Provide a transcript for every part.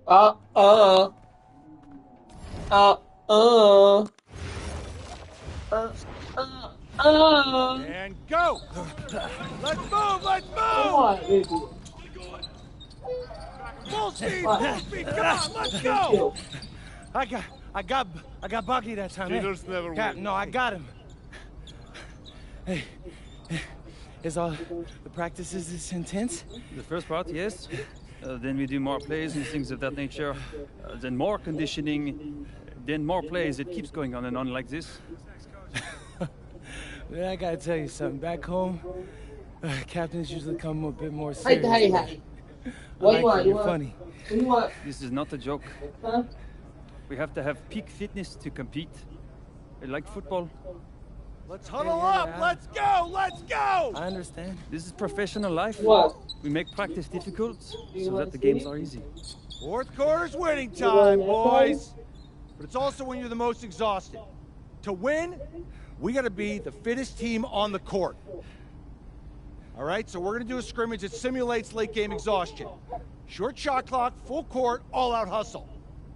Uh, uh, uh, uh, uh, uh. And go! Let's move! Let's Come move! on, baby. Full speed! What? Full speed! Come on! Let's Thank go! you. I got Bucky that time. Cheaters never Cap, win. no, I got him. Hey, is all the practices this intense? The first part, yes. Then we do more plays and things of that nature. Then more conditioning. Then more plays. It keeps going on and on like this. Man, I gotta tell you something. Back home, captains usually come a bit more serious. Hey. What do you want? You're funny. What do you want? This is not a joke. Huh? We have to have peak fitness to compete. Like football. Let's huddle up! Let's go! Let's go! I understand. This is professional life. What? We make practice difficult You so want that the to see? games are easy. Fourth quarter's winning You want time, that boys. But it's also when you're the most exhausted. To win, we gotta be the fittest team on the court. All right, so we're gonna do a scrimmage that simulates late game exhaustion. Short shot clock, full court, all out hustle.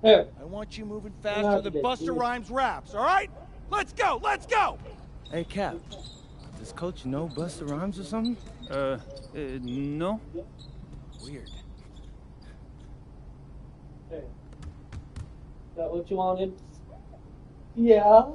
Here. I want you moving faster than Busta Rhymes raps, all right? Let's go, let's go! Hey, Cap, does Coach know Busta Rhymes or something? No. Weird. Hey. Is that what you wanted? Yeah.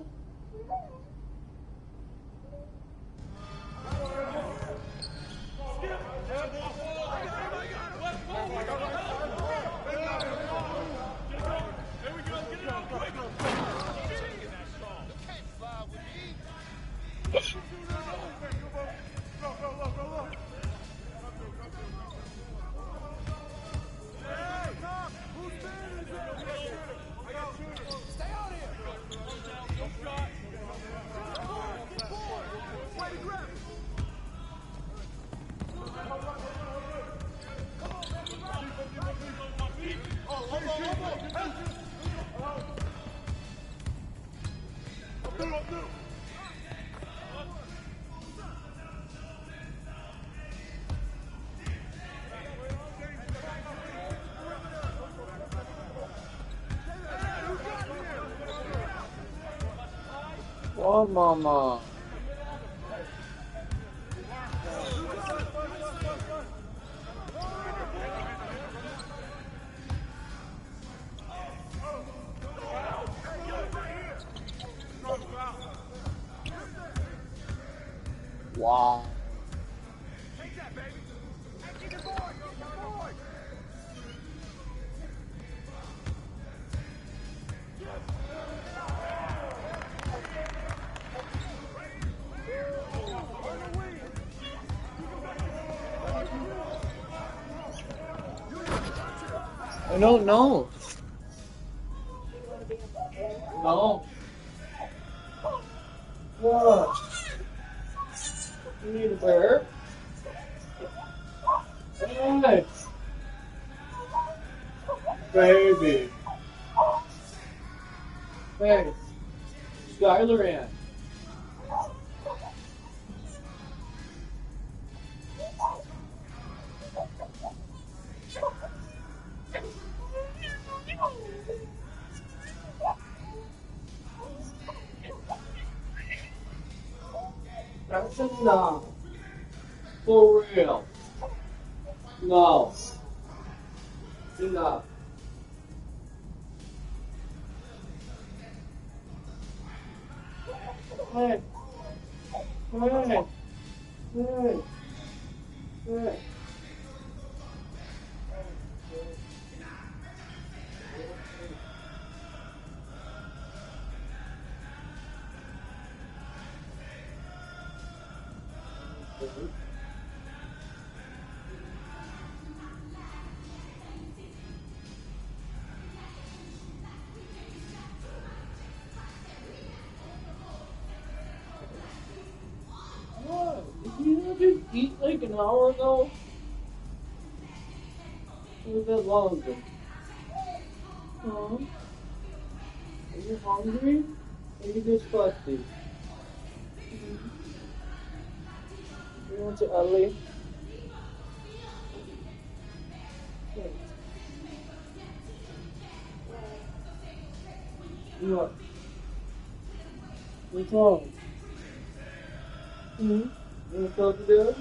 Oh, mama. Wow. I don't know. No. What? You need a bear? Hey. Baby. Hey. Skylar in. That's enough. For real. No. Enough. Hey. Hey. Hey. Hey. What? Did you not just eat like an hour ago? Or a bit longer? Huh? Are you hungry? Or are you disgusted? You want to Ellie? What? What's wrong? You want to talk to Dad?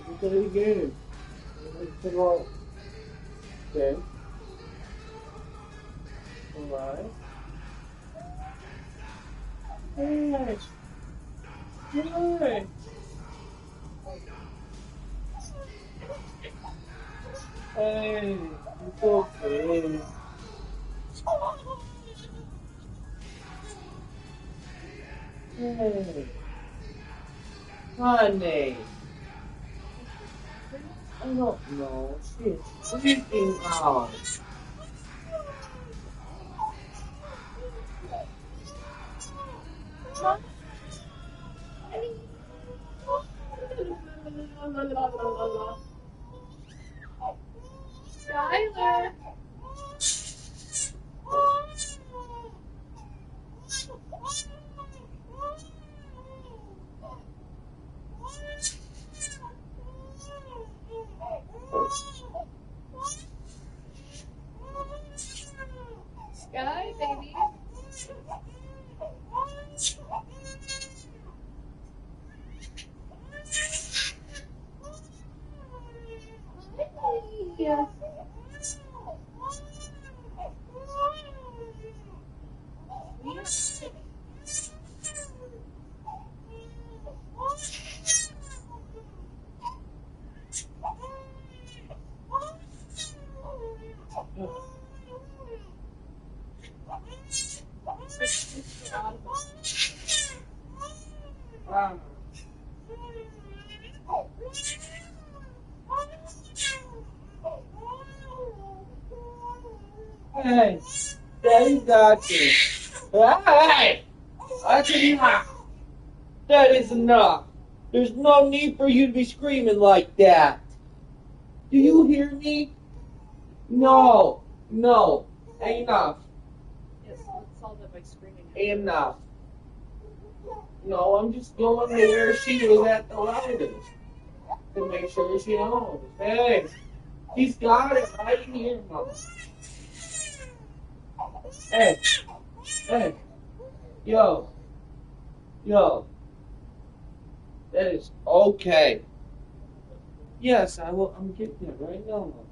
Let's play the game. Let's come on. Okay. Alright. Hey. Hey. Hey. It's okay. Hey. Honey. I don't know. She's freaking out. Skylar. Sky, baby. Yeah. Hey, Daddy got you. Hey, that's enough. That is enough. There's no need for you to be screaming like that. Do you hear me? No, no, enough, Yes, let's solve it by screaming. enough. No, I'm just going to where she was at the loudest to make sure she knows. Hey, she's got it right here, Mama. Hey, hey, yo, that is okay. Yes, I will. I'm getting it right now, Mama.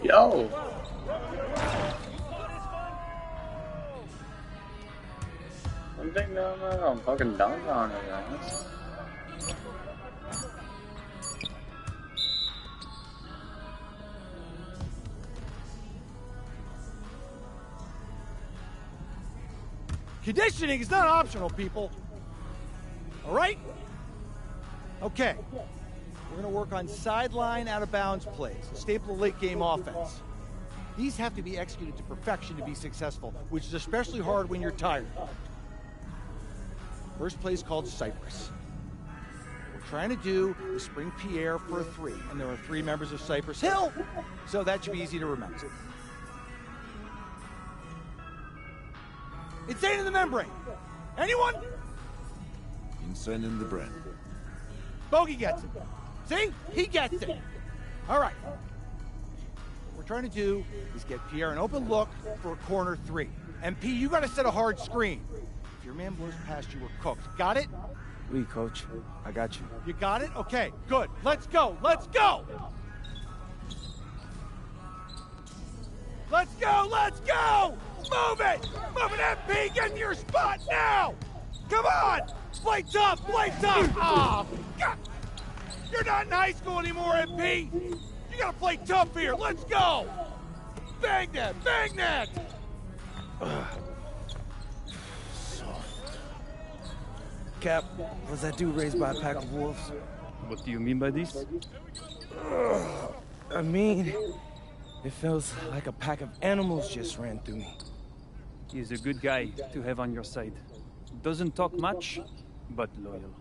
Yo! Something down there? I'm fucking down on it, guys. Conditioning is not optional, people. All right? Okay. We're going to work on sideline out-of-bounds plays, a staple of late-game offense. These have to be executed to perfection to be successful, which is especially hard when you're tired. First play is called Cypress. What we're trying to do is spring Pierre for a 3, and there are 3 members of Cypress Hill, so that should be easy to remember. Insane in the membrane. Anyone? Insane in the brain. Bogey gets it. See? He gets it. All right. What we're trying to do is get Pierre an open look for a corner 3. And P, you got to set a hard screen. If your man blows past you, we're cooked. Got it? Oui, coach. I got you. You got it? Okay, good. Let's go. Let's go. Let's go. Let's go. Move it. Move it, MP. Get in your spot now. Come on. Play tough. Play tough. Oh, God. You're not in high school anymore, MP. You got to play tough here. Let's go. Bang that. Bang that. Cap, was that dude raised by a pack of wolves? What do you mean by this? I mean, it feels like a pack of animals just ran through me. He's a good guy to have on your side. Doesn't talk much, but loyal.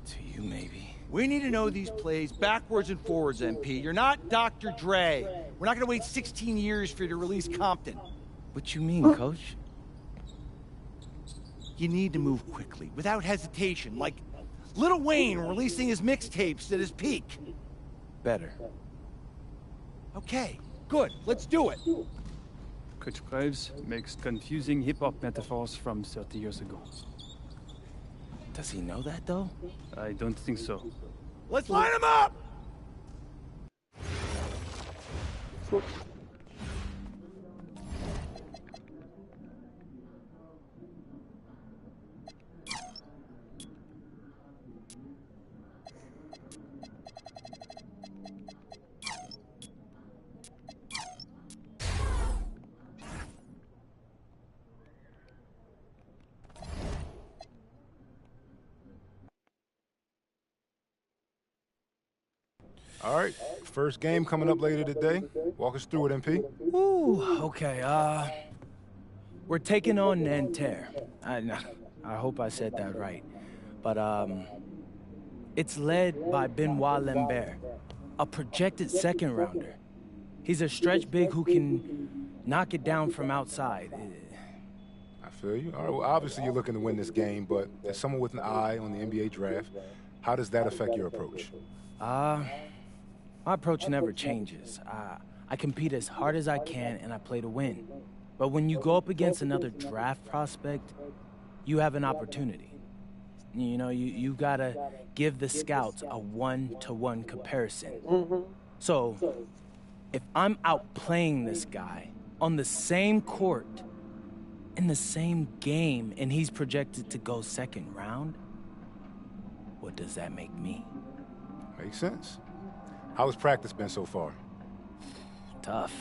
To you, maybe. We need to know these plays backwards and forwards, MP. You're not Dr. Dre. We're not going to wait 16 years for you to release Compton. What you mean, coach? You need to move quickly, without hesitation, like Lil Wayne releasing his mixtapes at his peak. Better. Okay, good. Let's do it. Coach Graves makes confusing hip-hop metaphors from 30 years ago. Does he know that, though? I don't think so. Let's line them up! All right, first game coming up later today. Walk us through it, MP. Ooh, okay, we're taking on Nanterre. I hope I said that right. But, it's led by Benoit Lambert, a projected second rounder. He's a stretch big who can knock it down from outside. I feel you. All right, well, obviously you're looking to win this game, but as someone with an eye on the NBA draft, how does that affect your approach? My approach never changes. I compete as hard as I can and I play to win. But when you go up against another draft prospect, you have an opportunity. You know, you gotta give the scouts a one-to-one comparison. So, if I'm outplaying this guy on the same court, in the same game, and he's projected to go second round, what does that make me? Makes sense. How has practice been so far? Tough.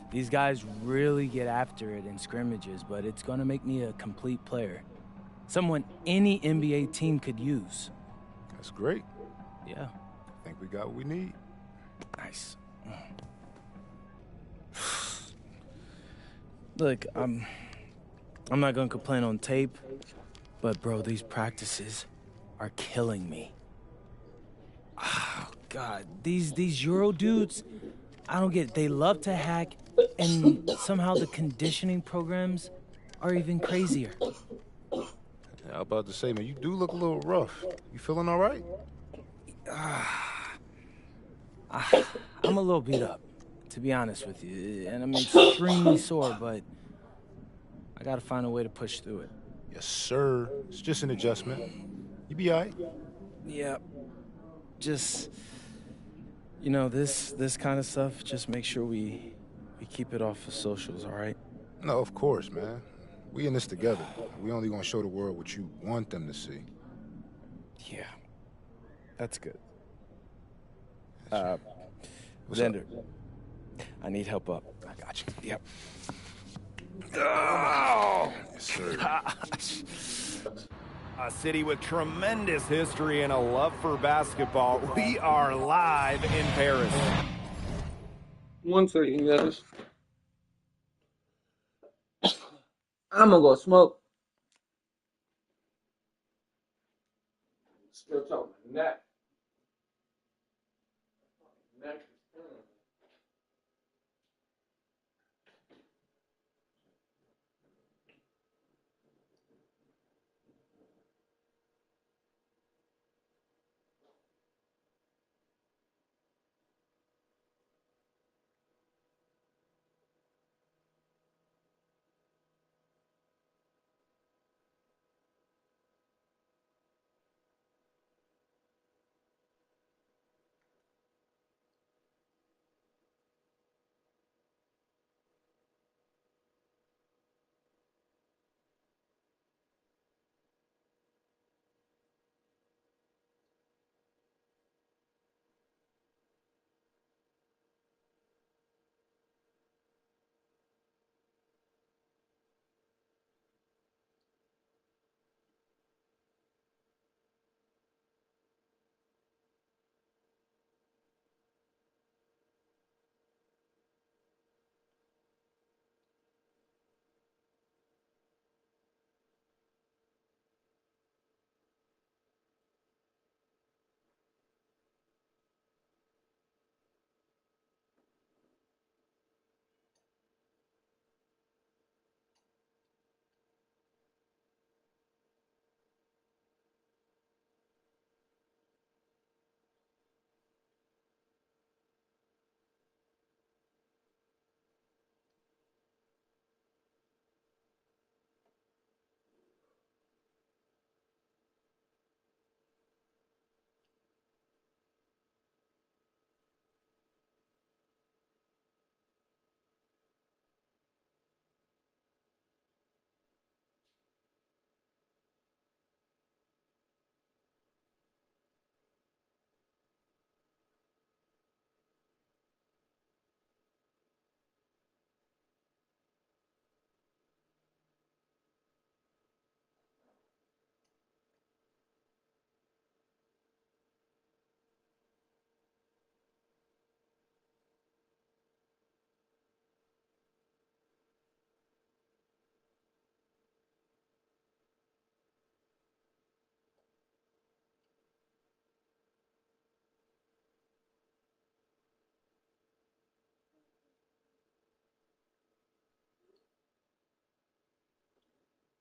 These guys really get after it in scrimmages, but it's gonna make me a complete player. Someone any NBA team could use. That's great. Yeah. I think we got what we need. Nice. Look, I'm not gonna complain on tape, but bro, these practices are killing me. Oh, God, these Euro dudes, I don't get it. They love to hack, and somehow the conditioning programs are even crazier. Yeah, I was about to say, man, you do look a little rough. You feeling all right? I'm a little beat up, to be honest with you, and I'm extremely sore, but I gotta find a way to push through it. Yes, sir. It's just an adjustment. You be all right. Yeah. Just, you know, this kind of stuff, just make sure we keep it off of socials, all right? No, of course, man. We in this together. We only gonna show the world what you want them to see. Yeah. That's good. What's Xander, up? I need help up. I got you. Yep. Yes, sir. A city with tremendous history and a love for basketball. We are live in Paris. One second, guys. I'm gonna go smoke. Still talking my neck. Neck is killing me.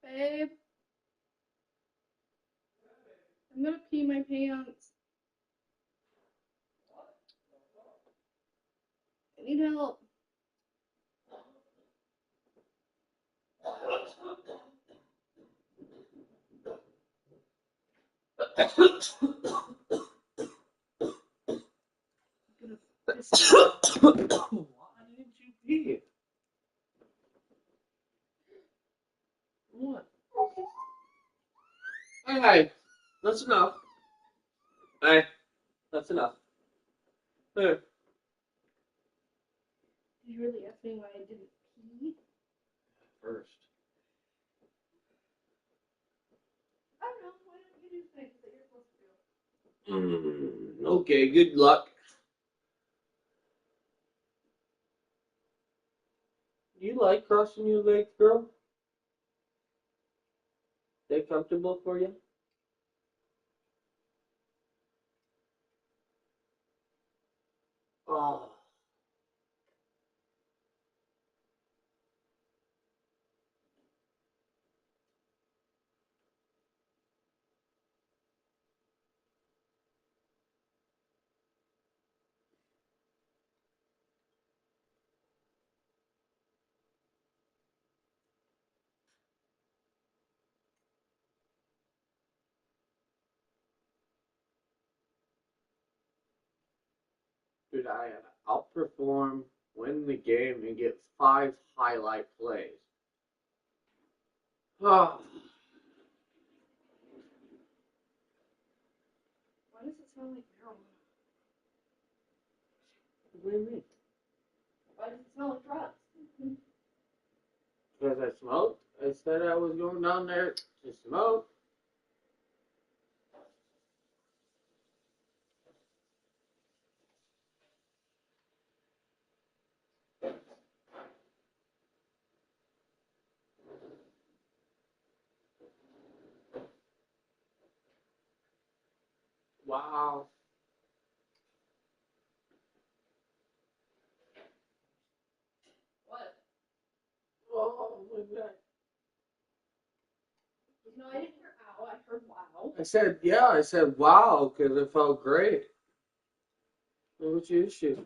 Babe, I'm gonna pee my pants. I need help. Why didn't you pee? What? Hey, that's enough. Hey, that's enough. There. Did you really ask me why I didn't pee? First. I don't know. Why don't you do things that you're supposed to do? Okay, good luck. Do you like crossing your legs, girl? They comfortable for you? Oh. Dude, I outperform, win the game, and get 5 highlight plays. Oh. Why does it sound like marijuana? What do you mean? Why does it smell like drugs? Because I smoked? I said I was going down there to smoke. Wow. What? Oh my God. No, I didn't hear ow. I heard wow. I said, yeah, I said, wow, because it felt great. What's your issue?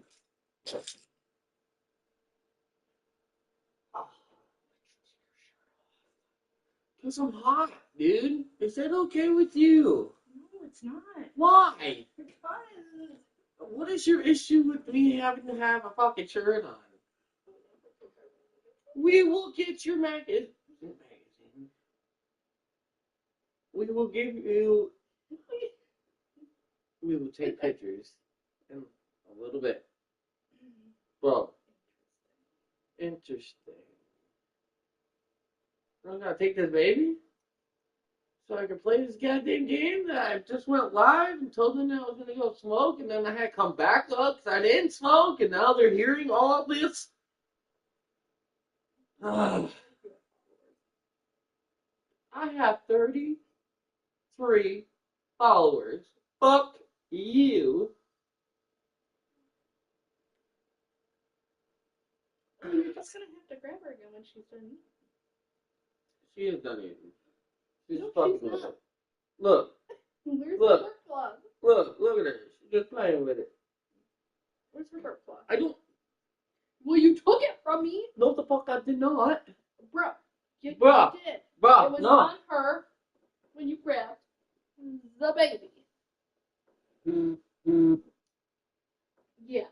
Because I'm hot, dude. Is that okay with you? No, it's not. Why? Because. What is your issue with me having to have a fucking shirt on? We will get your magazine. We will give you. We will take pictures in a little bit. Bro. Interesting. I'm gonna take this baby so I can play this goddamn game that I just went live and told them that I was gonna go smoke, and then I had to come back up because I didn't smoke, and now they're hearing all of this. I have 33 followers. Fuck you. You're just gonna have to grab her again when she's done eating. She is done eating. She's No, fucking she's with not. it. Look, Where's Look. the burp plug? look at her. She's just playing with it. Where's her burp plug? I don't. Well, you took it from me. No, the fuck I did not. Bruh. You Bruh. did. Bruh, It was no. on her when you grabbed the baby. Yeah.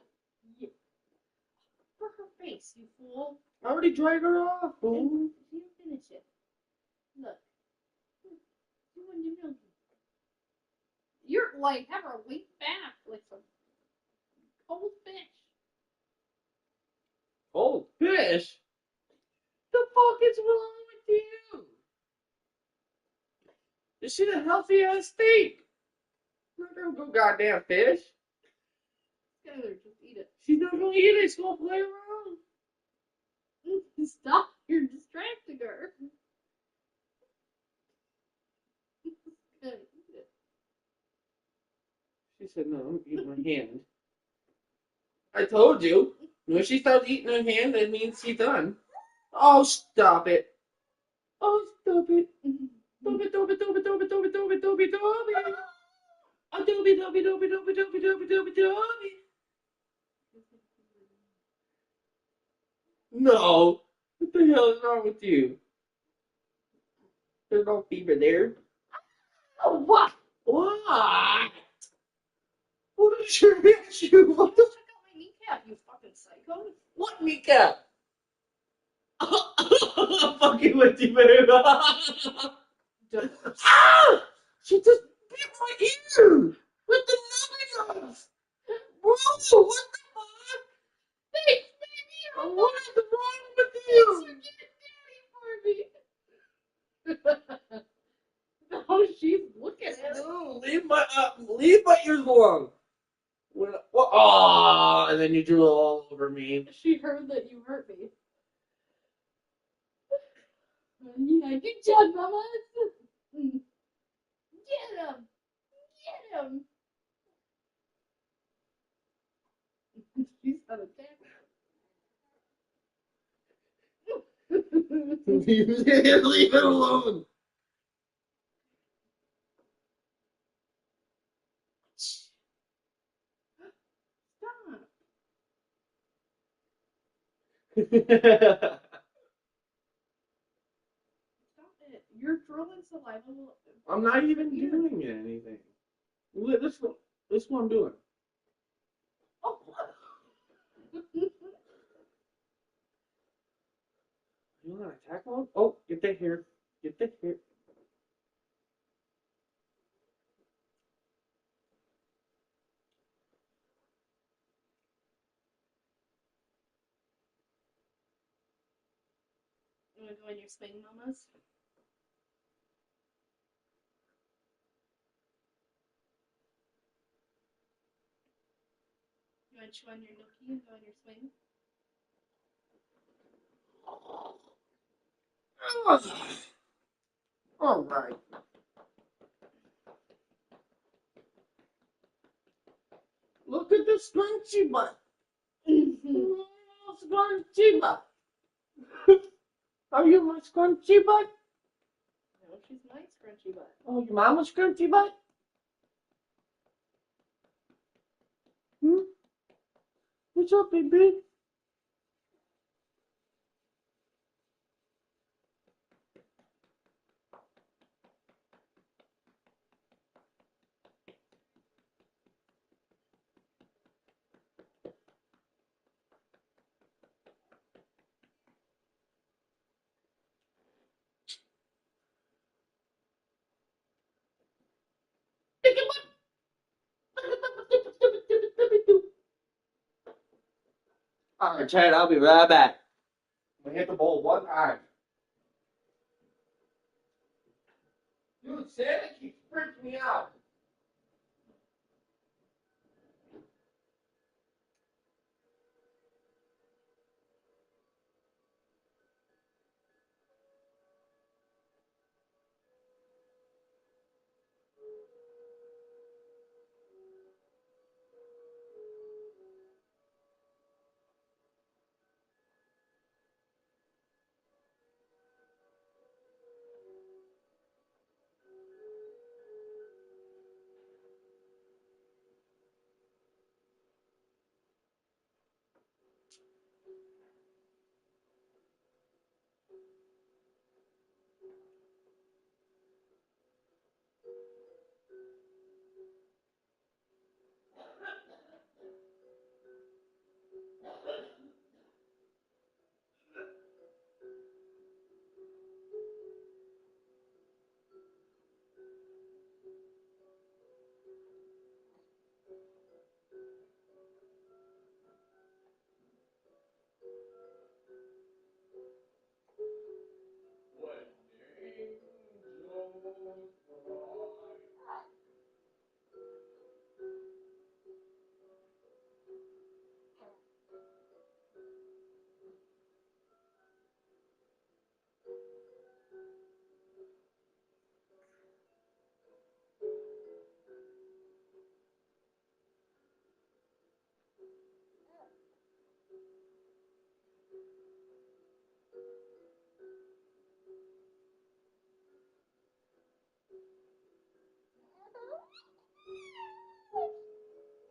Yeah. For her face, you fool. I already dried her off, fool. You finish it. Look. You want your milk. You're like, have her lean back like some cold fish. Oh, fish? The fuck is wrong with you? This shit a healthy ass steak. I'm not gonna go goddamn fish. Skylar, just eat it. She's not gonna eat it. She's gonna play around. Stop. You're distracting her. Skylar, eat it. She said, no, I'm eating my hand. I told you. When she starts eating her hand, that means she's done. Oh, stop it. Oh, stop it. Dobby, dobby, dobby, dobby, dobby, dobby, dobby, dobby. Oh, dobby, dobby, dobby, dobby, dobby, dobby, dobby, dobby. No. What the hell is wrong with you? There's no fever there. Oh, what? What? What is your issue? What the Check out my kneecap, you fucking psycho. What kneecap? I'm fucking with you, babe. Ah! She just bit my ear with the nubby nubs. Bro, what the fuck? Thanks, baby. What is wrong with you? You're getting daddy for me. No, she's looking at it. No, leave my ears alone. Oh, and then you drew it all over me. She heard that you hurt me. Yeah, good job, Mama. Get him. Get him. She's on attack. Leave it alone. Stop. Stop it. You're throwing saliva. I'm not even doing anything. Look, this is what I'm doing. Oh. You want to attack mode? Oh, get that here. Get that here. want to go in your swing, mamas? You want to chew on your nookie and go on your swing? All right. Look at the scrunchy butt. Scrunchy butt. Are you my scrunchy butt? No, she's my scrunchy butt. Oh, your mama's scrunchy butt? Hmm? What's up, baby? All right, Chad, I'll be right back. I'm gonna hit the ball one time. Dude, Santa keeps freaking me out.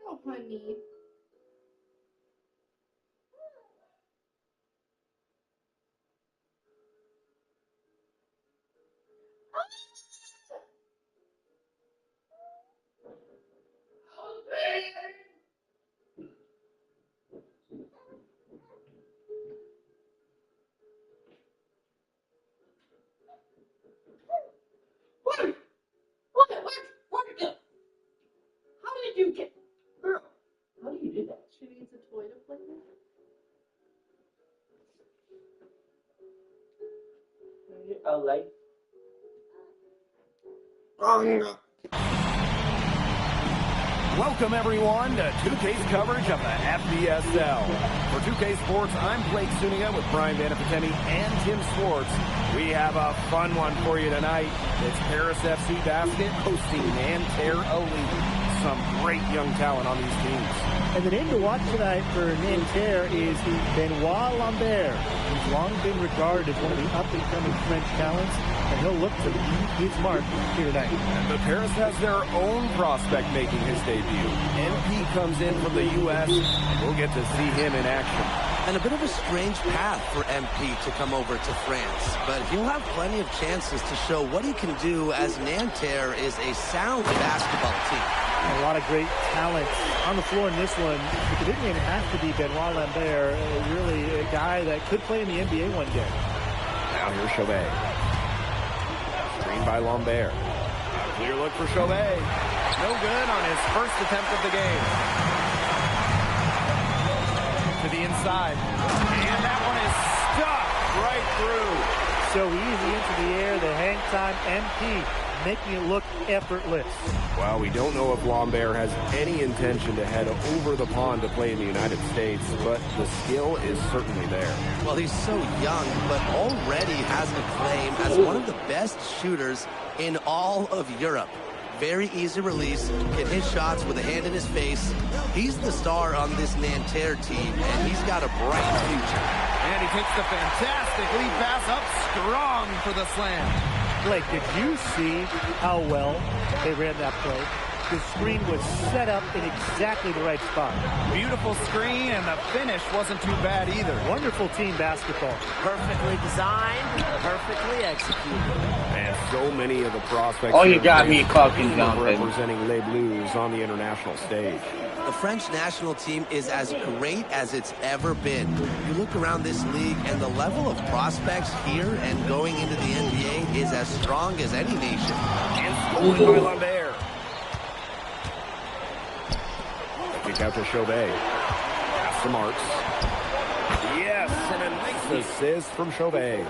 Oh, honey. What? How did you get... Girl, how do you do that? She needs a toy to play with. Oh, like... Welcome, everyone, to 2K's coverage of the FBSL. For 2K Sports, I'm Blake Zuniga with Brian Vanapatemi and Tim Swartz. We have a fun one for you tonight. It's Paris FC Basket hosting Nanterre Elite. Some great young talent on these teams. And the name to watch tonight for Nanterre is Benoit Lambert. He's long been regarded as one of the up-and-coming French talents, and he'll look to leave his mark here tonight. But Paris has their own prospect making his debut. MP comes in from the U.S., and we'll get to see him in action. And a bit of a strange path for MP to come over to France, but he'll have plenty of chances to show what he can do, as Nanterre is a sound basketball team. A lot of great talent on the floor in this one. It didn't even have to be Benoit Lambert, really a guy that could play in the NBA one day. Now here's Chauvet. Screened by Lambert. Clear look for Chauvet. No good on his first attempt of the game. To the inside. And that one is stuck right through. so easy into the air. The hang time, MP, making it look effortless. Well, we don't know if Lambert has any intention to head over the pond to play in the United States, but the skill is certainly there. Well, he's so young, but already has a claim as one of the best shooters in all of Europe. Very easy release, can hit shots with a hand in his face. He's the star on this Nanterre team, and he's got a bright future. And he takes the fantastic lead pass up strong for the slam. Blake, did you see how well they ran that play? The screen was set up in exactly the right spot. Beautiful screen, and the finish wasn't too bad either. Wonderful team basketball. Perfectly designed, perfectly executed. And so many of the prospects... Oh, you got me fucking jumping. ...representing Les Bleus on the international stage. The French national team is as great as it's ever been. You look around this league, and the level of prospects here and going into the NBA is as strong as any nation. And stolen by Lambert. Kick out to Chauvet. Pass to Marks. Yes, and a nice assist from Chauvet.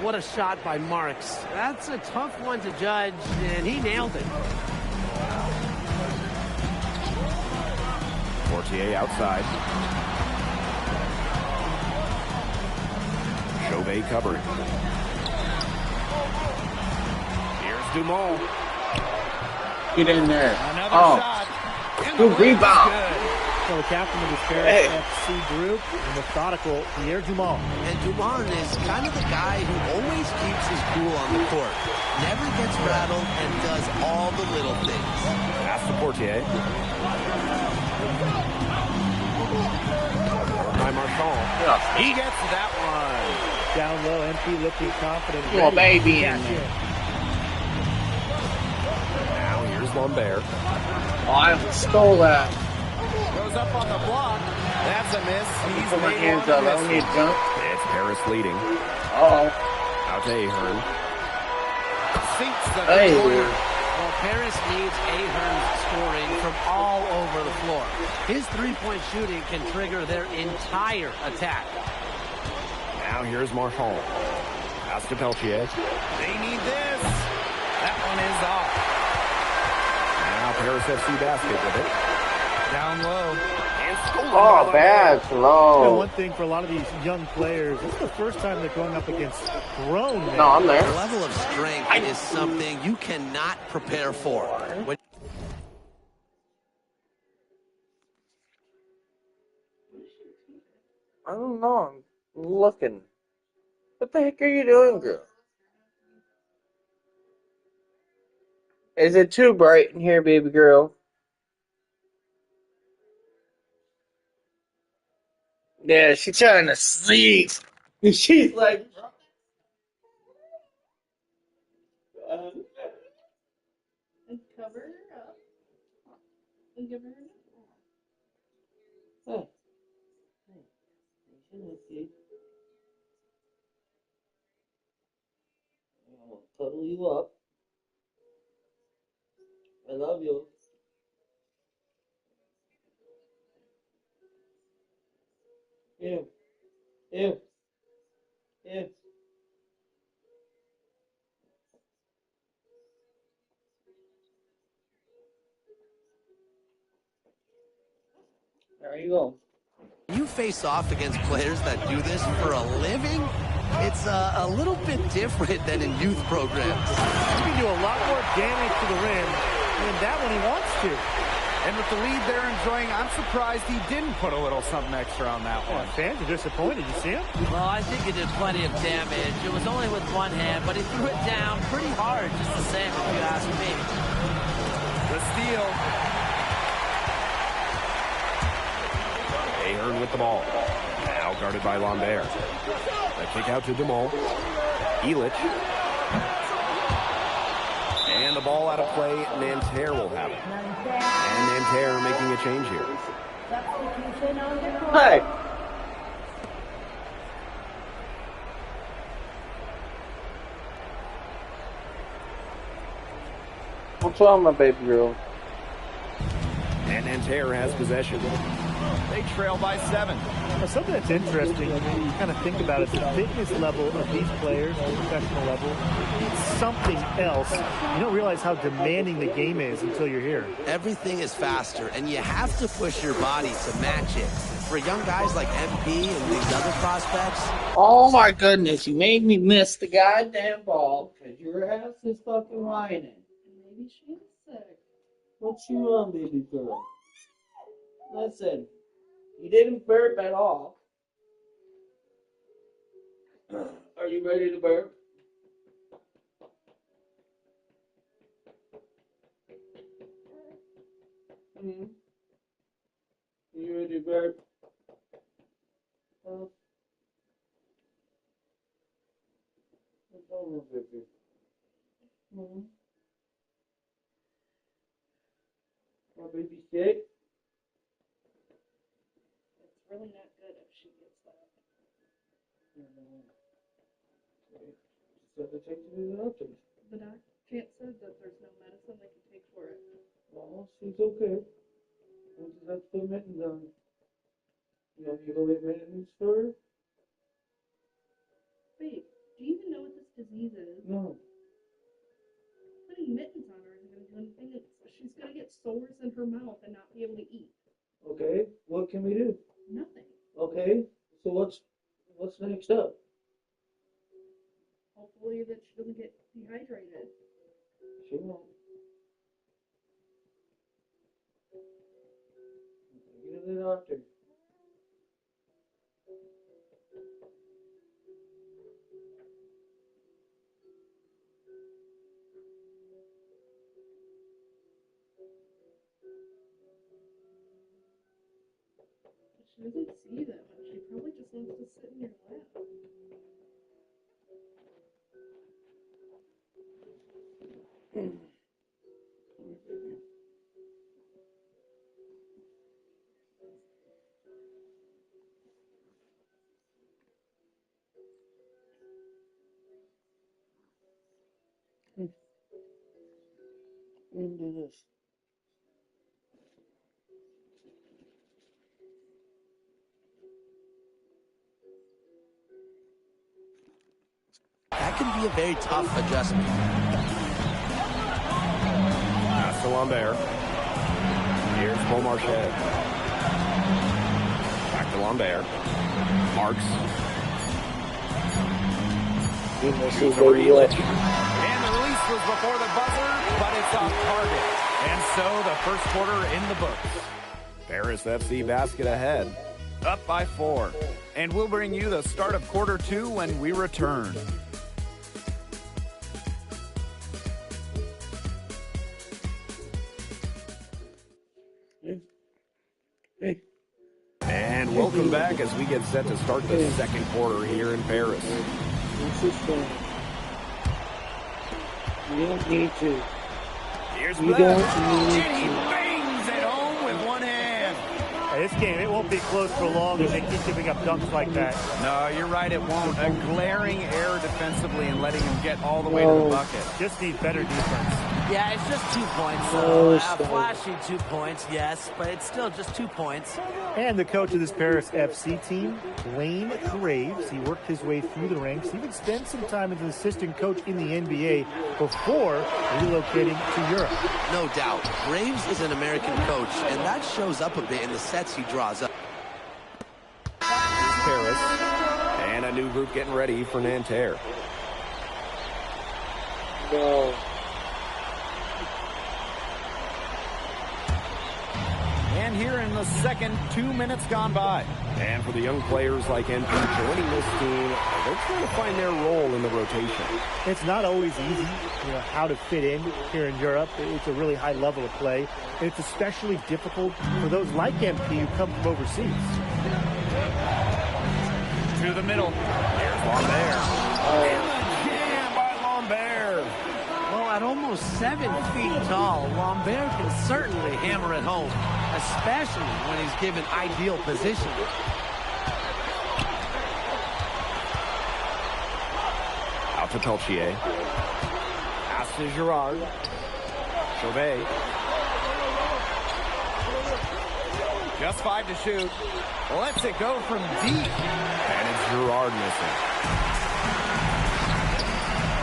What a shot by Marks. That's a tough one to judge, and he nailed it. Portier outside. Chauvet covering. Here's Dumont. Get in there. Another shot. Good rebound. So the captain of this Paris FC group, methodical Pierre Dumont. And Dumont is kind of the guy who always keeps his cool on the court. Never gets rattled and does all the little things. Pass to Portier. By Marchand. He gets that one. Down low, MP looking confident. Oh, baby. Now here's Lambert. Oh, I stole that. Goes up on the block. That's a miss. He's Put my made hands one up. I don't need miss. to jump. It's Paris leading. Uh-oh. Out to Ahern. Sinks the Hey. corner. Well, Paris needs Ahern's scoring from all over the floor. His three-point shooting can trigger their entire attack. Now here's Marchand. Pass to Peltier. They need this. That one is off. Now Paris FC basket with it. Down low. And stolen Oh, by bad. Lambert. Slow. One thing for a lot of these young players, this is the first time they're going up against grown men. No, I'm there. The level of strength is something you cannot prepare for. When I don't know. I'm looking. What the heck are you doing, girl? Is it too bright in here, baby girl? Yeah, she's trying to sleep. She's like... And cover her up. And give her a Hey. Hey. I'm gonna cuddle you up. I love you. Ew. Ew. Ew. There you go. you face off against players that do this for a living, it's a little bit different than in youth programs. He can do a lot more damage to the rim than that when he wants to. And with the lead they're enjoying, I'm surprised he didn't put a little something extra on that one. Fans are disappointed. You see him? Well, I think he did plenty of damage. It was only with one hand, but he threw it down pretty hard, just the same, if you ask me. The steal. Ahern with the ball. Now guarded by Lambert. A kick out to Dumont. Illich. And the ball out of play. Nanterre will have it. And Nanterre making a change here. Hey! What's wrong, my baby girl? And Nanterre has possession. They trail by 7. Now, something that's interesting, you kind of think about it, the fitness level of these players, the professional level, it's something else. You don't realize how demanding the game is until you're here. Everything is faster, and you have to push your body to match it. For young guys like MP and these other prospects. Oh my goodness, you made me miss the goddamn ball because your ass is fucking whining. Maybe she's sick. What you want, baby girl? Listen, you didn't burp at all. Are you ready to burp? Hmm? You ready to burp? Huh? What's wrong with baby? Hmm? My baby sick? It's really not good if she gets that. Okay. Just have to take it to the doctor. The doctor said that there's no medicine they can take for it. Well, she's okay. We'll just have to put mittens on. You want me to go get mittens for her? Babe, do you even know what this disease is? No. Putting mittens on her isn't going to do anything. She's going to get sores in her mouth and not be able to eat. Okay, what can we do? Nothing. Okay, so what's next up? Hopefully that she doesn't get dehydrated. She won't. Get to the doctor. She doesn't see that much. She probably just wants to sit in your lap. Do this. That can be a very tough adjustment. Pass to Lambert. Here's Beaumarchais. Back to Lambert. Marks. Shoots over Elich. And the release was before the buzzer, but it's off target. And so the first quarter in the books. Paris FC basket ahead. Up by 4. And we'll bring you the start of quarter 2 when we return. Hey. And welcome back as we get set to start the second quarter here in Paris. This is fun. You don't need to. Here's You Black. don't need And he to. bangs it home with one hand. This game, it won't be close for long if they keep giving up dunks like that. No, you're right, it won't. A glaring error defensively and letting him get all the way to the bucket. Just need better defense. Yeah, it's just 2 points. Oh, Flashy 2 points, yes, but it's still just 2 points. And the coach of this Paris FC team, Blaine Graves, he worked his way through the ranks, even spent some time as an assistant coach in the NBA before relocating to Europe. No doubt. Graves is an American coach, and that shows up a bit in the sets he draws up. Paris. And a new group getting ready for Nanterre. No. And here in the second, 2 minutes gone by. And for the young players like MP joining this team, they're trying to find their role in the rotation. It's not always easy, how to fit in here in Europe. It's a really high level of play. And it's especially difficult for those like MP who come from overseas. To the middle. Here's Lambert. And the jam by Lambert. Well, at almost 7 feet tall, Lambert can certainly hammer it home, especially when he's given ideal position. Out to Peltier. Pass to Girard. Chauvet. Just 5 to shoot. Lets it go from deep. And it's Gerard missing.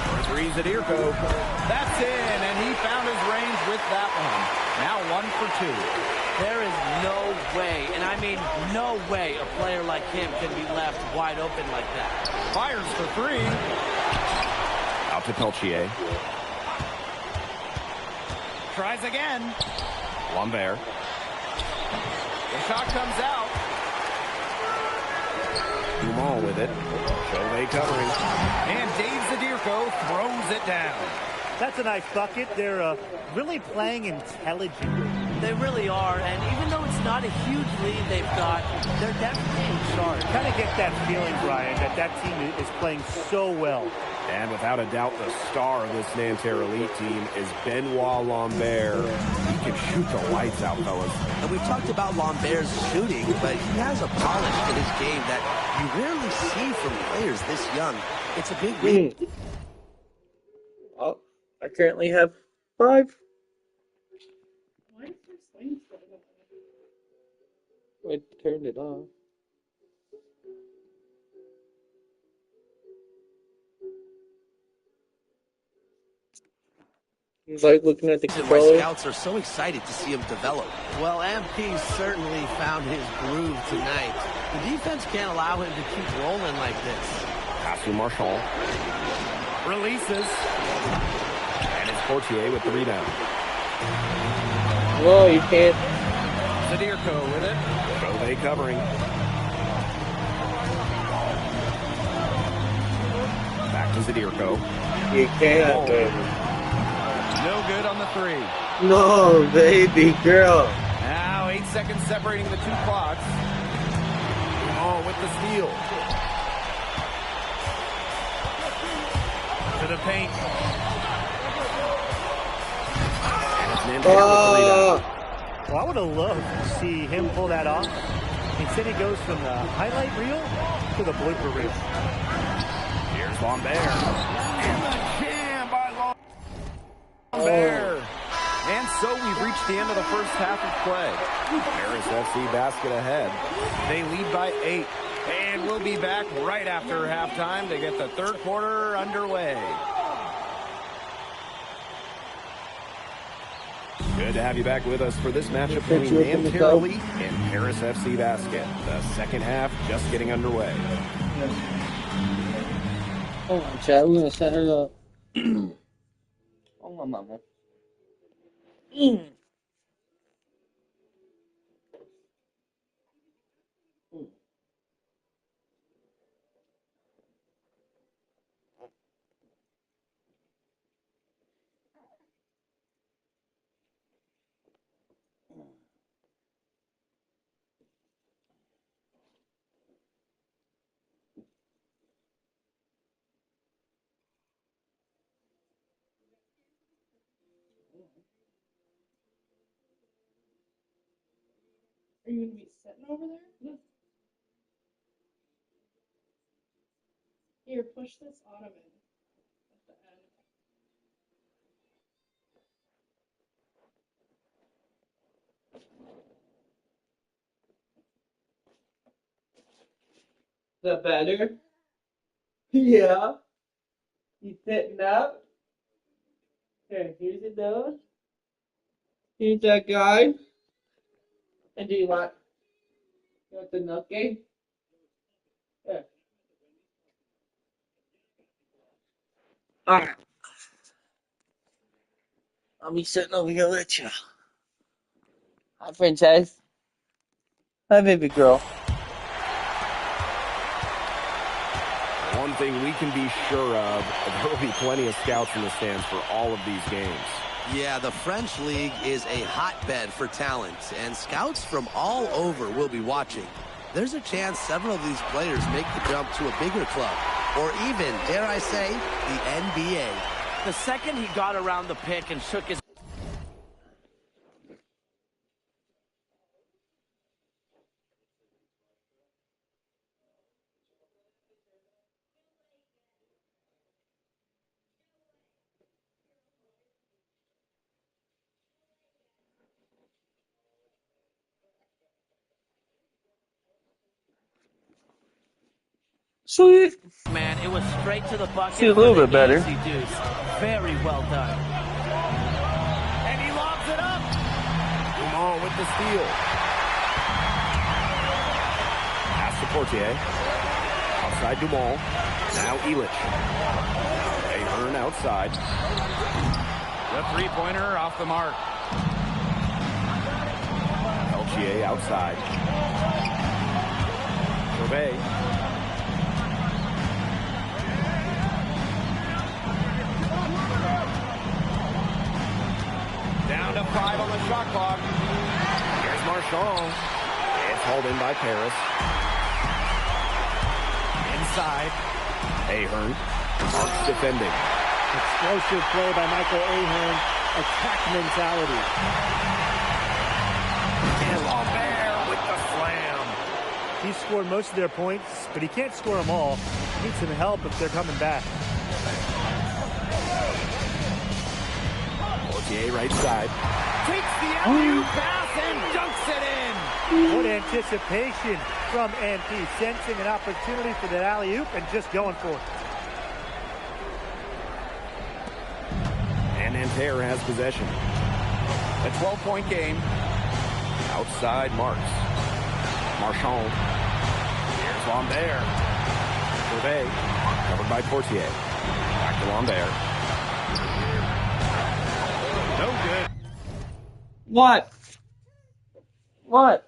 For three, Zadirko. That's in, and he found his range with that one. Now 1 for 2. There is no way, and I mean no way, a player like him can be left wide open like that. Fires for 3. Out to Peltier. Tries again. Lambert. The shot comes out. Dumont with it. Chauvet covering. And Dave Zadirko throws it down. That's a nice bucket. They're really playing intelligently. They really are, and even though it's not a huge lead they've got, they're definitely in charge. Kind of get that feeling, Brian, that team is playing so well. And without a doubt, the star of this Nanterre Elite team is Benoit Lambert. He can shoot the lights out, fellas. And we talked about Lambert's shooting, but he has a polish in his game that you rarely see from players this young. It's a big win. Oh, I currently have 5. I turned it off. He's like looking at the controller. Why scouts are so excited to see him develop. Well, MP certainly found his groove tonight. The defense can't allow him to keep rolling like this. Pass to Marchand. Releases. And it's Portier with the rebound. Whoa, you can't. Zadirko with it. Chauvet covering. Back to Zadirko. You can't, baby. No good on the 3. No, baby girl. Now 8 seconds separating the 2 clocks. Oh, with the steal. To the paint. And it's Nanterre with the rebound. Well, I would have loved to see him pull that off. Instead, he goes from the highlight reel to the blooper reel. Here's Lambert. And the jam by Lambert. And so we've reached the end of the first half of play. Paris FC basket ahead. They lead by 8. And we'll be back right after halftime to get the third quarter underway. Good to have you back with us for this matchup between Nanterre Elite and Paris FC Basket. The second half just getting underway. Hold on, Chad. We're going to set her up. Oh, my mama. Are you going to be sitting over there? Yeah. Here, push this ottoman at the end. Is that better? Yeah. You sitting up? Here, here's your nose. Here's that guy. And do you want the nookie? Here. Alright. I'll be sitting over here with you. Hi, princess. Hi, baby girl. One thing we can be sure of, there will be plenty of scouts in the stands for all of these games. Yeah, the French League is a hotbed for talent, and scouts from all over will be watching. There's a chance several of these players make the jump to a bigger club, or even, dare I say, the NBA. The second he got around the pick and shook his Sweet. Man, it was straight to the bucket. See a little bit better. Easy deuce. Very well done. And he lobs it up. Dumont with the steal. Pass to Portier. Outside Dumont. Now Elich. Ahern outside. The three-pointer off the mark. Peltier outside. Chauvet. Down to 5 on the shot clock. Here's Marchand. It's hauled in by Paris. Inside. Ahern. Marks defending. Explosive play by Michael Ahern. Attack mentality. And Lambert with the slam. He scored most of their points, but he can't score them all. He needs some help if they're coming back. Portier right side. Takes the alley-oop pass and dunks it in. What anticipation from MP, sensing an opportunity for that alley-oop and just going for it. And Nanterre has possession. A 12-point game. Outside Marks. Marchand. Here's Lambert. Chauvet. Covered by Portier. Back to Lambert. No good. What? What?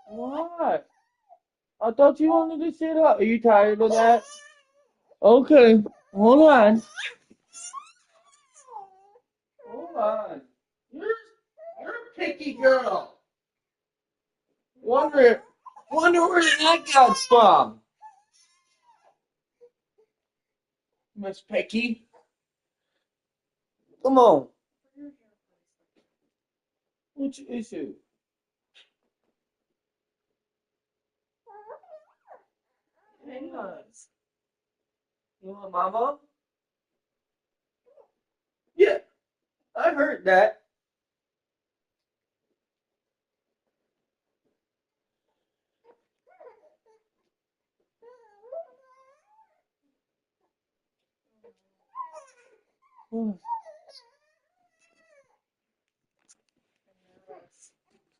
What? I thought you wanted to sit up. Are you tired of that? Okay, hold on. Hold on. You're a picky girl. Wonder where that got from. Miss Picky. Come on. Which issue? Hang on. You want mama? Yeah, I heard that.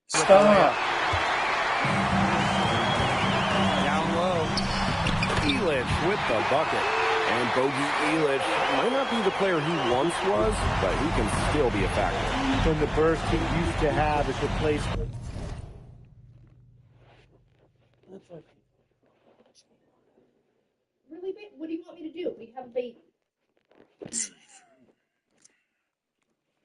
Stop. Down low. Elich with the bucket. And Bogey Elich might not be the player he once was, but he can still be a factor. From the burst he used to have as replacement. Really, babe? What do you want me to do? We have a baby.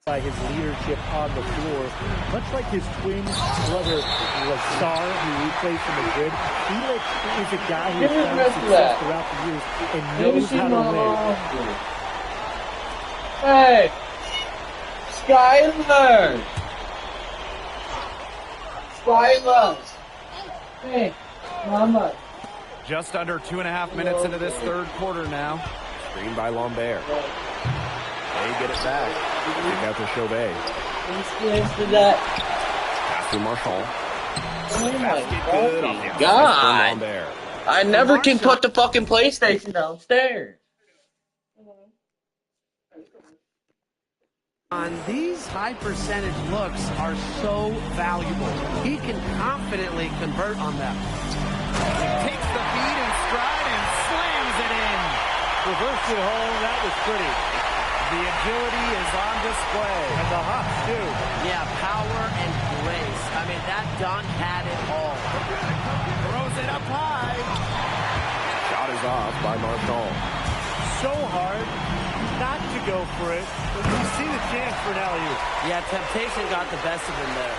By his leadership on the floor, much like his twin brother Lazar, who replaced him as good, Felix is a guy who's found success throughout the years and knows how to win. Hey, Skylar! Skylar! Hey, mama. Just under 2.5 minutes into this third quarter now. Screen by Lambert. They get it back. Kick out to Chauvet. Pass to Marchand. Oh my Good God. I never can put the fucking PlayStation downstairs. On these high percentage looks are so valuable. He can confidently convert on them. He takes the feed in stride and slams it in. Reversed it home. That was pretty. The agility is on display. And the hops, too. Yeah, power and grace. I mean, that dunk had it all. Throws it up high. Shot is off by Marchand. So hard not to go for it, but you see the chance for an alley-oop. Yeah, temptation got the best of him there.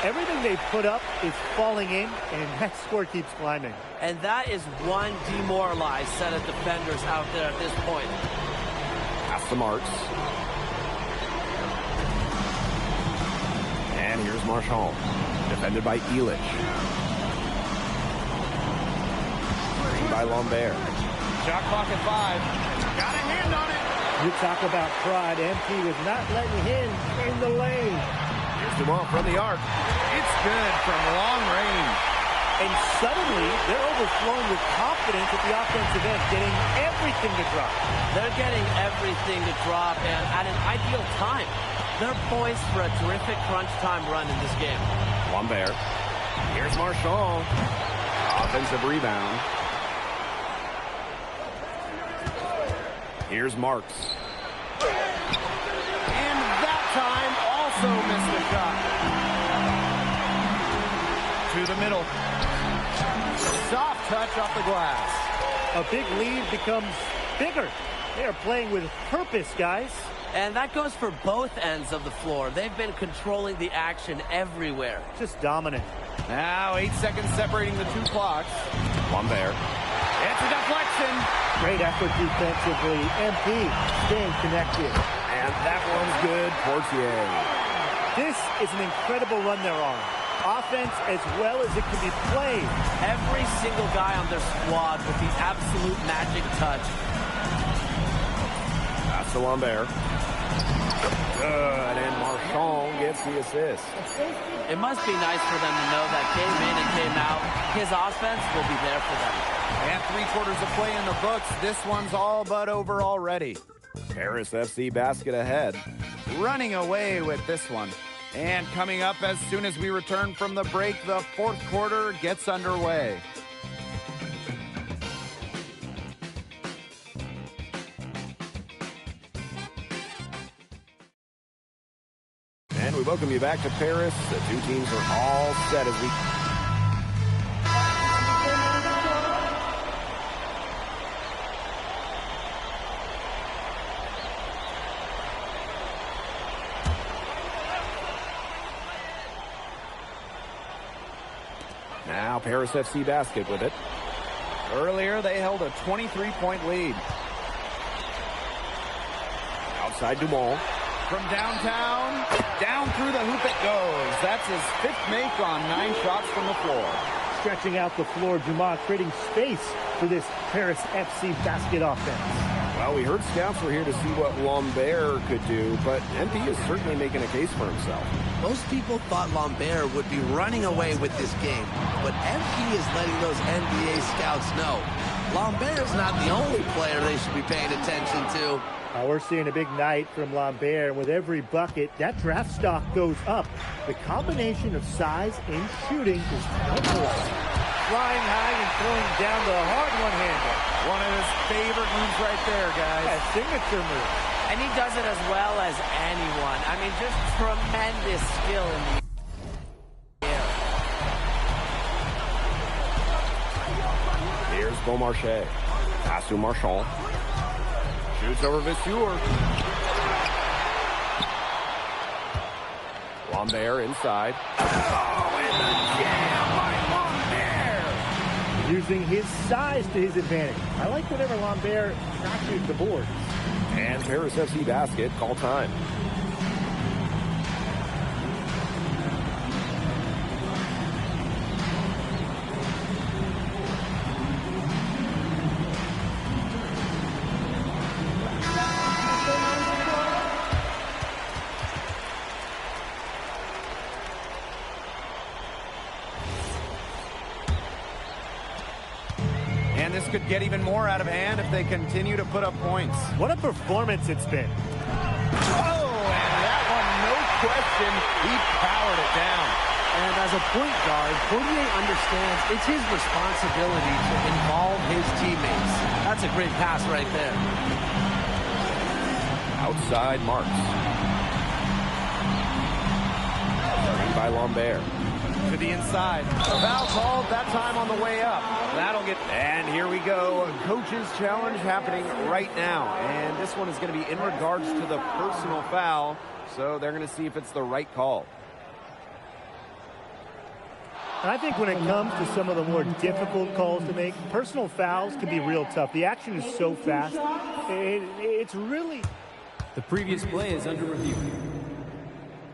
Everything they put up is falling in, and that score keeps climbing. And that is one demoralized set of defenders out there at this point. Pass to Marks. And here's Marchand. Defended by Elich. Screen by Lambert. Shot clock at 5. Got a hand on it. You talk about pride. MP was not letting him in the lane. Here's Dumont from the arc. It's good from long range. And suddenly, they're overflowing with confidence at the offensive end, getting everything to drop. They're getting everything to drop, and at an ideal time. They're poised for a terrific crunch time run in this game. Lambert. Here's Marchand. Offensive rebound. Here's Marks. And that time also missed the shot. To the middle. Soft touch off the glass. A big lead becomes bigger. They are playing with purpose, guys. And that goes for both ends of the floor. They've been controlling the action everywhere. Just dominant. Now 8 seconds separating the two clocks. Lambert. It's a deflection. Great effort defensively. MP staying connected. And that one's good. Portier. This is an incredible run they're on. Offense as well as it can be played. Every single guy on their squad with the absolute magic touch. Pass to Lambert. Good, and Marchand gets the assist. It must be nice for them to know that game in and game out, his offense will be there for them. And 3/4 of play in the books. This one's all but over already. Paris FC basket ahead. Running away with this one. And coming up as soon as we return from the break, the fourth quarter gets underway. And we welcome you back to Paris. The two teams are all set as we... Now Paris FC basket with it. Earlier, they held a 23-point lead. Outside Dumont. From downtown, down through the hoop it goes. That's his 5th make on 9 shots from the floor. Stretching out the floor, Dumont creating space for this Paris FC basket offense. Well, we heard scouts were here to see what Lambert could do, but MP is certainly making a case for himself. Most people thought Lambert would be running away with this game, but MP is letting those NBA scouts know Lambert is not the only player they should be paying attention to. We're seeing a big night from Lambert, and with every bucket, that draft stock goes up. The combination of size and shooting is mesmerizing. Flying high and throwing down the hard one-hander. One of his favorite moves right there, guys. A signature move. And he does it as well as anyone. I mean, just tremendous skill in the air. Here's Beaumarchais. Pass to Marchand. Shoots over Vasseur. Lambert inside. Oh, and the jam by Lambert! Using his size to his advantage. I like whenever Lambert crashes the board. And Paris FC basket, call time. And this could get even more out of hand if they continue to put up points. What a performance it's been. Oh, and that one, no question, he powered it down. And as a point guard, Portier understands it's his responsibility to involve his teammates. That's a great pass right there. Outside Marks. Screen by Lambert. To the inside. A foul called, that time on the way up. That'll get... And here we go. A coach's challenge happening right now. And this one is going to be in regards to the personal foul. So they're going to see if it's the right call. And I think when it comes to some of the more difficult calls to make, personal fouls can be real tough. The action is so fast. It's really... The previous play is under review.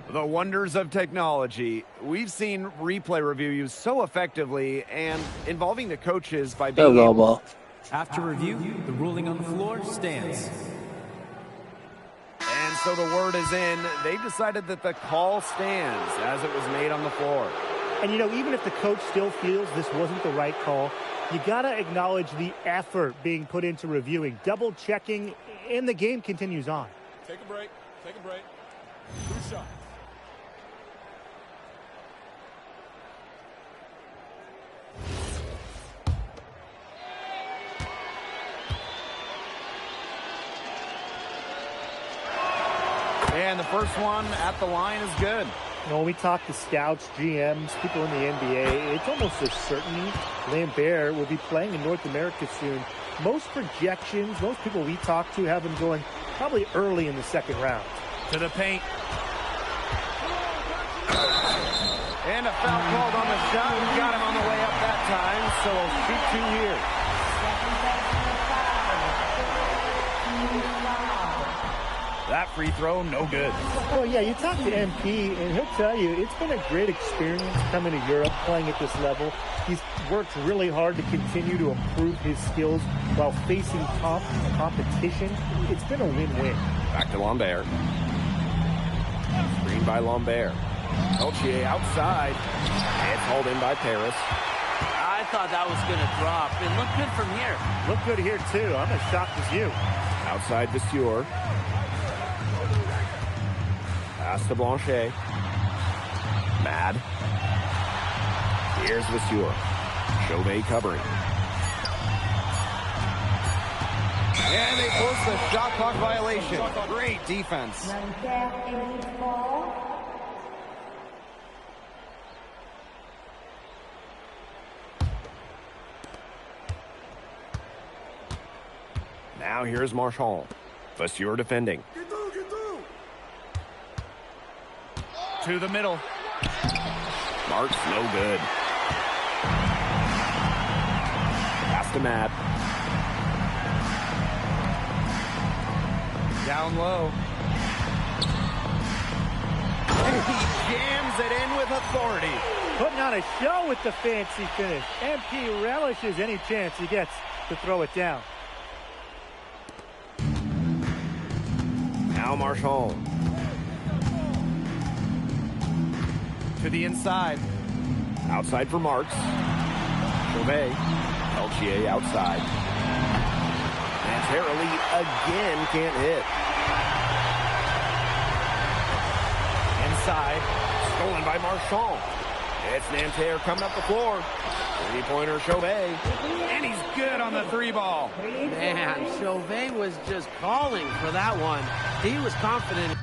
The wonders of technology. We've seen replay review used so effectively and involving the coaches by being able... After review, the ruling on the floor stands. so the word is in. They've decided that the call stands as it was made on the floor. And, you know, even if the coach still feels this wasn't the right call, you got to acknowledge the effort being put into reviewing, double-checking, and the game continues on. Take a break. Take a break. 2 shots. And the first one at the line is good. You know, when we talk to scouts, GMs, people in the NBA, it's almost a certainty Lambert will be playing in North America soon. Most projections, most people we talk to have him going probably early in the second round. To the paint. And a foul called on the shot. We got him on the way up that time, so we'll shoot 2 here. That free throw, no good. Well, yeah, you talk to MP, and he'll tell you it's been a great experience coming to Europe, playing at this level. He's worked really hard to continue to improve his skills while facing tough competition. It's been a win-win. Back to Lambert. Screen by Lambert. Peltier outside. It's hauled in by Paris. I thought that was going to drop. It looked good from here. Looked good here, too. I'm as shocked as you. Outside Vasseur. Pass to Blanchet. Mad. Here's Vasseur. Chauvet covering. And they force the shot clock violation. Great defense. Now here's Marchand. Vasseur defending. To the middle. Marks no good. Pass to Matt. Down low. And he jams it in with authority. Putting on a show with the fancy finish. MP relishes any chance he gets to throw it down. Now Marchand. To the inside. Outside for Marks. Chauvet. Peltier outside. And Terrelli again can't hit. Inside. Stolen by Marchand. It's Nanterre coming up the floor. Three-pointer Chauvet. And he's good on the three ball. Man, Chauvet was just calling for that one. He was confident.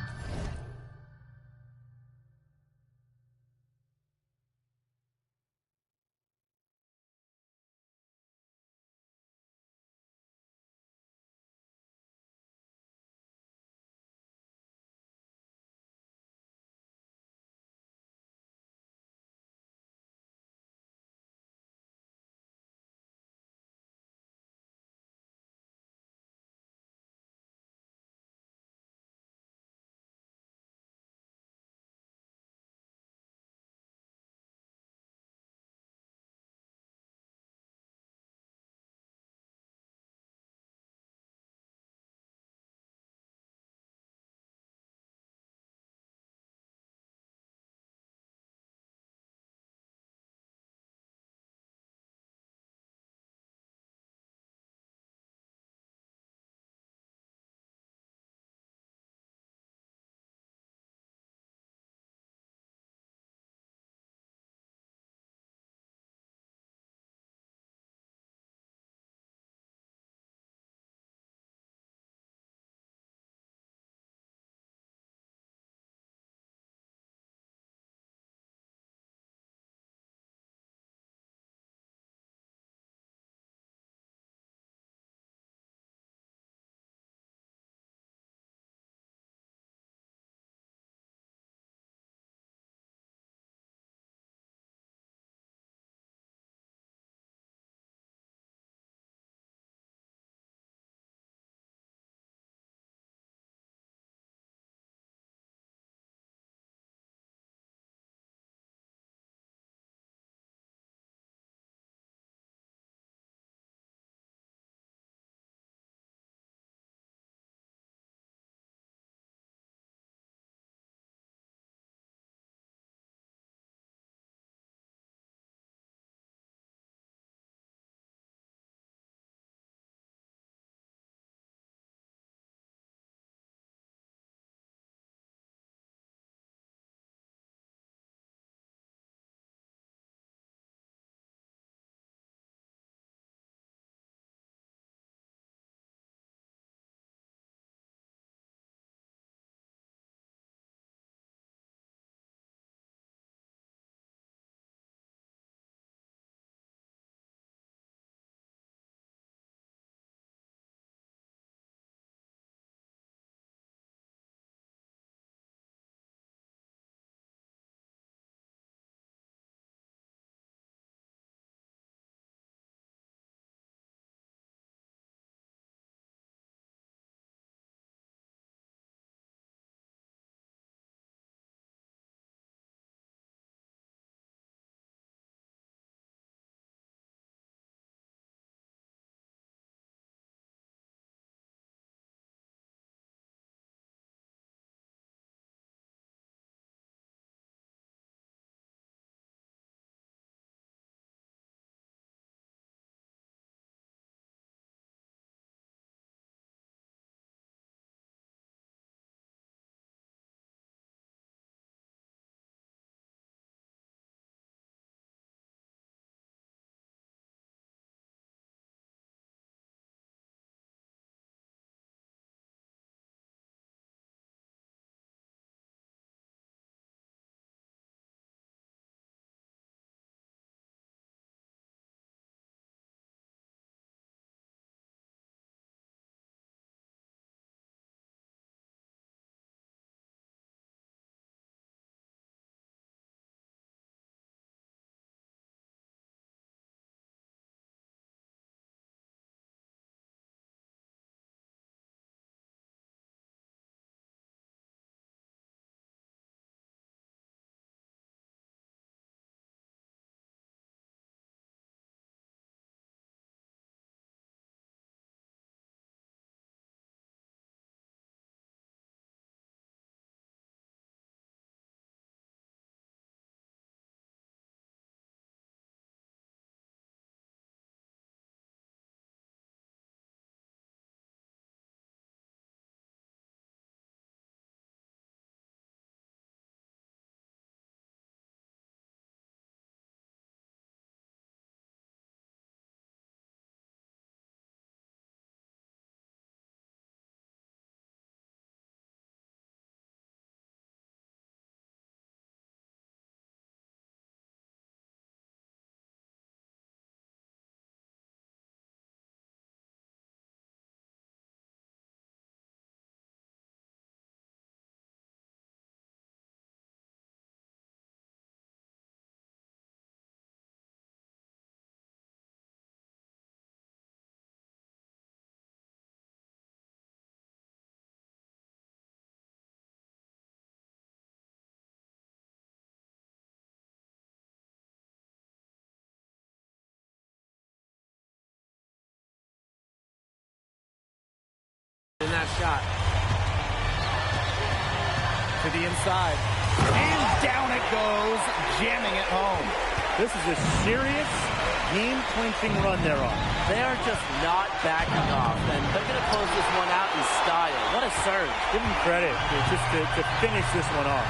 shot. To the inside. And down it goes, jamming it home. This is a serious game-clinching run they're on. They are just not backing off, and they're going to close this one out in style. What a surge. Give them credit just to finish this one off.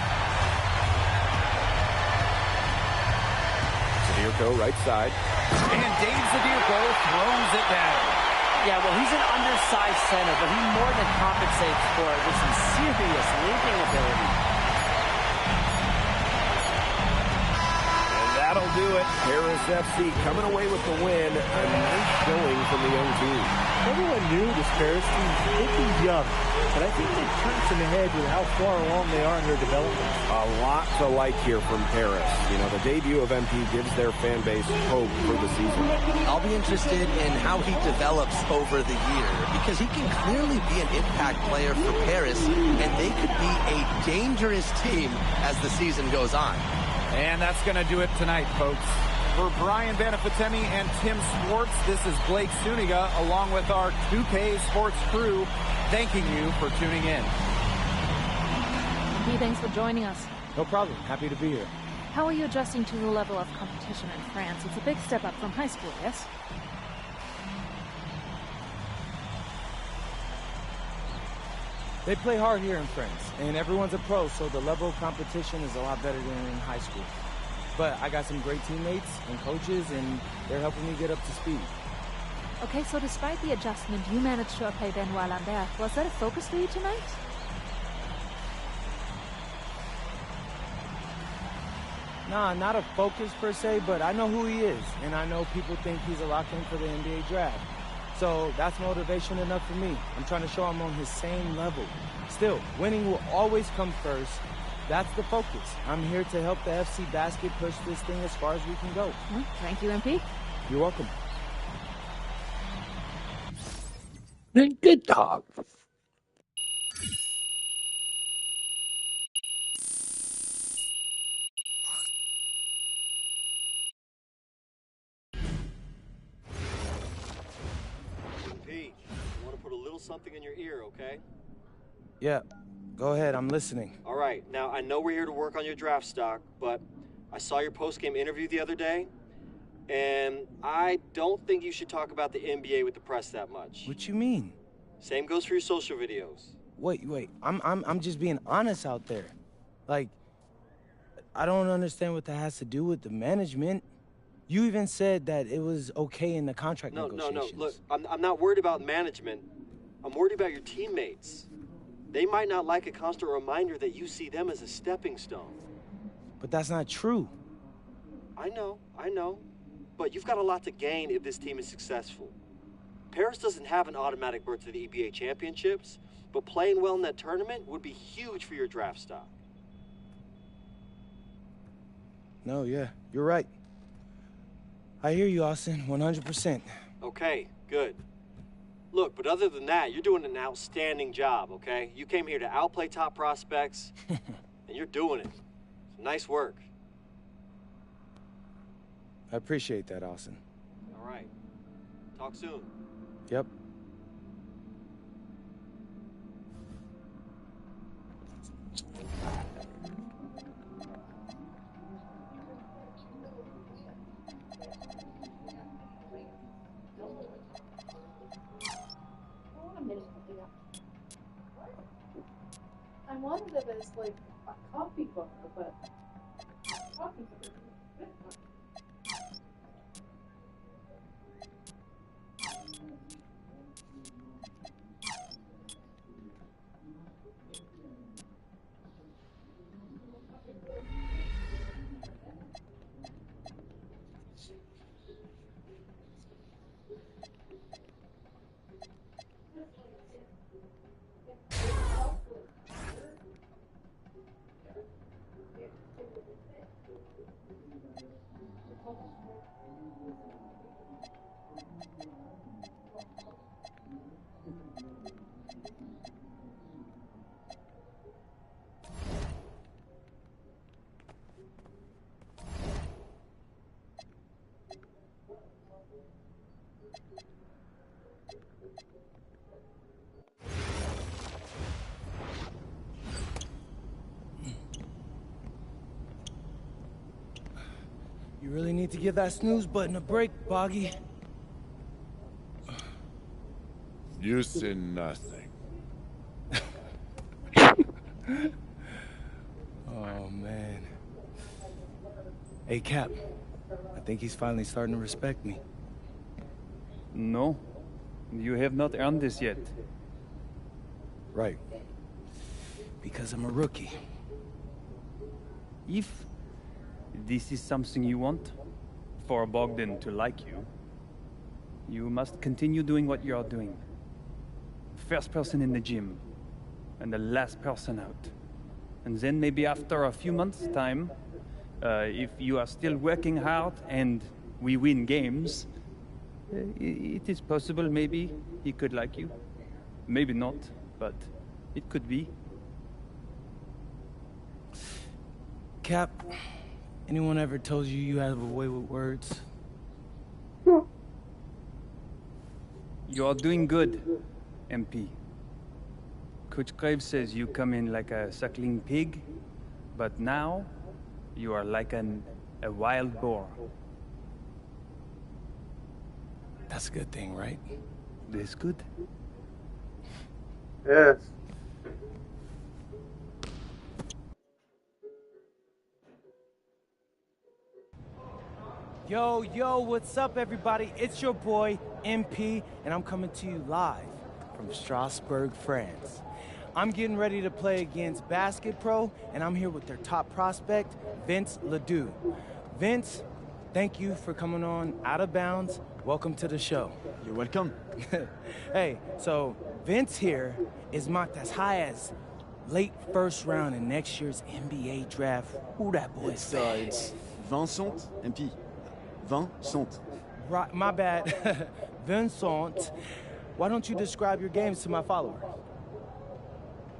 Zadirko right side. And Dave Zadirko throws it down. Yeah, well, he's an undersized center, but he more than compensates for it with some serious linking ability. And that'll do it. Paris FC coming away with the win. A nice showing from the young team. Everyone knew this Paris team could be young, but I think they've turned some ahead with how far along they are in their development. A lot to like here from Paris. You know, the debut of MP gives their fan base hope for the season. I'll be interested in how he develops over the year, because he can clearly be an impact player for Paris, and they could be a dangerous team as the season goes on. And that's going to do it tonight, folks. For Brian Benefatemi and Tim Swartz, this is Blake Suniga, along with our 2K Sports crew, thanking you for tuning in. Hey, thanks for joining us. No problem. Happy to be here. How are you adjusting to the level of competition in France? It's a big step up from high school, yes? They play hard here in France, and everyone's a pro, so the level of competition is a lot better than in high school. But I got some great teammates and coaches, and they're helping me get up to speed. Okay, so despite the adjustment, you managed to play Benoit Lambert. Was that a focus for you tonight? Nah, not a focus per se, but I know who he is, and I know people think he's a lock-in for the NBA draft. So that's motivation enough for me. I'm trying to show I'm on his same level. Still, winning will always come first. That's the focus. I'm here to help the FC Basket push this thing as far as we can go. Thank you, MP. You're welcome. Good talk. Pete, I want to put a little something in your ear, okay? Yeah, go ahead. I'm listening. All right. Now, I know we're here to work on your draft stock, but I saw your post-game interview the other day, and I don't think you should talk about the NBA with the press that much. What you mean? Same goes for your social videos. Wait. I'm just being honest out there. Like, I don't understand what that has to do with the management. You even said that it was okay in the contract negotiations. No. Look, I'm not worried about management. I'm worried about your teammates. They might not like a constant reminder that you see them as a stepping stone. But that's not true. I know. But you've got a lot to gain if this team is successful. Paris doesn't have an automatic berth to the EBA championships, but playing well in that tournament would be huge for your draft stock. No, yeah, you're right. I hear you, Austin, 100%. Okay, good. Look, but other than that, you're doing an outstanding job, okay? You came here to outplay top prospects, and you're doing it. Nice work. I appreciate that, Austin. All right. Talk soon. Yep. I wanted it as like a coffee book, but coffee book. You really need to give that snooze button a break, Boggy. You see nothing. Oh, man. Hey, Cap. I think he's finally starting to respect me. No, you have not earned this yet. Right. Because I'm a rookie. If this is something you want, for Bogdan to like you, you must continue doing what you are doing. First person in the gym, and the last person out. And then maybe after a few months' time, if you are still working hard and we win games, it is possible maybe he could like you. Maybe not, but it could be. Cap, anyone ever told you you have a way with words? You are doing good, MP. Coach Graves says you come in like a suckling pig, but now you are like a wild boar. That's a good thing, right? That's good. Yes. Yo, what's up, everybody? It's your boy, MP, and I'm coming to you live from Strasbourg, France. I'm getting ready to play against Basket Pro, and I'm here with their top prospect, Vince Ledoux. Vince, thank you for coming on Out of Bounds. Welcome to the show. You're welcome. Hey, so Vince here is mocked as high as late first round in next year's NBA draft. Who that boy is? It's Vincent, MP. Vincent. Right, my bad. Vincent, why don't you describe your games to my followers?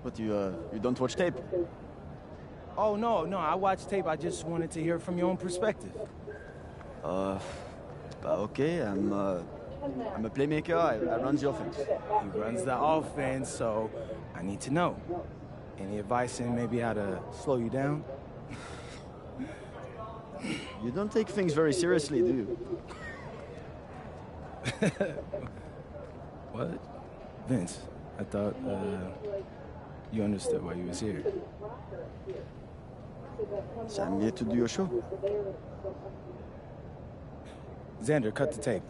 But you don't watch tape? Oh, no, I watch tape. I just wanted to hear from your own perspective. Okay, I'm a playmaker. I run the offense. He runs the offense, so I need to know. Any advice in maybe how to slow you down? You don't take things very seriously, do you? What? Vince, I thought, you understood why you was here. So I'm here to do your show. Xander, cut the tape.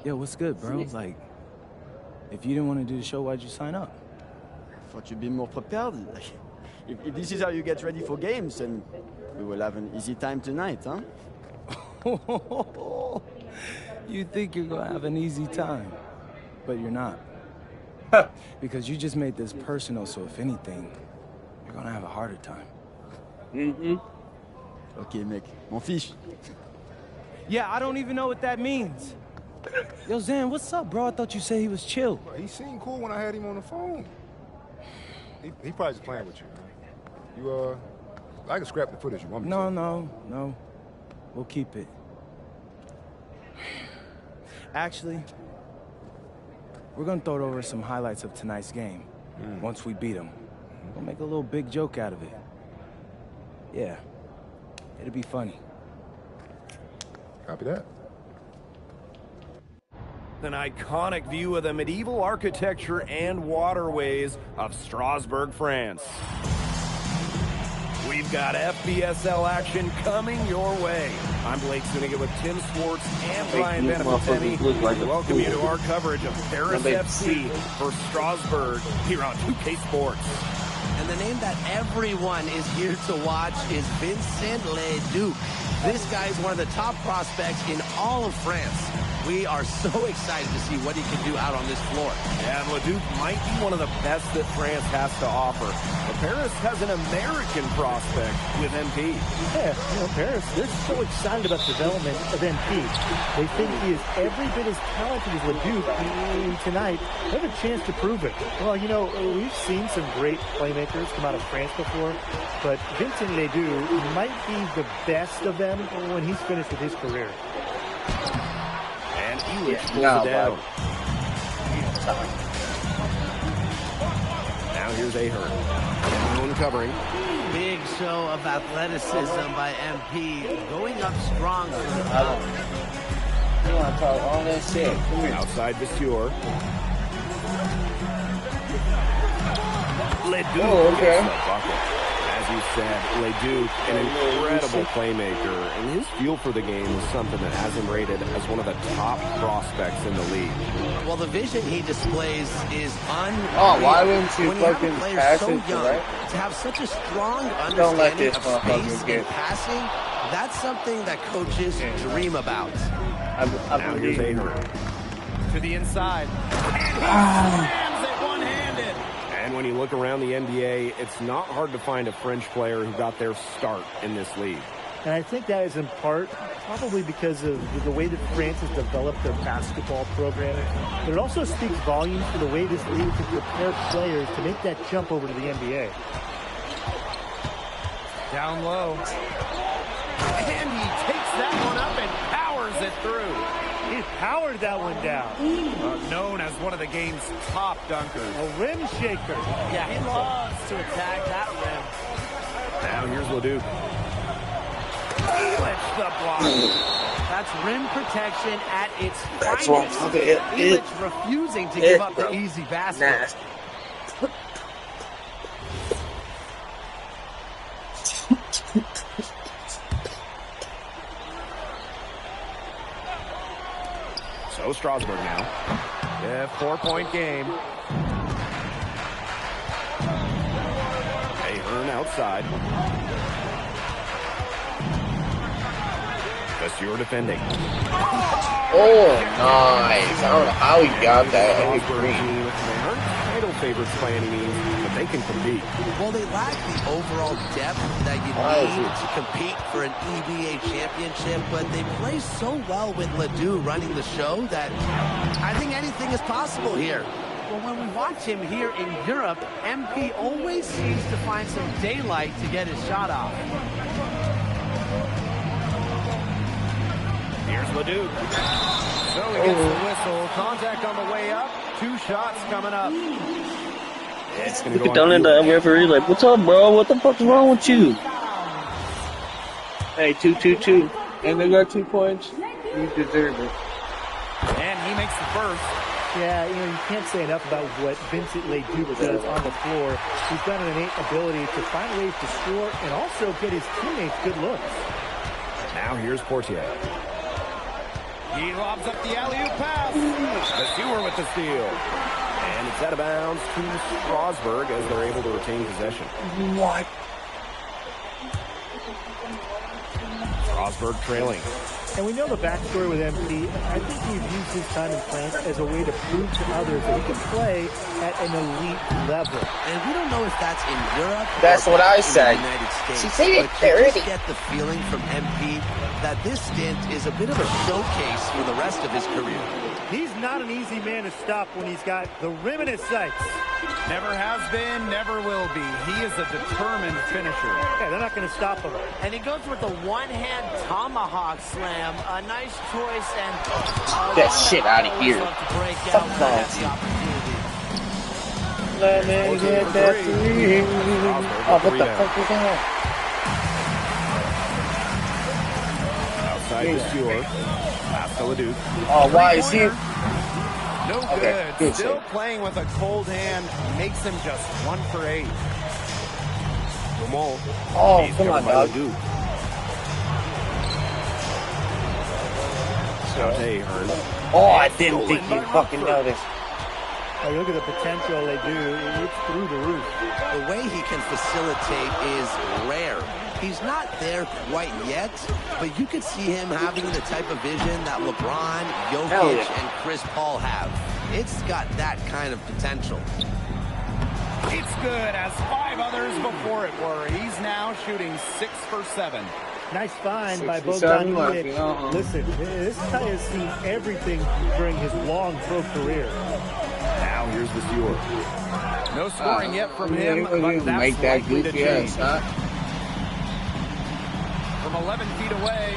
Yo, what's good, bro? Like, if you didn't want to do the show, why'd you sign up? I thought you'd be more prepared. If this is how you get ready for games, then we will have an easy time tonight, huh? You think you're gonna have an easy time, but you're not. Because you just made this personal, so if anything, you're gonna have a harder time. Mm-hmm. Okay, mec. M'en fiche. Yeah, I don't even know what that means. Yo, Zan, what's up, bro? I thought you said he was chill. He seemed cool when I had him on the phone. He probably just playing with you, man. I can scrap the footage you want me to. No. We'll keep it. Actually, we're gonna throw over some highlights of tonight's game. Once we beat them. We'll make a little big joke out of it. Yeah. It'll be funny. Copy that. An iconic view of the medieval architecture and waterways of Strasbourg, France. We've got FBSL action coming your way. I'm Blake Zuniga with Tim Swartz and Brian Benefiteni. We welcome you to our coverage of Paris FC for Strasbourg here on 2K Sports. And the name that everyone is here to watch is Vincent Ledoux. This guy is one of the top prospects in all of France. We are so excited to see what he can do out on this floor. And Ledoux might be one of the best that France has to offer. But Paris has an American prospect with MP. Yeah, Paris, they're so excited about the development of MP. They think he is every bit as talented as Ledoux. Tonight, they have a chance to prove it. Well, we've seen some great playmakers come out of France before, but Vincent Ledoux might be the best of them when he's finished with his career. And Elitch pulls it down. Now here's Ahern. Ahern covering. Big show of athleticism by MP, going up strong for the foul. You want to talk all that shit? Come here. Outside Vasseur. Ledoux okay. gets the bucket. As you said, Ledoux, an incredible playmaker, and his feel for the game is something that has him rated as one of the top prospects in the league. Well, the vision he displays is unreal. Oh, why wouldn't you when you have fucking a player pass so it, young, right? to have such a strong Don't let understanding this of motherfucker space get- and passing, that's something that coaches dream about. Now here's Ahern. To the inside. And he slams it one-handed. And when you look around the NBA, it's not hard to find a French player who got their start in this league. And I think that is in part probably because of the way that France has developed their basketball program. But it also speaks volumes for the way this league can prepare players to make that jump over to the NBA. Down low. And he takes that one up and powers it through. He powered that one down. Known as one of the game's top dunkers. A rim shaker. Yeah, he loves to attack that rim. Now here's Ledoux. Elitch the block. That's rim protection at its That's what I'm finest. talking about. Elitch refusing to give up the easy basket. Nasty. So Strasburg now. Yeah, 4-point game. Ahern outside. Vasseur defending. Oh, nice. I don't know how he got that. Heavy Strasburg green. team, they aren't title favorites by any means, but they can compete. Well, they lack the overall depth that you need to compete for an EBA championship, but they play so well with Ledoux running the show that I think anything is possible here. Well, when we watch him here in Europe, MP always seems to find some daylight to get his shot off. Here's Ledoux. So he gets the whistle. Contact on the way up. 2 shots coming up. It's going to Look go down on at the referee like, what's up, bro? What the fuck's wrong with you? Hey, 2-2-2. And they got 2 points. You deserve it. And he makes the first. Yeah, you can't say enough about what Vincent Ledoux does on the floor. He's got an innate ability to find ways to score and also get his teammates good looks. Now here's Portier. He lobs up the alley-oop pass. Vasseur with the steal. And it's out of bounds to Strasburg as they're able to retain possession. What? Strasburg trailing. And we know the backstory with MP. I think he's used his time in France as a way to prove to others that he can play at an elite level. And we don't know if that's in Europe. That's or what I in said. The United States. She said it but you already. just get the feeling from MP that this stint is a bit of a showcase for the rest of his career. He's not an easy man to stop when he's got the rim in his sights. Never has been, never will be. He is a determined finisher. Yeah, they're not going to stop him. And he goes with a one-hand tomahawk slam. A nice choice and Get shit out of here. Fuck that. Let me get that three. Oh, what the fuck is that? Outside Vasseur. Pass to Ledoux. Oh, why is he? No Okay, good. good Still save. playing with a cold hand. Makes him just 1 for 8. Jamal. Oh, He's come on, covered by dog. Ledoux. Out to Ahern. Oh, I didn't think you fucking noticed. Oh, look at the potential they do. It's through the roof. The way he can facilitate is rare. He's not there quite yet, but you could see him having the type of vision that LeBron, Jokic, and Chris Paul have. It's got that kind of potential. It's good, as 5 others before it were. He's now shooting 6 for 7. Nice find by 67 Bogdanovic. Listen, this guy has seen everything during his long pro career. Now here's Vasseur. No scoring yet from him, but that's make that likely to goofy change. ass, huh? From 11 feet away.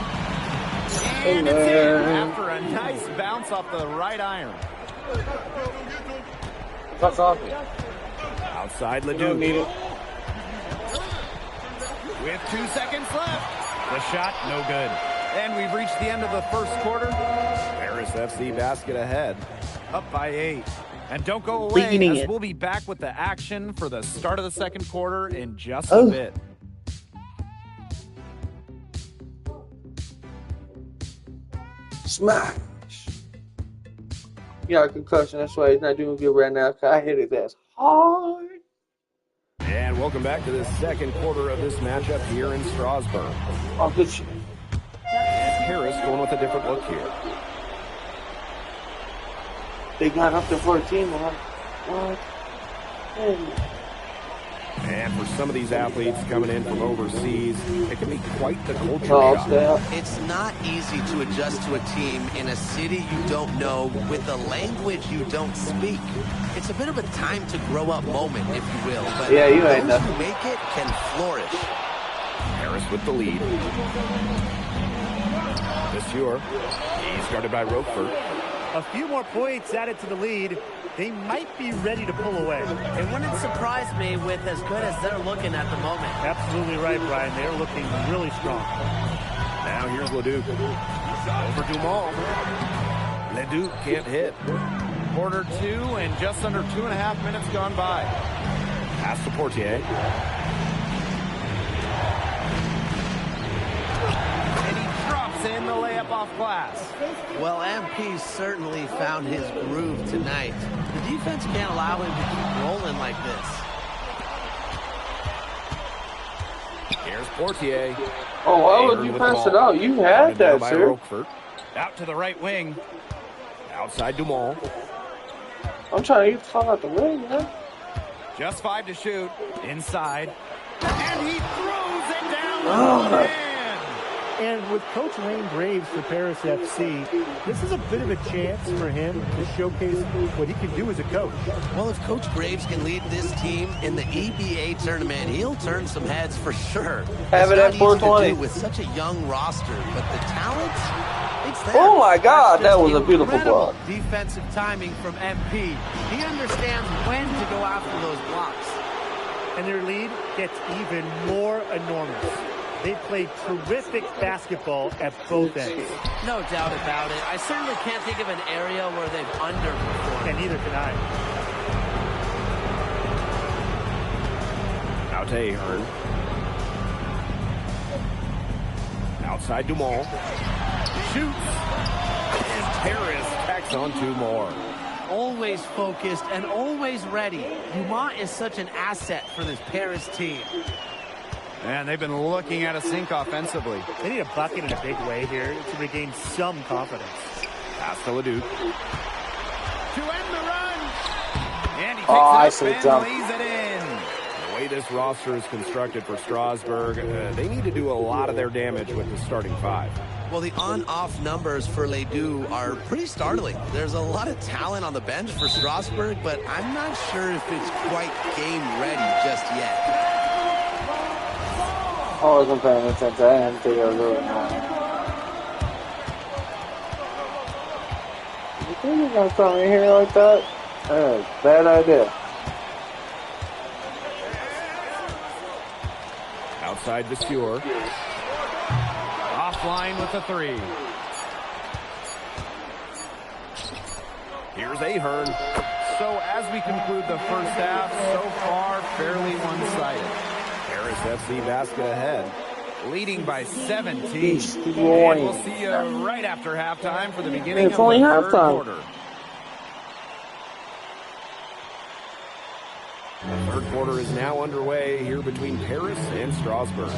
And it's in after a nice bounce off the right iron. Fuck off. Outside You don't need Ledoux. it. with 2 seconds left. The shot, no good. And we've reached the end of the first quarter. Paris FC basket ahead, up by 8. And don't go away, Leading as it. we'll be back with the action for the start of the second quarter in just a bit. Smash. He got a concussion. That's why he's not doing good right now. Cause I hit his ass hard. And welcome back to the second quarter of this matchup here in Strasbourg. Oh, good shit. And Paris going with a different look here. They got up to 14. What? And for some of these athletes coming in from overseas, it can be quite the culture shock. It's not easy to adjust to a team in a city you don't know with a language you don't speak. It's a bit of a time to grow up moment, if you will. But yeah, you ain't those nothing. who make it can flourish. Harris with the lead. Monsieur, he's guarded by Roquefort. A few more points added to the lead. They might be ready to pull away. It wouldn't surprise me with as good as they're looking at the moment. Absolutely right, Brian. They're looking really strong. Now here's Leduc. Over Dumont. Leduc can't hit. Quarter 2 and just under 2.5 minutes gone by. Pass to Portier. And he drops in the layup off glass. Well, MP certainly found his groove tonight. The defense can't allow him to keep rolling like this. Here's Portier. Oh, why would you pass it out? You had that, sir. Roquefort. Out to the right wing. Outside Dumont. I'm trying to get the fuck out the way, man. Just 5 to shoot. Inside. And he throws it down with one hand. And with Coach Wayne Graves for Paris FC, this is a bit of a chance for him to showcase what he can do as a coach. Well, if Coach Graves can lead this team in the EBA tournament, he'll turn some heads for sure. Have it at 420 with such a young roster, but the talent, it's there. Oh my God, That's that just was a beautiful incredible block. defensive timing from MP. He understands when to go after those blocks. And their lead gets even more enormous. They played terrific basketball at both ends. No doubt about it. I certainly can't think of an area where they've underperformed. And neither can I. Out to Ahern. Outside Dumont. Shoots. And Paris tacks on 2 more. Always focused and always ready. Dumont is such an asset for this Paris team. And they've been looking at a sink offensively. They need a bucket in a big way here to regain some confidence. Pass to Leduc. To end the run. And he I takes see it up and lays it in. The way this roster is constructed for Strasbourg, they need to do a lot of their damage with the starting 5. Well, the on-off numbers for Ledoux are pretty startling. There's a lot of talent on the bench for Strasbourg, but I'm not sure if it's quite game ready just yet. I wasn't paying attention. I didn't think I was really high. You think you're gonna come in here like that? Bad idea. Outside Monsieur. Offline with the 3. Here's Ahern. So as we conclude the first half, so far fairly one-sided. Paris FC basket ahead. Leading by 17. And Boy. we'll see you right after halftime for the beginning It's of the only third halftime. quarter. The third quarter is now underway here between Paris and Strasbourg.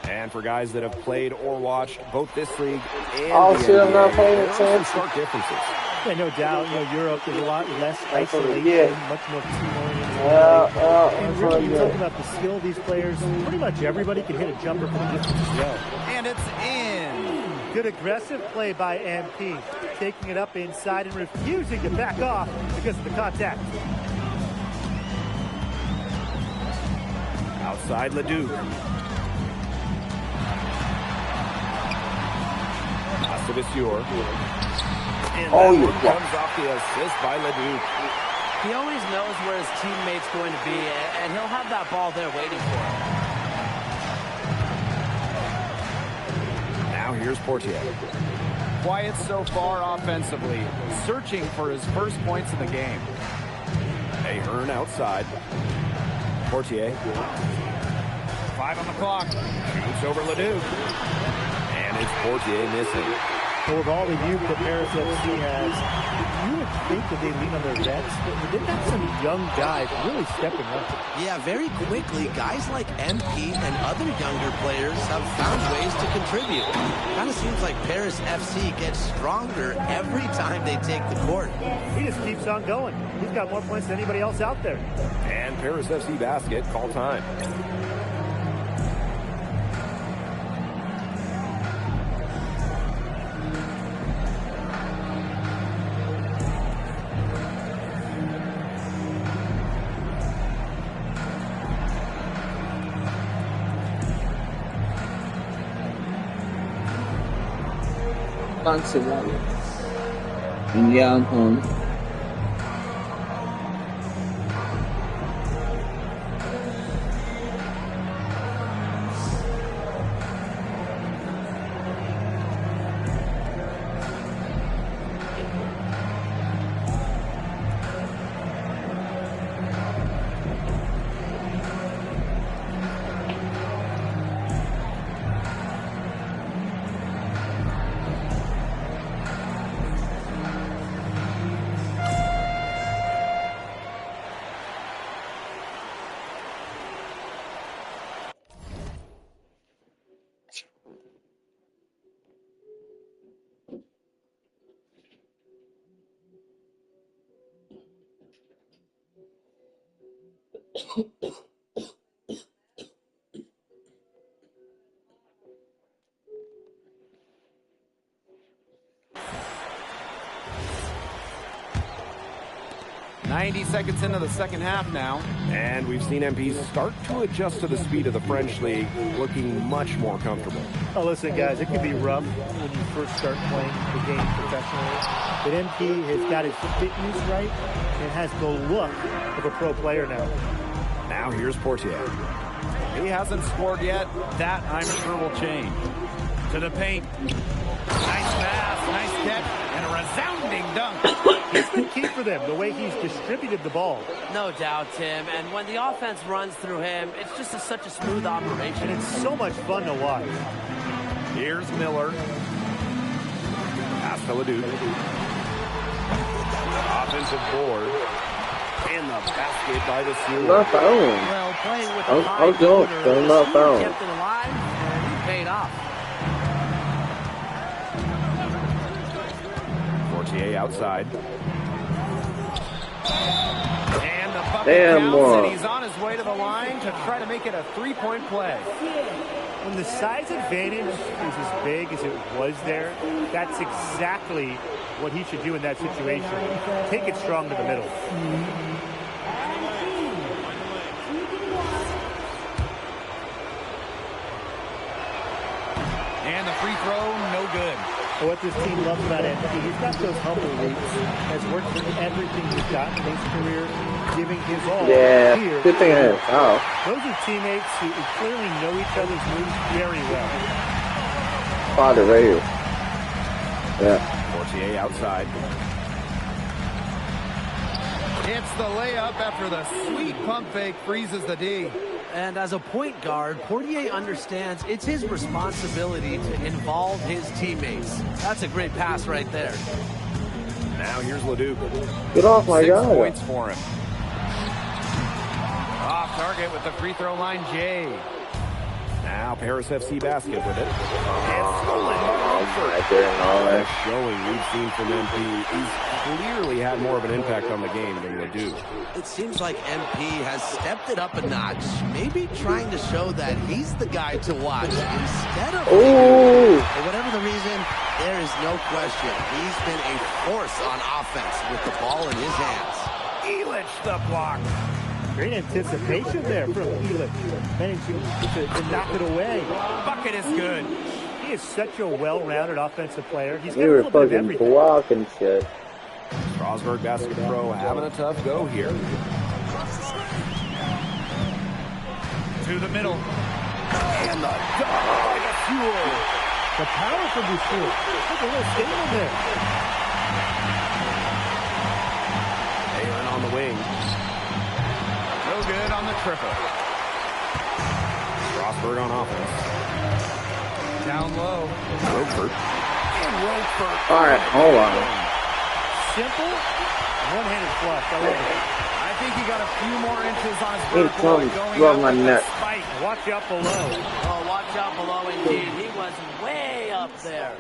And for guys that have played or watched both this league and Oh, the shit, I'm not NBA, paying there are some attention. stark differences. Yeah, no doubt. You know, Europe is a lot less That's what isolation, we get. much more team-oriented. Yeah, And really, you talk about the skill of these players. Pretty much everybody can hit a jumper from distance as well. And it's in. Good aggressive play by MP, taking it up inside and refusing to back off because of the contact. Outside Leduc. Pass to Monsieur. And Oh, that you one comes off the assist by Ledoux. He always knows where his teammate's going to be, and he'll have that ball there waiting for him. Now here's Portier. Quiet so far offensively, searching for his first points in the game. Ahern outside. Portier. 5 on the clock. Shoots over Ledoux. And it's Portier missing. So with all the youth that Paris FC has, you would think that they lean on their vets, but they've got some young guys really stepping up. Yeah, very quickly, guys like MP and other younger players have found ways to contribute. Kind of seems like Paris FC gets stronger every time they take the court. He just keeps on going. He's got more points than anybody else out there. And Paris FC basket, call time. Cancelado. Indian home. Seconds into the second half now. And we've seen MP start to adjust to the speed of the French league, looking much more comfortable. Oh, listen, guys, it can be rough when you first start playing the game professionally. But MP has got his fitness right and has the look of a pro player now. Now here's Portier. He hasn't scored yet. That, I'm sure, will change. To the paint. Nice pass, nice catch, and a resounding dunk. He's been key for them, the way he's distributed the ball. No doubt, Tim. And when the offense runs through him, it's just such a smooth operation. And it's so much fun to watch. Here's Miller. Pass to Ledoux. Offensive board. And the basket by the Sioux. Not foul. Well, playing with the high I'll go. motor, Not foul. kept it alive, and he paid off. Portier outside. And the bucket Damn, counts, and he's on his way to the line to try to make it a three-point play. When the size advantage is as big as it was there, that's exactly what he should do in that situation. Take it strong to the middle. And the free throw, no good. What this team loves about MP, he's got those humble roots, has worked for everything he's got in his career, giving his all. Yeah, here. good thing I had foul. Those are teammates who clearly know each other's moves very well. Father right here. Yeah. Portier outside. It's the layup after the sweet pump fake freezes the D. And as a point guard, Portier understands it's his responsibility to involve his teammates. That's a great pass right there. Now here's Ledoux. Get off my guy. 6 points for him. Off target with the free throw line, Jay. Now Paris FC basket with it. And stolen. The showing we've seen from MP. He's clearly had more of an impact on the game than Ledoux. It seems like MP has stepped it up a notch, maybe trying to show that he's the guy to watch instead of Ledoux. For whatever the reason, there is no question he's been a force on offense with the ball in his hands. Elich the block. Great anticipation there from Elich, managing to knock it away. Bucket is good. He is such a well-rounded offensive player. He's got We a were little bit of fucking everything. blocking shit. Strasburg Basket Pro having a tough go here. To the middle. And the dunk by Fuel. The power from Busur. Look a little statement there. Aaron on the wing. No good on the triple. Strasburg on offense. Down low. Roquefort. And Roquefort. All right, hold on. Simple, one-handed flush. I love it. I think he got a few more inches on his He vertical comes going from up my with the neck. spike. Watch out below. Oh, watch out below indeed. He was way up there.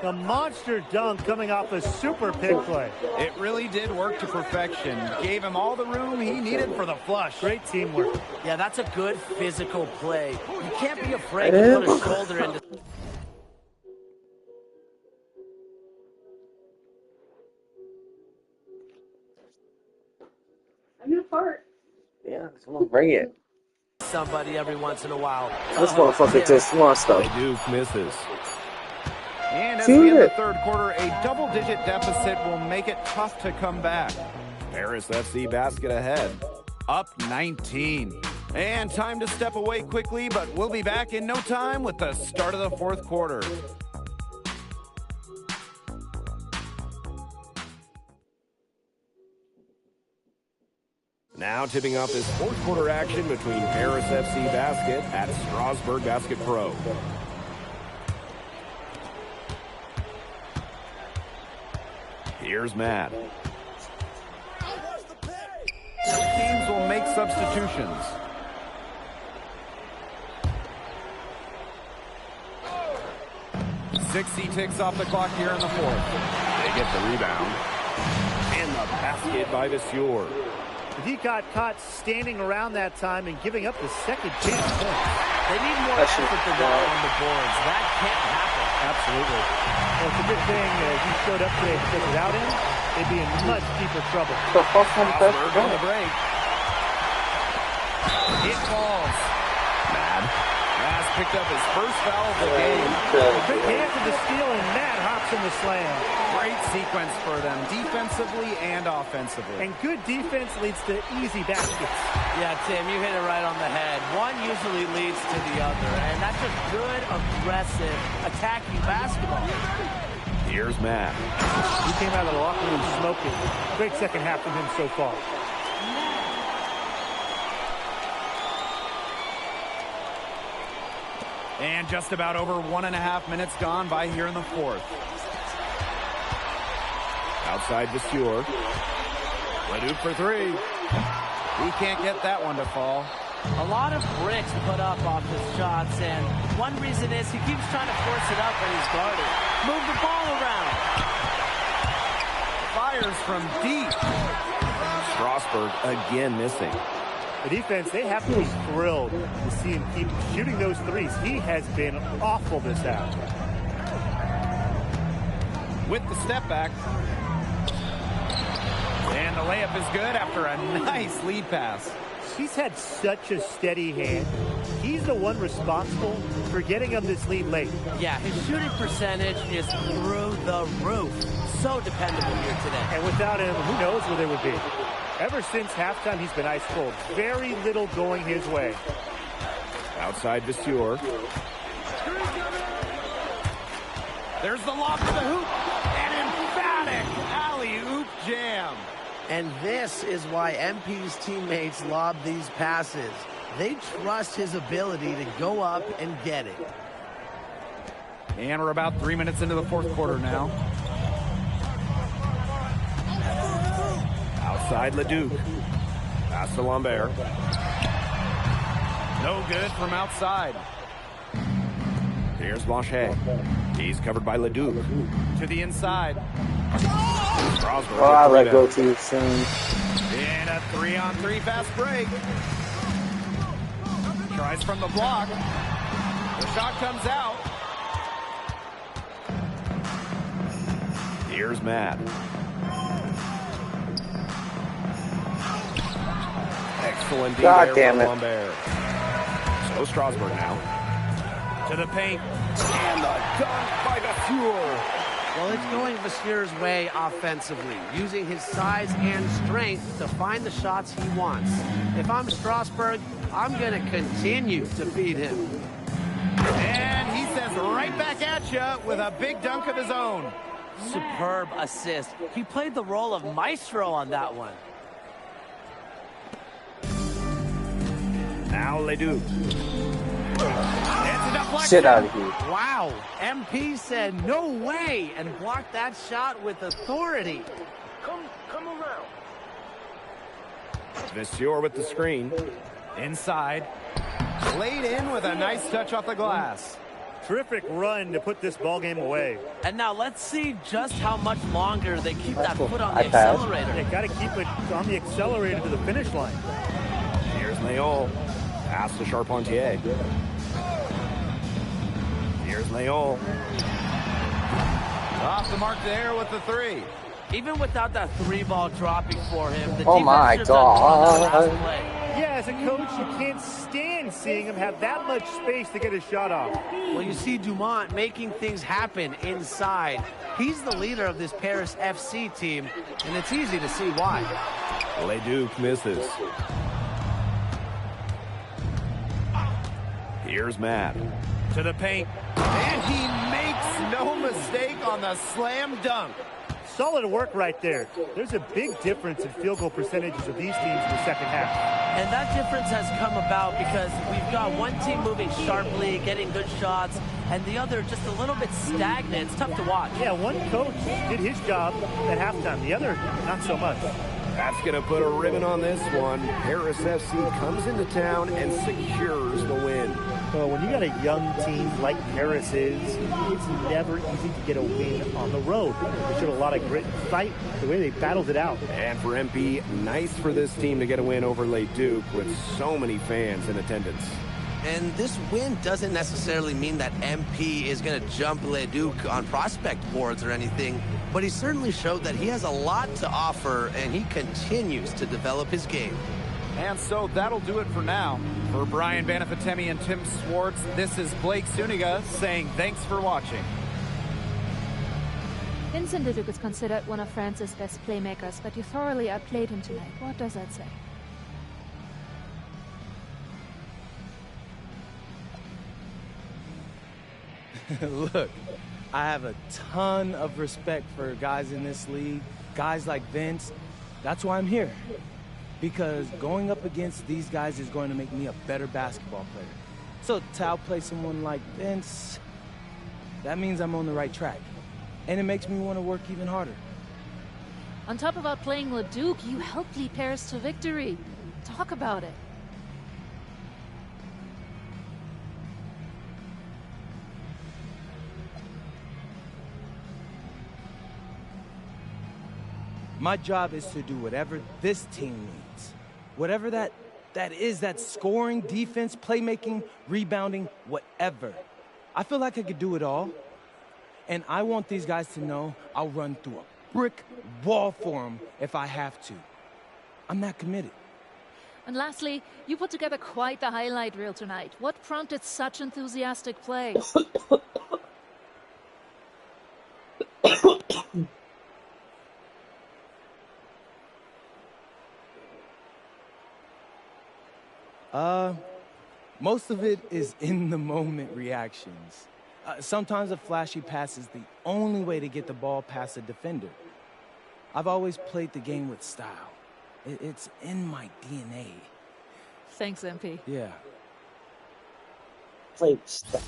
The monster dunk coming off a super pick play. It really did work to perfection. Gave him all the room he needed for the flush. Great teamwork. Yeah, that's a good physical play. You can't be afraid to put a shoulder into... I'm gonna fart. Yeah, someone bring it. somebody every once in a while. This motherfucker just lost though. Duke misses. And as Shoot we end the it. third quarter, a double-digit deficit will make it tough to come back. Paris FC basket ahead. Up 19. And time to step away quickly, but we'll be back in no time with the start of the fourth quarter. Now tipping off this fourth quarter action between Paris FC Basket at Strasburg Basket Pro. Here's Matt. Teams will make substitutions. .60 ticks off the clock here in the fourth. They get the rebound. And the basket by Vasseur. He got caught standing around that time and giving up the second chance point. They need more effort than that on the boards. That can't happen. Absolutely. Well, it's a good thing he showed up today because without him, they'd be in much deeper trouble. Strasburg on the break. It falls. Mad. Has picked up his first foul of the game. Big hand to the steal, and Matt hops in the slam. Great sequence for them, defensively and offensively. And good defense leads to easy baskets. Yeah, Tim, you hit it right on the head. One usually leads to the other, and that's just good, aggressive, attacking basketball. Here's Matt. He came out of the locker room smoking. Great second half from him so far. And just about over 1.5 minutes gone by here in the fourth. Outside Vasseur. Leduc for three. He can't get that one to fall. A lot of bricks put up off his shots, and one reason is he keeps trying to force it up when he's guarded. Move the ball around. Fires from deep. Strasburg again missing. The defense, they have to be thrilled to see him keep shooting those threes. He has been awful this half. With the step back. And the layup is good after a nice lead pass. He's had such a steady hand. He's the one responsible for getting him this lead late. Yeah, his shooting percentage is through the roof. So dependable here today. And without him, who knows where they would be. Ever since halftime, he's been ice cold. Very little going his way. Outside Vasseur. There's the lob to the hoop. An emphatic alley-oop jam. And this is why MP's teammates lob these passes. They trust his ability to go up and get it. And we're about 3 minutes into the fourth quarter now. Outside Leduc. Pass to Lambert. No good from outside. Here's Blanchet. He's covered by Leduc. To the inside. Strasburg. Oh, I let go too soon. And a 3-on-3 fast break. Tries from the block. The shot comes out. Here's Matt. Excellent D God there damn from it. Lambert. So Strasburg now. To the paint. And the dunk by Vasseur. Well, it's going Vasseur's way offensively, using his size and strength to find the shots he wants. If I'm Strasburg, I'm going to continue to feed him. And he says right back at you with a big dunk of his own. Superb assist. He played the role of maestro on that one. Now Leeeeeett. It's a deflection. Shit out of here. Wow. MP said no way and blocked that shot with authority. Come around. Vasseur with the screen. Inside. Laid in with a nice touch off the glass. Terrific run to put this ball game away. And now let's see just how much longer they keep that cool. foot on the I passed. accelerator. They got to keep it on the accelerator to the finish line. Here's Leol. Pass to Charpentier. Here's Leol. Off the mark there with the three. Even without that three ball dropping for him, the Oh defense my should have done well on that last God. play. Yeah, as a coach, you can't stand seeing him have that much space to get a shot off. Well, you see Dumont making things happen inside. He's the leader of this Paris FC team, and it's easy to see why. Leeeeeett misses. Here's Matt. To the paint. And he makes no mistake on the slam dunk. Solid work right there. There's a big difference in field goal percentages of these teams in the second half. And that difference has come about because we've got one team moving sharply, getting good shots, and the other just a little bit stagnant. It's tough to watch. Yeah, one coach did his job at halftime. The other, not so much. That's going to put a ribbon on this one. Paris FC comes into town and secures the win. Well, when you got a young team like Paris is, it's never easy to get a win on the road. They showed a lot of grit and fight, the way they battled it out. And for MP, nice for this team to get a win over Leeeeeett with so many fans in attendance. And this win doesn't necessarily mean that MP is going to jump Leeeeeett on prospect boards or anything, but he certainly showed that he has a lot to offer, and he continues to develop his game. And so that'll do it for now. For Brian Banafitemi and Tim Swartz, this is Blake Suniga saying thanks for watching. Vincent Leeeeeett is considered one of France's best playmakers, but you thoroughly outplayed him tonight. What does that say? Look, I have a ton of respect for guys in this league, guys like Vince. That's why I'm here. Because going up against these guys is going to make me a better basketball player. So to outplay someone like Vince, that means I'm on the right track. And it makes me want to work even harder. On top of outplaying Leeeeeett, you helped lead Paris to victory. Talk about it. My job is to do whatever this team needs. Whatever that is, that's scoring, defense, playmaking, rebounding, whatever. I feel like I could do it all. And I want these guys to know I'll run through a brick wall for them if I have to. I'm that committed. And lastly, you put together quite the highlight reel tonight. What prompted such enthusiastic play? Most of it is in-the-moment reactions. Sometimes a flashy pass is the only way to get the ball past a defender. I've always played the game with style. It's in my DNA. Thanks, MP. Yeah. Play with style.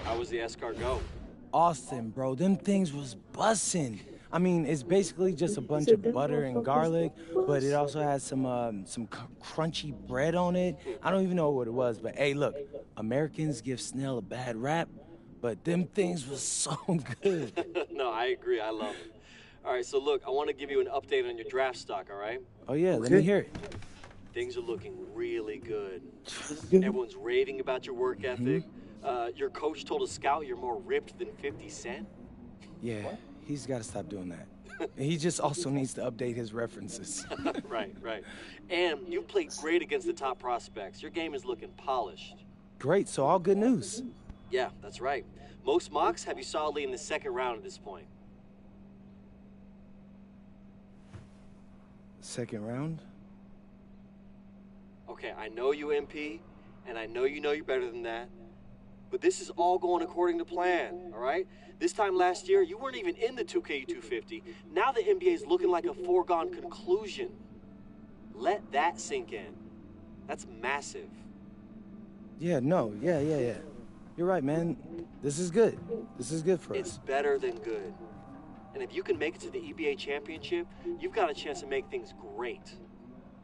How was the escargot? Austin, bro, them things was bussin'. I mean, it's basically just a bunch of butter and garlic, but it also has some crunchy bread on it. I don't even know what it was, but hey, look, Americans give snail a bad rap, but them things was so good. No, I agree. I love it. All right, so look, I want to give you an update on your draft stock, all right? Oh, yeah, let me hear it. Things are looking really good. Everyone's raving about your work ethic. Your coach told a scout you're more ripped than 50 Cent? Yeah, he's got to stop doing that. He just also needs to update his references. Right. And you played great against the top prospects. Your game is looking polished. Great, so all good news. Yeah, that's right. Most mocks have you solidly in the second round at this point. Second round? Okay, I know you, MP, and I know you're better than that. But this is all going according to plan, all right? This time last year, you weren't even in the 2K250. Now the NBA is looking like a foregone conclusion. Let that sink in. That's massive. Yeah. You're right, man. This is good. This is good for us. It's better than good. And if you can make it to the EBA championship, you've got a chance to make things great.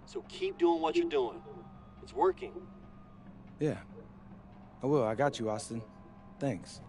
So keep doing what you're doing. It's working. Yeah. I will. I got you, Austin. Thanks.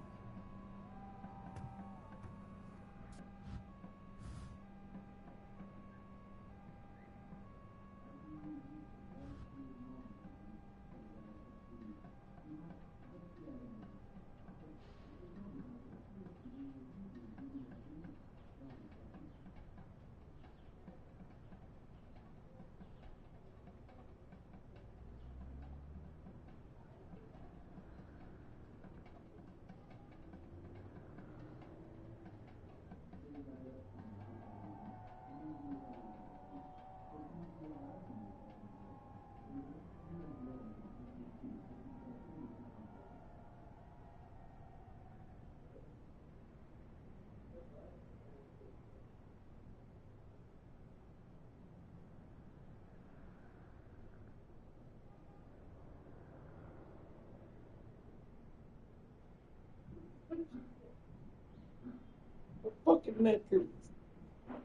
Fucking Metro.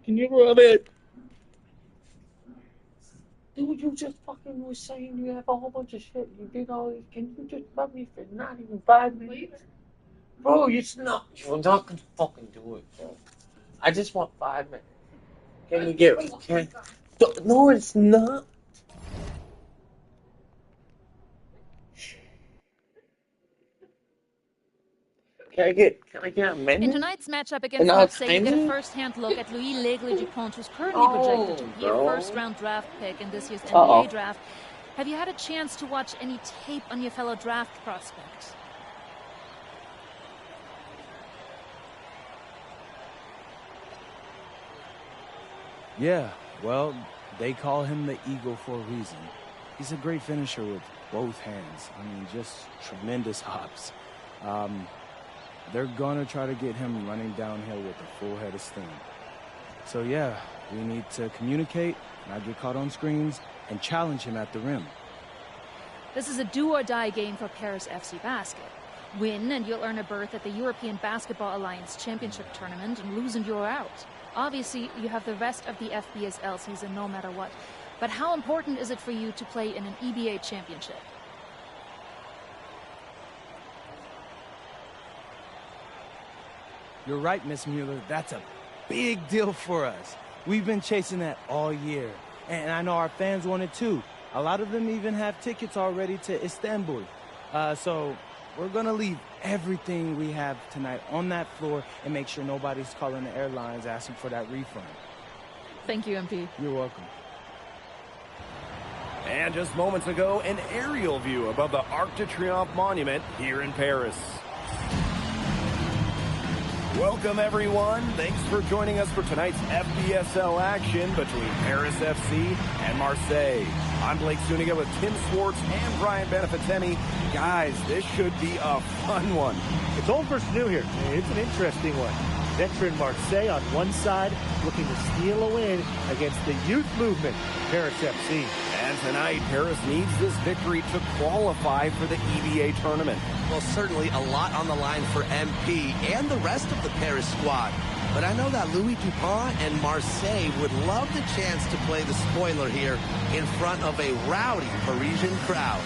Can you rub it? Dude, you just fucking was saying you have a whole bunch of shit. You did all this. Can you just rub me for not even 5 minutes? Bro, it's not. You're not gonna fucking do it, bro. I just want 5 minutes. Can we get. Can, no, it's not. Can I get a minute? In tonight's matchup against Marseille, you get a first-hand look at Leeeeettttsss, who's currently projected to be a first-round draft pick in this year's NBA draft. Have you had a chance to watch any tape on your fellow draft prospects? Yeah, well, they call him the Eagle for a reason. He's a great finisher with both hands. I mean, just tremendous hops. They're gonna try to get him running downhill with a full head of steam. So yeah, we need to communicate, not get caught on screens, and challenge him at the rim. This is a do-or-die game for Paris FC Basket. Win and you'll earn a berth at the European Basketball Alliance Championship Tournament, and lose and you're out. Obviously, you have the rest of the FBSL season no matter what. But how important is it for you to play in an EBA championship? You're right, Miss Mueller. That's a big deal for us. We've been chasing that all year. And I know our fans want it too. A lot of them even have tickets already to Istanbul. So we're going to leave everything we have tonight on that floor and make sure nobody's calling the airlines asking for that refund. Thank you, MP. You're welcome. And just moments ago, an aerial view above the Arc de Triomphe monument here in Paris. Welcome, everyone. Thanks for joining us for tonight's FBSL action between Paris FC and Marseille. I'm Blake Suniga with Tim Swartz and Brian Benefitemi. Guys, this should be a fun one. It's old versus new here. It's an interesting one. Veteran Marseille on one side, looking to steal a win against the youth movement, Paris FC. And tonight, Paris needs this victory to qualify for the EBA tournament. Well, certainly a lot on the line for MP and the rest of the Paris squad. But I know that Louis Dupont and Marseille would love the chance to play the spoiler here in front of a rowdy Parisian crowd.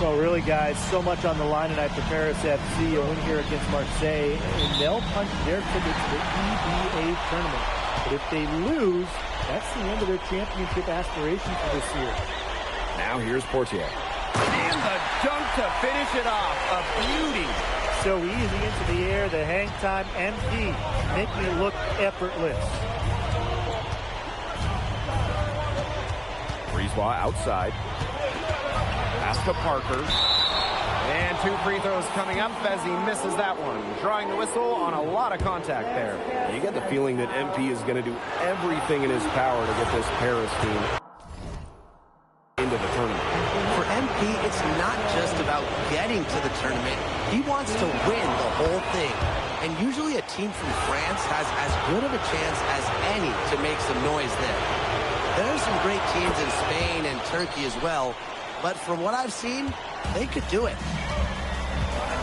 Well, really, guys, so much on the line tonight for Paris FC. A win here against Marseille, and they'll punch their ticket to the EBA tournament. But if they lose, that's the end of their championship aspirations for this year. Now here's Portier. And the dunk to finish it off. A beauty. So easy into the air, the hang time, MP, making it look effortless. Brisebois outside. Pass to Parker. And 2 free throws coming up as he misses that one. Drawing the whistle on a lot of contact there. You get the feeling that MP is going to do everything in his power to get this Paris team into the tournament. For MP, it's not just about getting to the tournament. He wants to win the whole thing. And usually a team from France has as good of a chance as any to make some noise there. There are some great teams in Spain and Turkey as well, but from what I've seen, they could do it.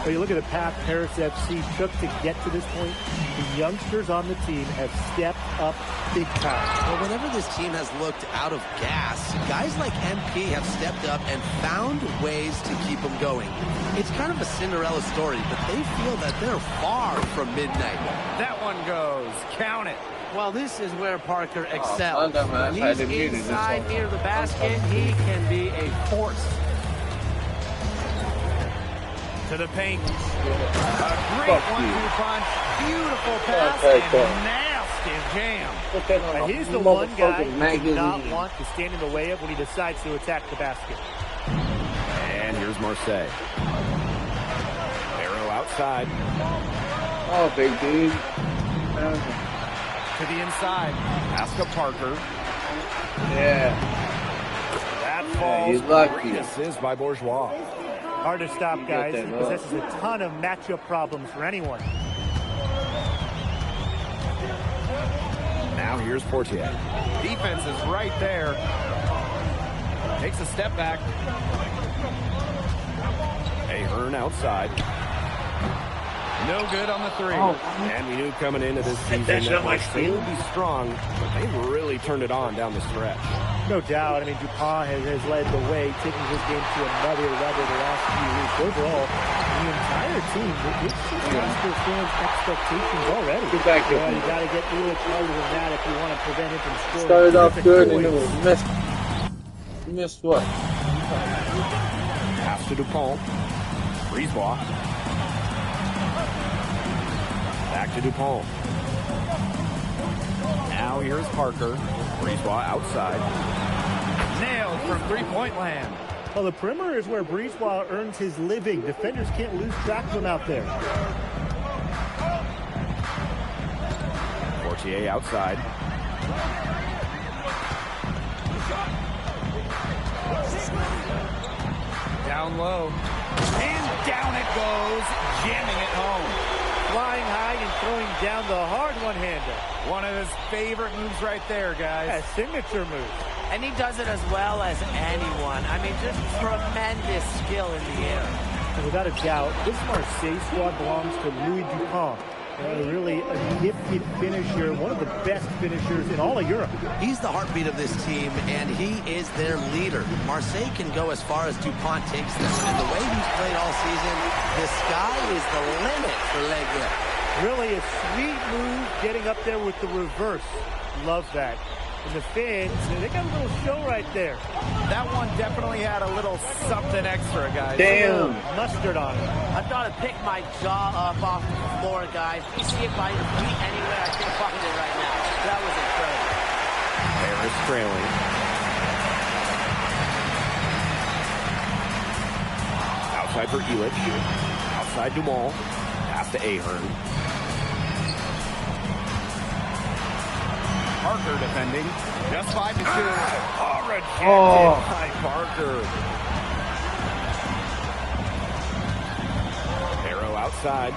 Well, you look at the path Paris FC took to get to this point. The youngsters on the team have stepped up big time. Well, whenever this team has looked out of gas, guys like MP have stepped up and found ways to keep them going. It's kind of a Cinderella story, but they feel that they're far from midnight. That one goes. Count it. Well, this is where Parker excels. man. When he's inside near the basket, he can be a force. To the paint. A great 1-2 punch. Beautiful pass and nasty jam. And he's the one guy who does not want to stand in the way of when he decides to attack the basket. And here's Marseille. Arrow outside. Oh, big dude. To the inside. Pass to Parker. Yeah. That falls. He's lucky. Great assist by Bourgeois. Hard to stop, guys. He possesses a ton of matchup problems for anyone. Now here's Portier. Defense is right there. Takes a step back. Ahern outside. No good on the 3. And we knew coming into this season that Marseille would be strong, but they've really turned it on down the stretch. No doubt. I mean, Dupont has led the way, taking his game to another level the last few weeks. Overall, the entire team, it's Oscar fans' expectations already. Get back here. You got to get a little harder than that if you want to prevent him from scoring. Started off good and then was missed. Missed what? Pass to Dupont. Brisebois. Back to Dupont. Now here's Parker. Brisebois outside. Nailed from 3-point land. Well, the perimeter is where Brisebois earns his living. Defenders can't lose track of him out there. Portier outside. Down low. And down it goes, jamming it home. Flying high and throwing down the hard one-hander. One of his favorite moves right there, guys. A signature move. And he does it as well as anyone. I mean, just tremendous skill in the air. And without a doubt, this Marseille squad belongs to Louis Dupont. Really a gifted finisher, one of the best finishers in all of Europe. He's the heartbeat of this team, and he is their leader. Marseille can go as far as Dupont takes them, and the way he's played all season, the sky is the limit for Legue. Really a sweet move, getting up there with the reverse. Love that. And the fans, they got a little show right there. That one definitely had a little something extra, guys. Damn. Mustard on it. I've got to pick my jaw up off the floor, guys. If you see it by your feet anywhere, I can't find it right now. That was incredible. Paris trailing. Outside for Illich. Outside Dumont. Pass to Ahern. Parker defending. Just 5-2. Rejected by Parker. Arrow outside.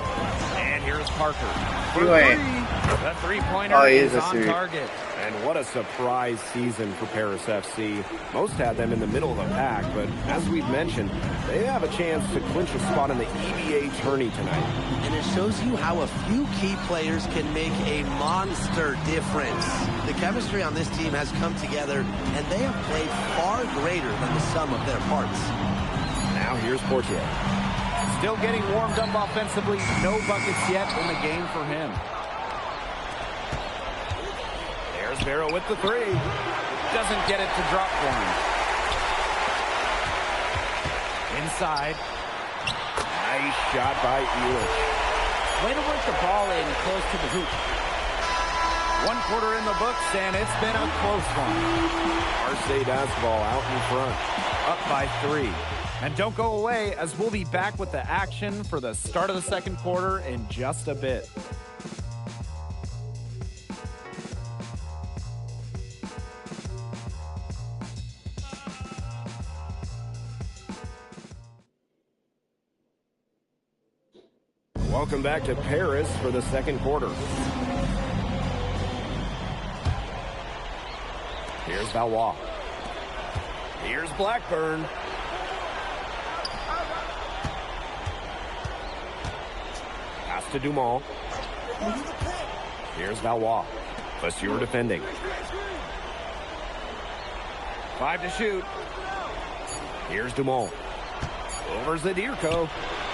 And here's Parker. The 3-pointer is on target. And what a surprise season for Paris FC. Most had them in the middle of the pack, but as we've mentioned, they have a chance to clinch a spot in the EBA tourney tonight. And it shows you how a few key players can make a monster difference. The chemistry on this team has come together, and they have played far greater than the sum of their parts. Now here's Portier. Still getting warmed up offensively. No buckets yet in the game for him. There's Barrow with the three. Doesn't get it to drop for him. Inside. Nice shot by Ehrlich. Way to work the ball in close to the hoop. 1 quarter in the books, and it's been a close one. Marseille basketball out in front. Up by 3. And don't go away, as we'll be back with the action for the start of the second quarter in just a bit. Welcome back to Paris for the second quarter. Here's Valois. Here's Blackburn. Pass to Dumont. Here's Valois. Vasseur defending. 5 to shoot. Here's Dumont. Over Zadirko.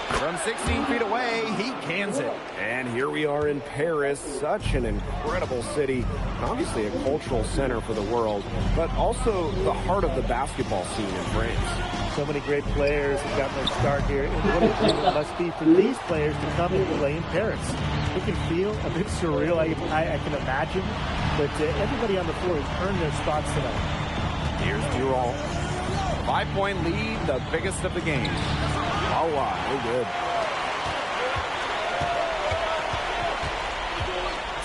From 16 feet away, he cans it. And here we are in Paris, such an incredible city. Obviously a cultural center for the world, but also the heart of the basketball scene in France. So many great players have gotten their start here. And what a dream it must be for these players to come and play in Paris. It can feel a bit surreal, I can imagine, but everybody on the floor has earned their spots tonight. Here's Durant. 5-point lead, the biggest of the game. Oh, wow, no good.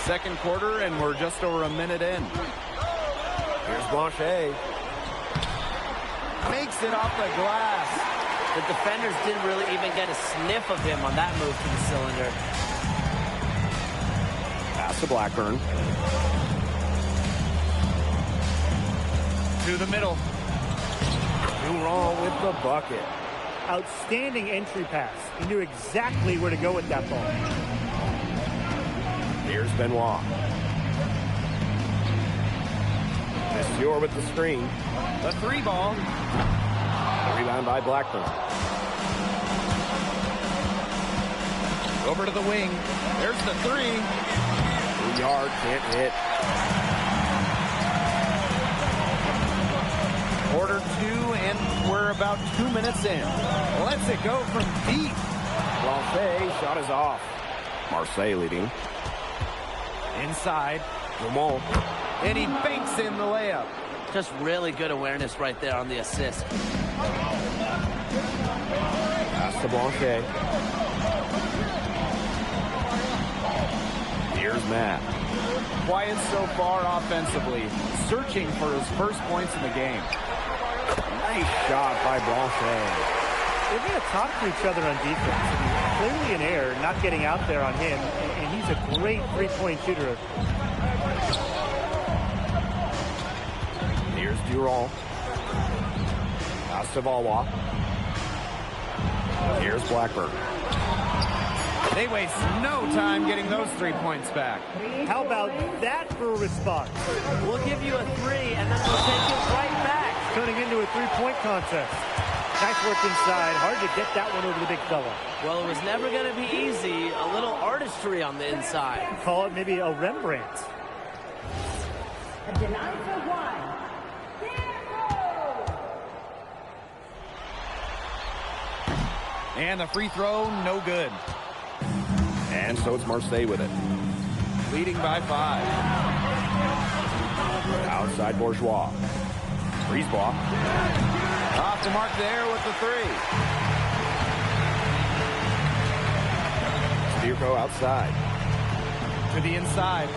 Second quarter, and we're just over a minute in. Here's Blanchet. Makes it off the glass. The defenders didn't really even get a sniff of him on that move to the cylinder. Pass to Blackburn. To the middle. Durant with the bucket. Outstanding entry pass. He knew exactly where to go with that ball. Here's Benoit. Vasseur with the screen. The 3 ball. The rebound by Blackburn. Over to the wing. There's the 3. 2 yard, can't hit. Quarter 2, and we're about 2 minutes in. Lets it go from deep. Blanchet shot is off. Marseille leading. Inside. Dumont. And he banks in the layup. Just really good awareness right there on the assist. Pass to Blanchet. Here's Matt. Quiet so far offensively. Searching for his first points in the game. Nice shot by Blanchet. They're going to talk to each other on defense. Clearly an error, not getting out there on him, and he's a great three-point shooter. Here's Durant. Pass to Valois. Here's Blackburn. They waste no time getting those 3 points back. How about that for a response? We'll give you a 3, and then we'll take it right back. Turning into a three-point contest. Nice work inside. Hard to get that one over the big fella. Well, it was never going to be easy. A little artistry on the inside. Call it maybe a Rembrandt. And tonight for 1. And the free throw, no good. And so it's Marseille with it. Leading by 5. Outside Bourgeois. Brisebois. Off the mark there with the 3. Zadirko outside. To the inside.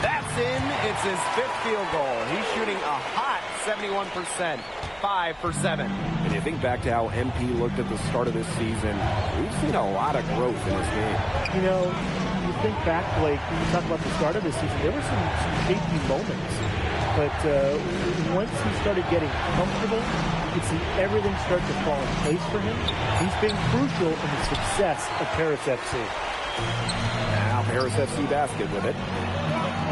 That's in. It's his 5th field goal. He's shooting a hot 71%. 5 for 7. And you think back to how MP looked at the start of this season, we've seen a lot of growth in this game. You know, you think back, Blake, when you talk about the start of this season, there were some shaky moments. But once he started getting comfortable, you could see everything start to fall in place for him. He's been crucial in the success of Paris FC. Now Paris FC basket with it.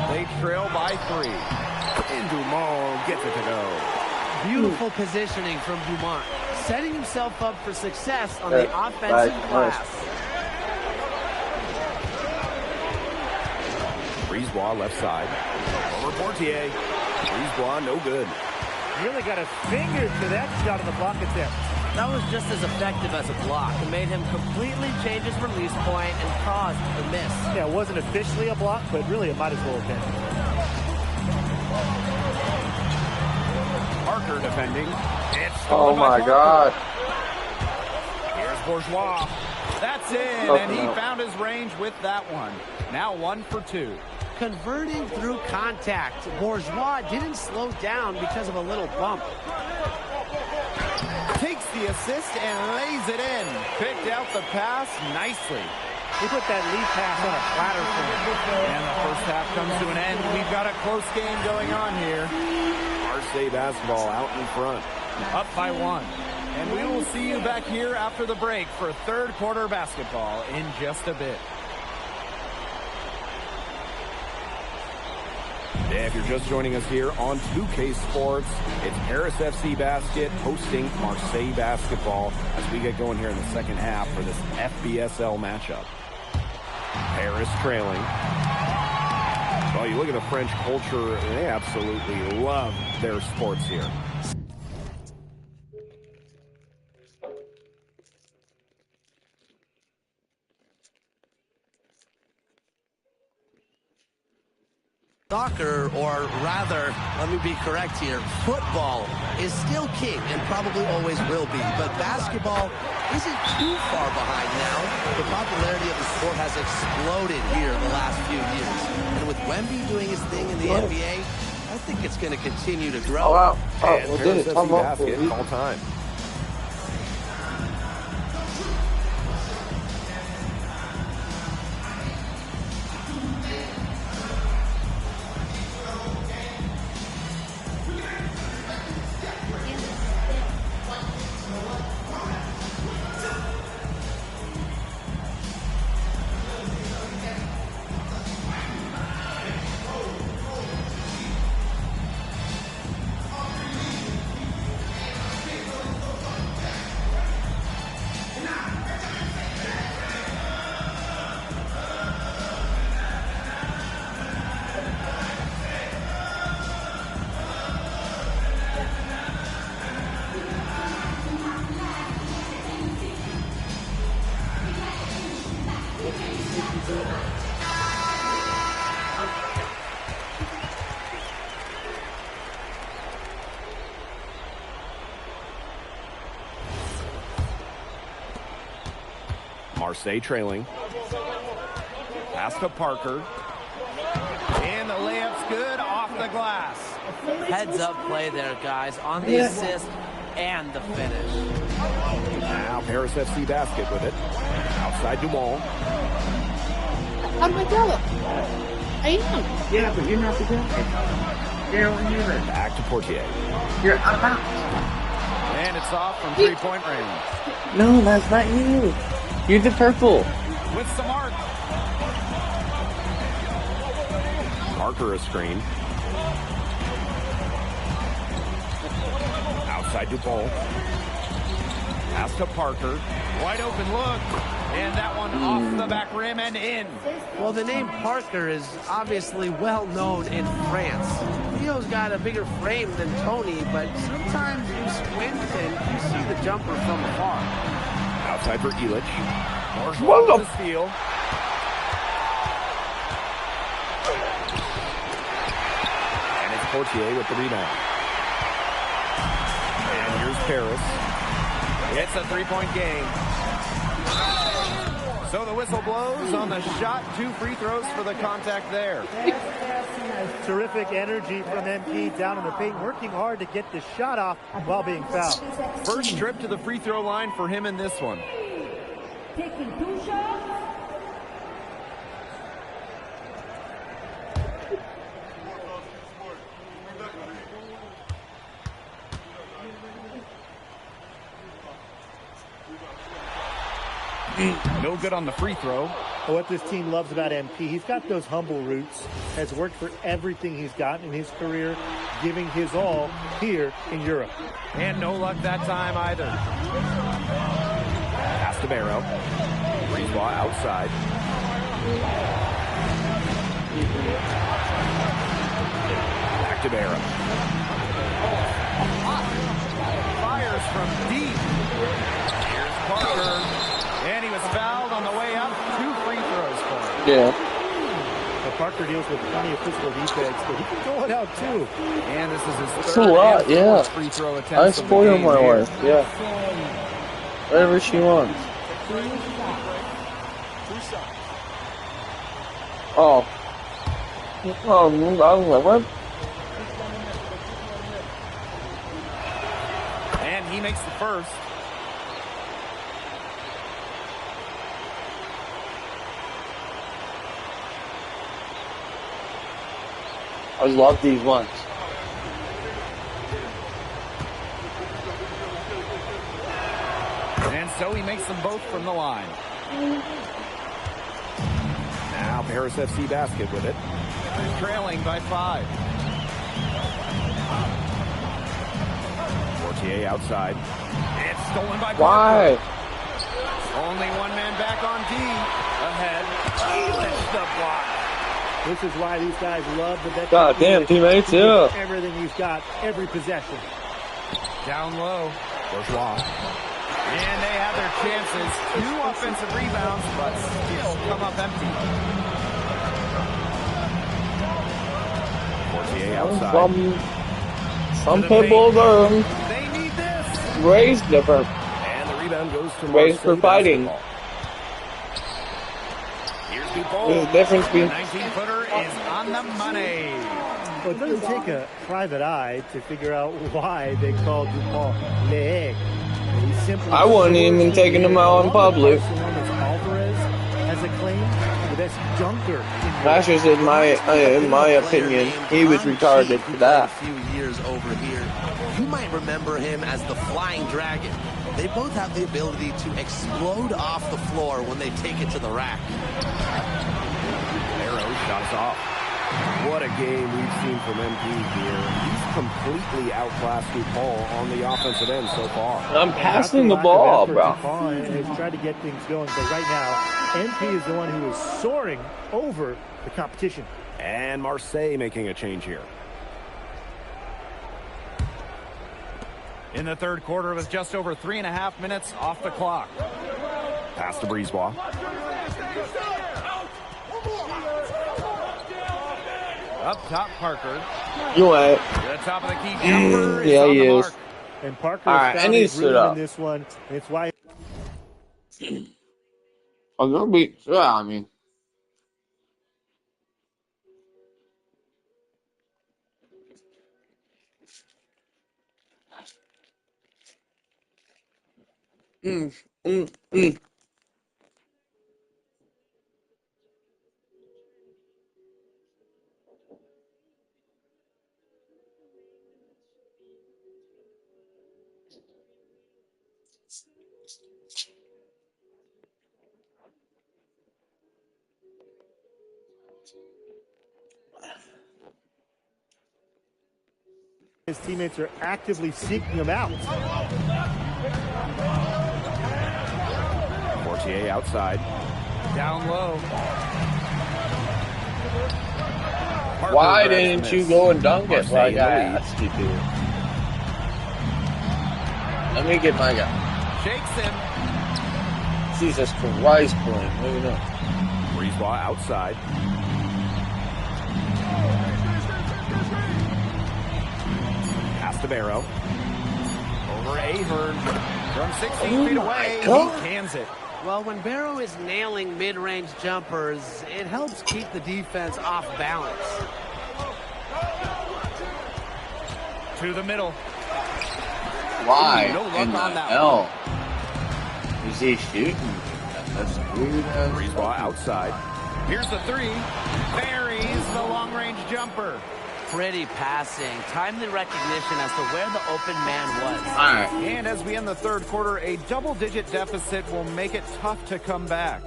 They trail by 3. And Dumont gets it to go. Beautiful positioning from Dumont. setting himself up for success on the offensive glass. Brisebois left side. Over Portier. Brisebois, no good. Really got a finger to that shot on the block attempt. That was just as effective as a block. It made him completely change his release point and caused the miss. Yeah, it wasn't officially a block, but really it might as well have been. Parker defending. It's Oh my God. Here's Bourgeois. That's in, and he found his range with that one. Now 1 for 2. Converting through contact. Bourgeois didn't slow down because of a little bump. Takes the assist and lays it in. Picked out the pass nicely. He put that lead pass on a platter for him. And the first half comes to an end. We've got a close game going on here. Marseille basketball out in front. Up by 1. And we will see you back here after the break for third quarter basketball in just a bit. Yeah, if you're just joining us here on 2K Sports, it's Paris FC Basket hosting Marseille basketball as we get going here in the second half for this FBSL matchup. Paris trailing. Well, you look at the French culture, they absolutely love their sports here. Soccer, or rather, let me be correct here, football is still king and probably always will be, but basketball isn't too far behind now. The popularity of the sport has exploded here in the last few years. And with Wemby doing his thing in the NBA, I think it's going to continue to grow. Oh, wow. And Paris FC Basket all time. Marseille trailing. Pass to Parker. And the layup's good off the glass. Heads up play there, guys, on the assist and the finish. Now Paris FC Basket with it. Outside Dumont. I'm a Della. I am. Yeah, but you're not the guy. Yeah, back to Portier. You're about. And it's off from three-point range. No, that's not you. You're the purple. With some art. Parker a screen. Outside Dupont. Pass to Parker. Wide open look. And that one off the back rim and in. Well, the name Parker is obviously well known in France. Theo's got a bigger frame than Tony, but sometimes you squint and you see the jumper from afar. Outside for Illich. Whoa! The steal. And it's Portier with the rebound. And here's Paris. It's a three-point game. So the whistle blows on the shot. 2 free throws for the contact there. Terrific energy from MP down in the paint, working hard to get the shot off while being fouled. First trip to the free throw line for him in this one. Taking 2 shots. No good on the free throw. What this team loves about MP, he's got those humble roots, has worked for everything he's gotten in his career. giving his all here in Europe. And no luck that time either. Pass to Barrow. Breezeball outside. Back to Barrow. Fires from deep. Here's Parker. And he was fouled on the way up. 2 free throws for him. Yeah. Now Parker deals with plenty of physical defense, but he can throw it out too. And this is his It's third a lot, and yeah. fourth free throw attempt. I spoil my wife, yeah. Whatever she wants. Oh. Oh, I was like, what? And he makes the first. I love these ones. And so he makes them both from the line. Now Paris FC basket with it. Trailing by 5. Fortier outside. It's stolen by Parker. Why? Only one man back on D. Ahead. He missed the block. This is why these guys love the veteran. God damn, teammates, yeah. Everything he's got, every possession. Down low. Bourgeois. And they have their chances. 2 offensive rebounds, but still come up empty. Fortier outside. Some people are They need this. raised different. And the rebound goes to Raised for fighting. Here's Dupont. There's a difference The between 19-footer is on the money. Well, it doesn't take a private eye to figure out why they call Dupont Leeeeeett. I wouldn't even taking him out in public. Alvarez has acclaimed the best dunker. That's just in my opinion. He was retarded for that. A few years over here. You might remember him as the Flying Dragon. They both have the ability to explode off the floor when they take it to the rack. Arrow shots off. What a game we've seen from MP here. He's completely outclassed DuPont on the offensive end so far. I'm passing the ball, bro. DuPont has tried to get things going, but right now, MP is the one who is soaring over the competition. And Marseille making a change here. In the third quarter, with just over 3.5 minutes off the clock. Pass to Breezeball. Up top, Parker. You ain't. The top of the key jumper. Yeah, he is. Mark. And Parker Alright, I need to sit up. in this one, and it's why. I'm gonna be. Yeah, I mean. His teammates are actively seeking him out. Fortier outside. Down low. Parker Why grabs didn't the you miss. go and dunk it Marseille like in the I lead. asked you to? Let me get my guy. Shakes him. Jesus Christ, Blaine. Maybe not. Breezeball outside. Pass to Barrow. Over Ahern. From 16 feet away, he cans it. Well, when Barrow is nailing mid-range jumpers, it helps keep the defense off balance. To the middle. Why No luck in the on that hell is he shooting? That's weird. Breezeball outside. Here's the 3. Buries the long-range jumper. Pretty passing. Timely recognition as to where the open man was. All right. And as we end the third quarter, a double-digit deficit will make it tough to come back.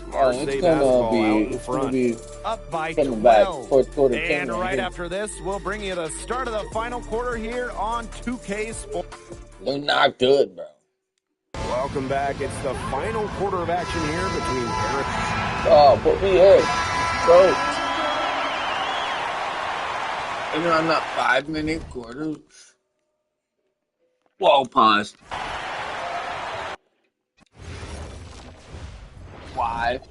Marseille basketball out in front. Up by 12. And right after this, we'll bring you the start of the final quarter here on 2K Sports. They're not good, bro. Welcome back. It's the final quarter of action here between Paris. Oh, put me in. Bro. And on that 5-minute quarter. Whoa, paused. 5.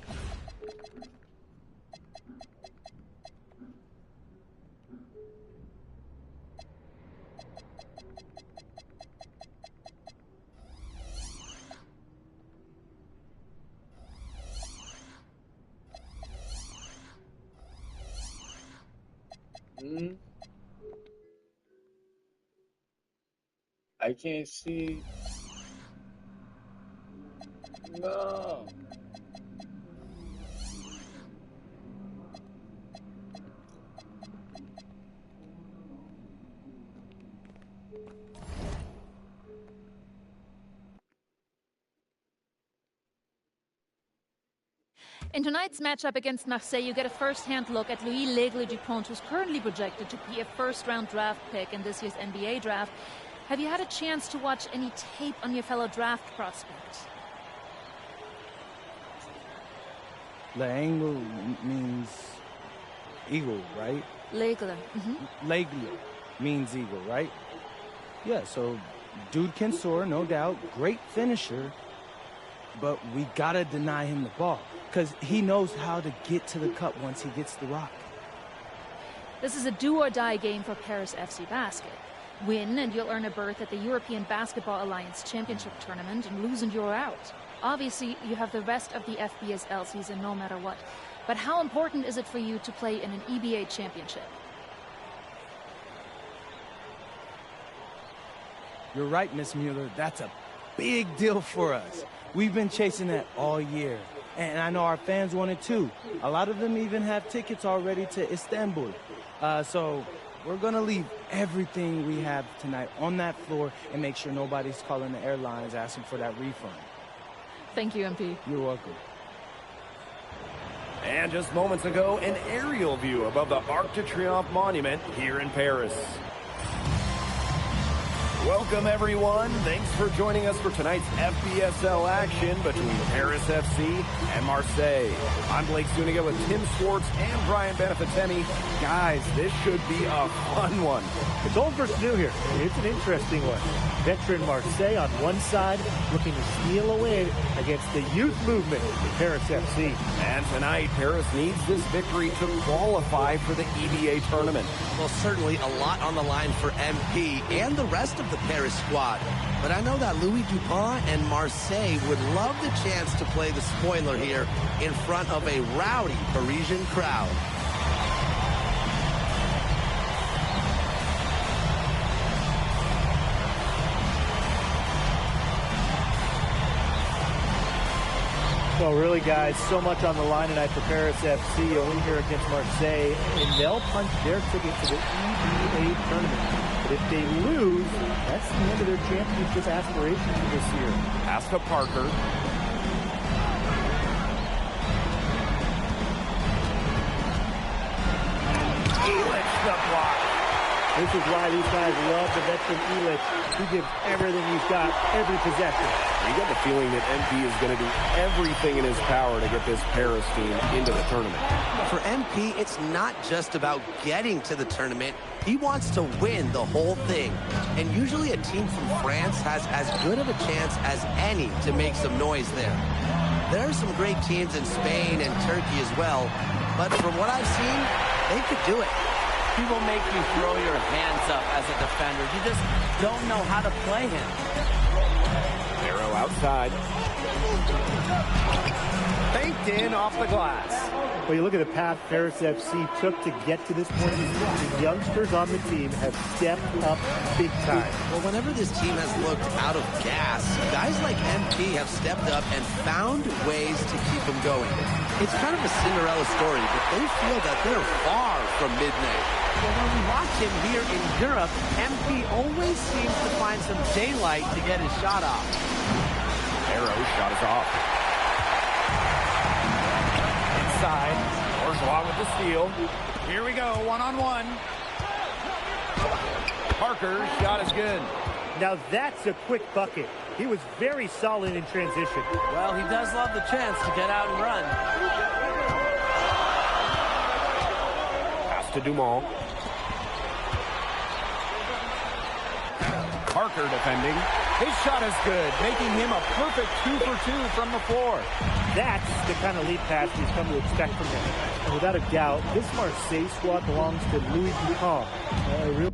I can't see. No. In tonight's matchup against Marseille, you get a first-hand look at Leeeeettttsss, who's currently projected to be a first-round draft pick in this year's NBA draft. Have you had a chance to watch any tape on your fellow draft prospect? L'angle means eagle, right? L'aigle. L'aigle means eagle, right? Yeah, so dude can soar, no doubt. Great finisher. But we gotta deny him the ball, because he knows how to get to the cup once he gets the rock. This is a do-or-die game for Paris FC Basket. Win and you'll earn a berth at the European Basketball Alliance Championship Tournament, and lose and you're out. Obviously, you have the rest of the FBSL season no matter what. But how important is it for you to play in an EBA championship? You're right, Miss Mueller. That's a big deal for us. We've been chasing that all year. And I know our fans want it too. A lot of them even have tickets already to Istanbul. So we're going to leave everything we have tonight on that floor and make sure nobody's calling the airlines asking for that refund. Thank you, MP. You're welcome. And just moments ago, an aerial view above the Arc de Triomphe monument here in Paris. Welcome, everyone. Thanks for joining us for tonight's FBSL action between Paris FC and Marseille. I'm Blake Zuniga with Tim Swartz and Brian Benefiteni. Guys, this should be a fun one. It's old versus new here. It's an interesting one. Veteran Marseille on one side, looking to steal a win against the youth movement in Paris FC. And tonight, Paris needs this victory to qualify for the EBA tournament. Well, certainly a lot on the line for MP and the rest of the Paris squad. But I know that Louis Dupont and Marseille would love the chance to play the spoiler here in front of a rowdy Parisian crowd. Well, really, guys, so much on the line tonight for Paris FC, only here against Marseille, and they'll punch their ticket to the EBA tournament. But if they lose, that's the end of their championship aspirations for this year. Pass to Parker. Elitch the block. This is why these guys love the veteran Elitch. He gives everything he's got, every possession. You get the feeling that MP is going to do everything in his power to get this Paris team into the tournament. For MP, it's not just about getting to the tournament. He wants to win the whole thing. And usually a team from France has as good of a chance as any to make some noise there. There are some great teams in Spain and Turkey as well. But from what I've seen, they could do it. He will make you throw your hands up as a defender. You just don't know how to play him. Arrow outside. Banked in off the glass. Well, you look at the path Paris FC took to get to this point. The youngsters on the team have stepped up big time. Well, whenever this team has looked out of gas, guys like MP have stepped up and found ways to keep them going. It's kind of a Cinderella story, but they feel that they're far from midnight. Well, when we watch him here in Europe, MP always seems to find some daylight to get his shot off. Arrow shot is off. side. Bourgeois with the steal. Here we go, one-on-one. Parker's shot is good. Now that's a quick bucket. He was very solid in transition. Well, he does love the chance to get out and run. Pass to Dumont. Parker defending. His shot is good, making him a perfect 2 for 2 from the floor. That's the kind of lead pass we've come to expect from him. And without a doubt, this Marseille squad belongs to Leeeeettttsss.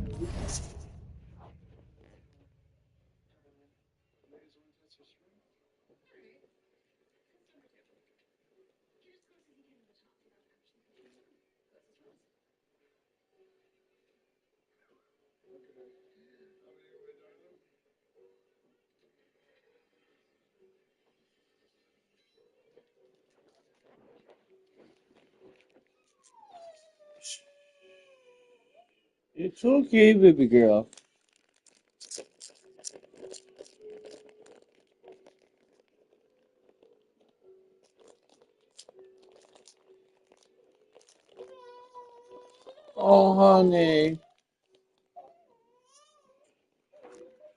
It's okay, baby girl. Oh, honey.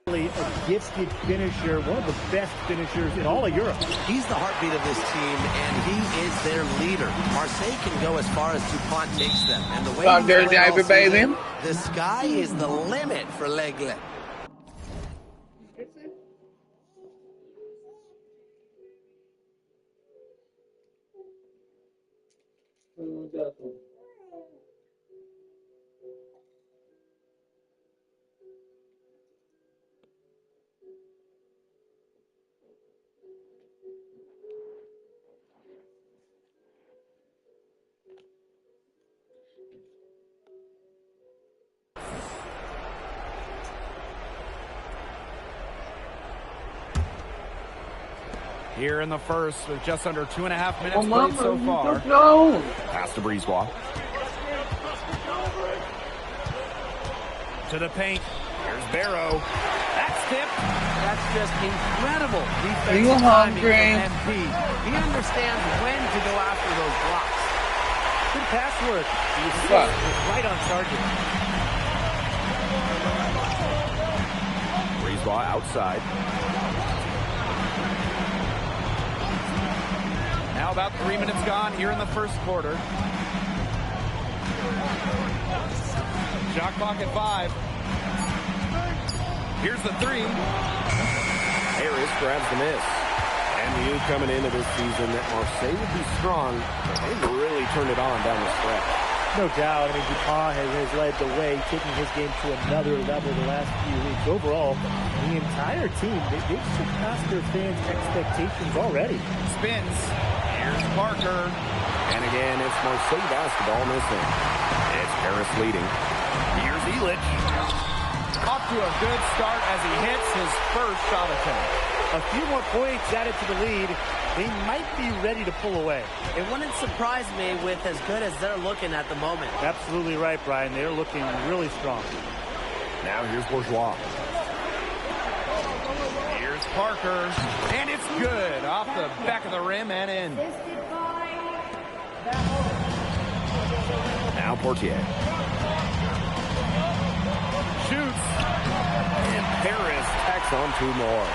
A gifted finisher, one of the best finishers in all of Europe. He's the heartbeat of this team, and he is their leader. Marseille can go as far as Dupont takes them. And the way he's played all season, the sky is the limit for L'Aigle. Here in the first, with just under 2.5 minutes played so far. Pass to Brisebois. To the paint. Here's Barrow. That's tipped. That's just incredible Are you defensive timing hungry? from MP. He understands when to go after those blocks. Good pass work. The assist was right on target. Brisebois outside. Now about 3 minutes gone here in the first quarter. Shot clock at 5. Here's the 3. Harris grabs the miss. And we knew coming into this season that Marseille would be strong. They've really turned it on down the stretch. No doubt. I mean, Dupont has led the way, taking his game to another level the last few weeks. Overall, the entire team, they've surpassed their fans' expectations already. Spins. Here's Parker. And again, it's Marseille basketball missing. It's Paris leading. Here's Illich. Off to a good start as he hits his first shot attempt. A few more points added to the lead. They might be ready to pull away. It wouldn't surprise me with as good as they're looking at the moment. Absolutely right, Brian. They're looking really strong. Now here's Bourgeois. Here's Parker. And it's good. Off the back of the rim and in. Now Portier. Shoots. And Paris tacks on 2 more.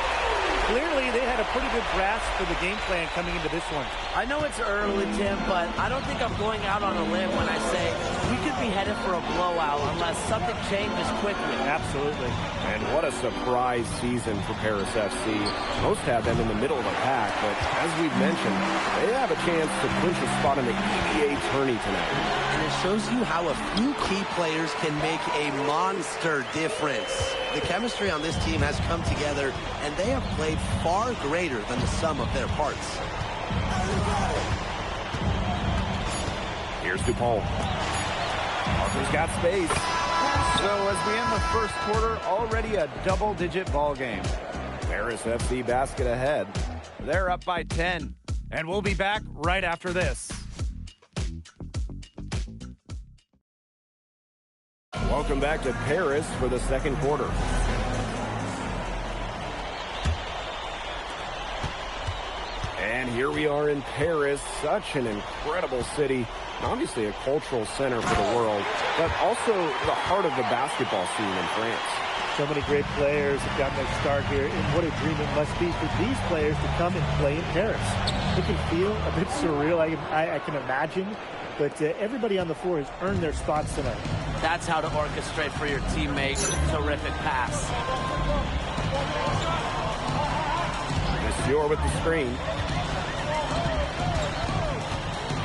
Clearly, they had a pretty good grasp for the game plan coming into this one. I know it's early, Tim, but I don't think I'm going out on a limb when I say we could be headed for a blowout unless something changes quickly. Absolutely. And what a surprise season for Paris FC. Most have them in the middle of the pack, but as we've mentioned, they have a chance to clinch a spot in the EBA tourney tonight. And it shows you how a few key players can make a monster difference. The chemistry on this team has come together, and they have played far greater than the sum of their parts. Here's Dupont. Parker's got space. So as we end the first quarter, already a double-digit ball game. Paris FC basket ahead. They're up by 10. And we'll be back right after this. Welcome back to Paris for the second quarter. And here we are in Paris, such an incredible city. Obviously a cultural center for the world, but also the heart of the basketball scene in France. So many great players have gotten their start here, and what a dream it must be for these players to come and play in Paris. It can feel a bit surreal, I can imagine, but everybody on the floor has earned their spots tonight. That's how to orchestrate for your teammate. Terrific pass. Monsieur with the screen.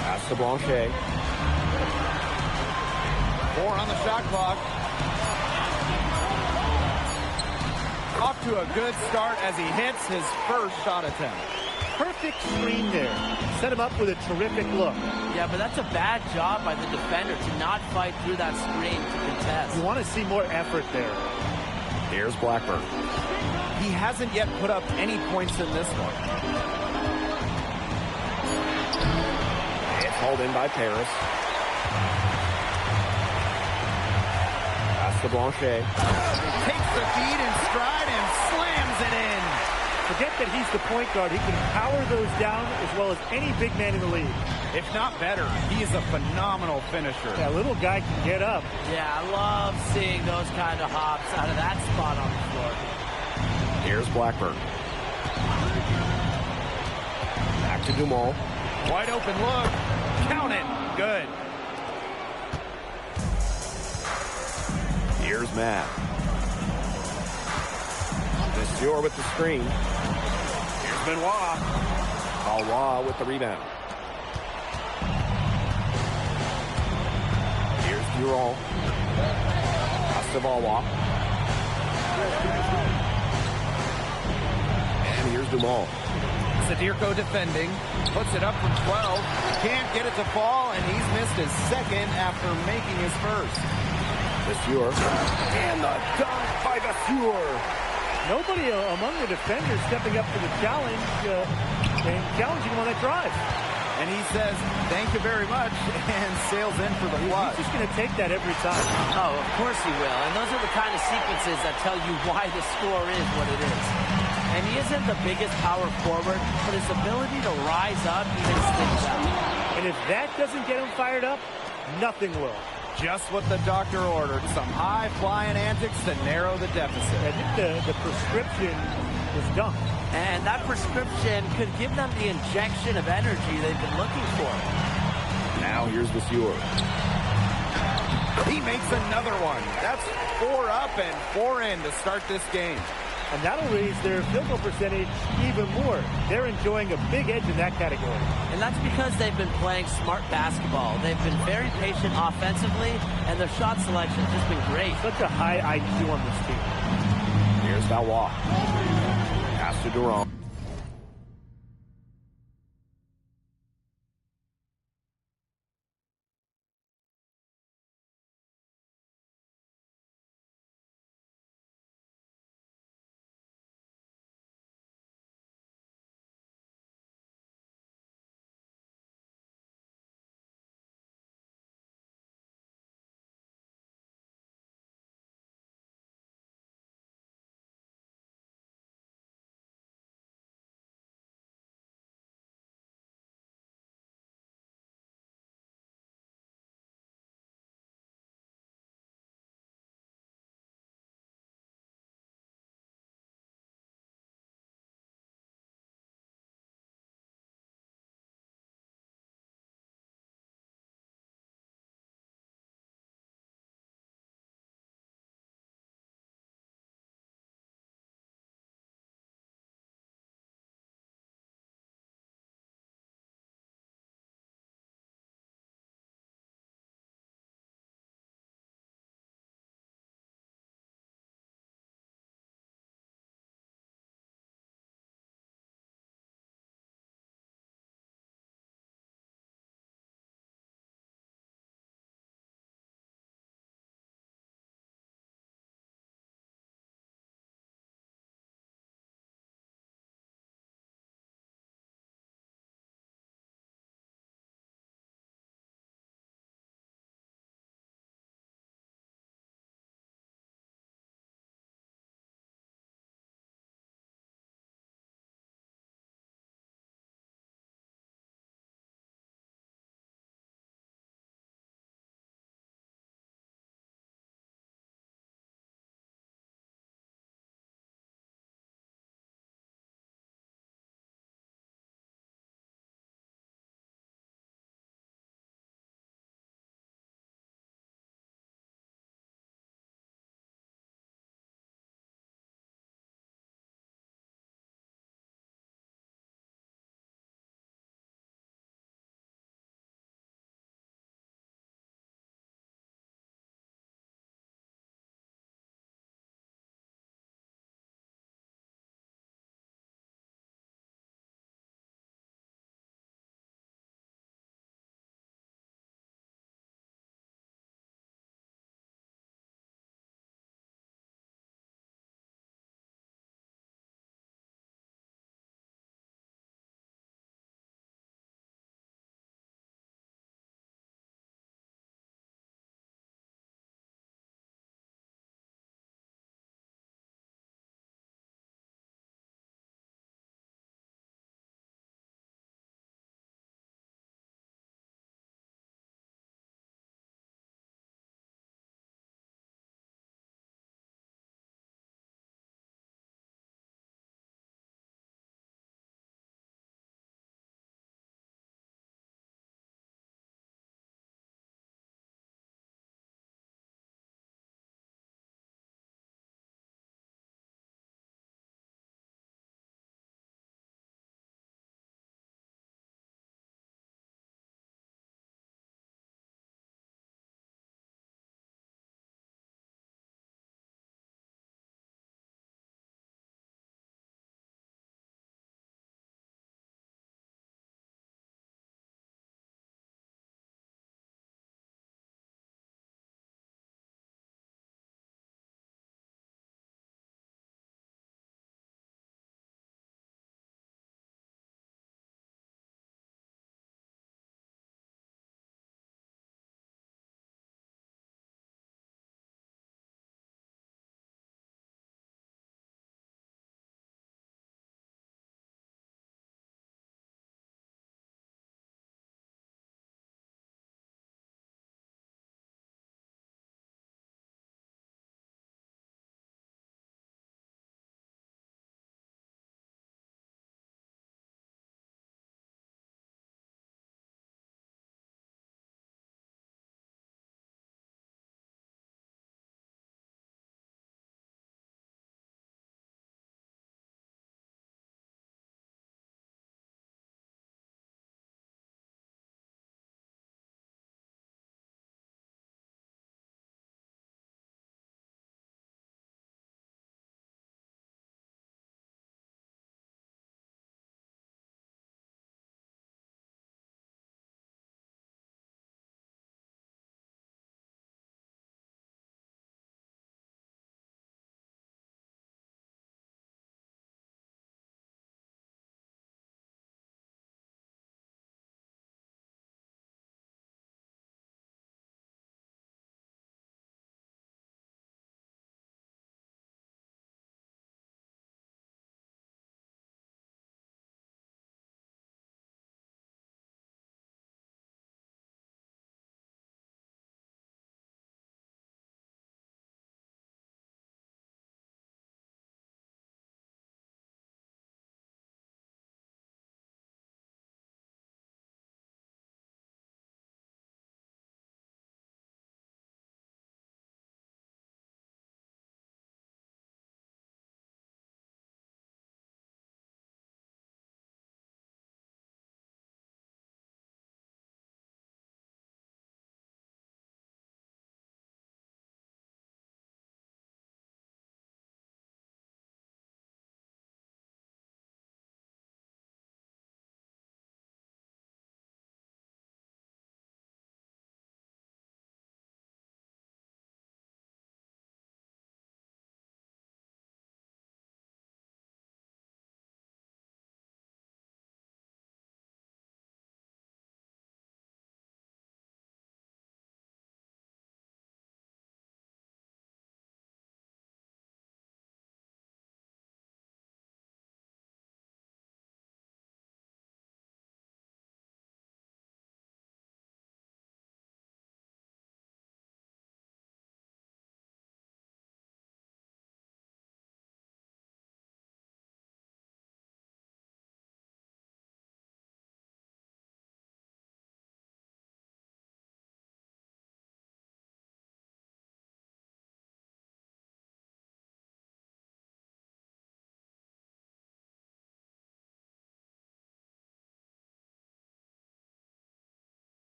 Pass to Blanchet. 4 on the shot clock. Off to a good start as he hits his first shot attempt. Perfect screen there. Set him up with a terrific look. Yeah, but that's a bad job by the defender to not fight through that screen to contest. You want to see more effort there. Here's Blackburn. He hasn't yet put up any points in this one. It's hauled in by Paris. Pass to Blanchet. Takes the feed in stride and slams it in. Forget that he's the point guard. He can power those down as well as any big man in the league. If not better, he is a phenomenal finisher. That little guy can get up. Yeah, I love seeing those kind of hops out of that spot on the floor. Here's Blackburn. Back to Dumont. Wide open look. Count it. Good. Here's Matt. Monsieur with the screen. Here's Benoit. Valois with the rebound. Here's Durand. Pass to Valois. And here's Dumont. Sadirko defending. Puts it up from 12. Can't get it to fall, and he's missed his second after making his first. Monsieur. And the dunk by Monsieur. Nobody among the defenders stepping up to the challenge and challenging him on that drive. And he says, thank you very much, and sails in for the flush. He's just going to take that every time. Oh, of course he will. And those are the kind of sequences that tell you why the score is what it is. And he isn't the biggest power forward, but his ability to rise up even things out. And if that doesn't get him fired up, nothing will. Just what the doctor ordered. Some high-flying antics to narrow the deficit. I think the prescription was done. And that prescription could give them the injection of energy they've been looking for. Now here's Monsieur. He makes another one. That's 4 up and 4 in to start this game. And that'll raise their field goal percentage even more. They're enjoying a big edge in that category. And that's because they've been playing smart basketball. They've been very patient offensively, and their shot selection has just been great. Such a high IQ on this team. Here's Valois. Pass to Durand.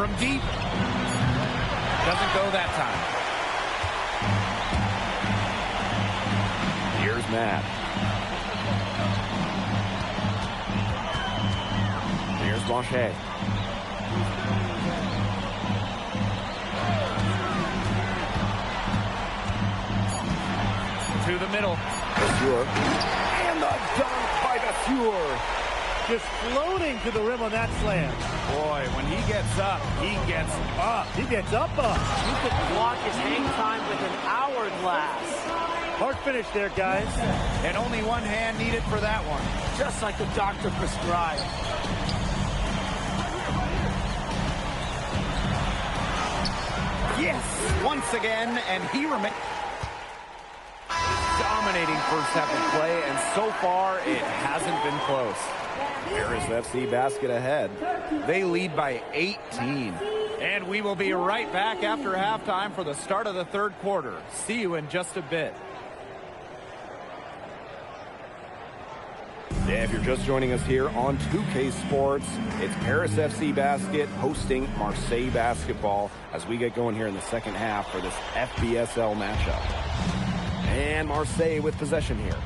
from deep. Doesn't go that time. Here's Matt. Here's Blanchet. To the middle. Vasseur. And the dunk by Vasseur. Just floating to the rim on that slam. Boy, when he gets up, he gets up. He gets up. You could block his hang time with an hourglass. Hard finish there, guys. And only one hand needed for that one. Just like the doctor prescribed. Yes, once again, and he remains dominating first half of play, and so far it hasn't been close. Paris FC basket ahead. They lead by 18. And we will be right back after halftime for the start of the third quarter. See you in just a bit. Yeah, if you're just joining us here on 2K Sports, it's Paris FC Basket hosting Marseille Basketball as we get going here in the second half for this FBSL matchup. And Marseille with possession here.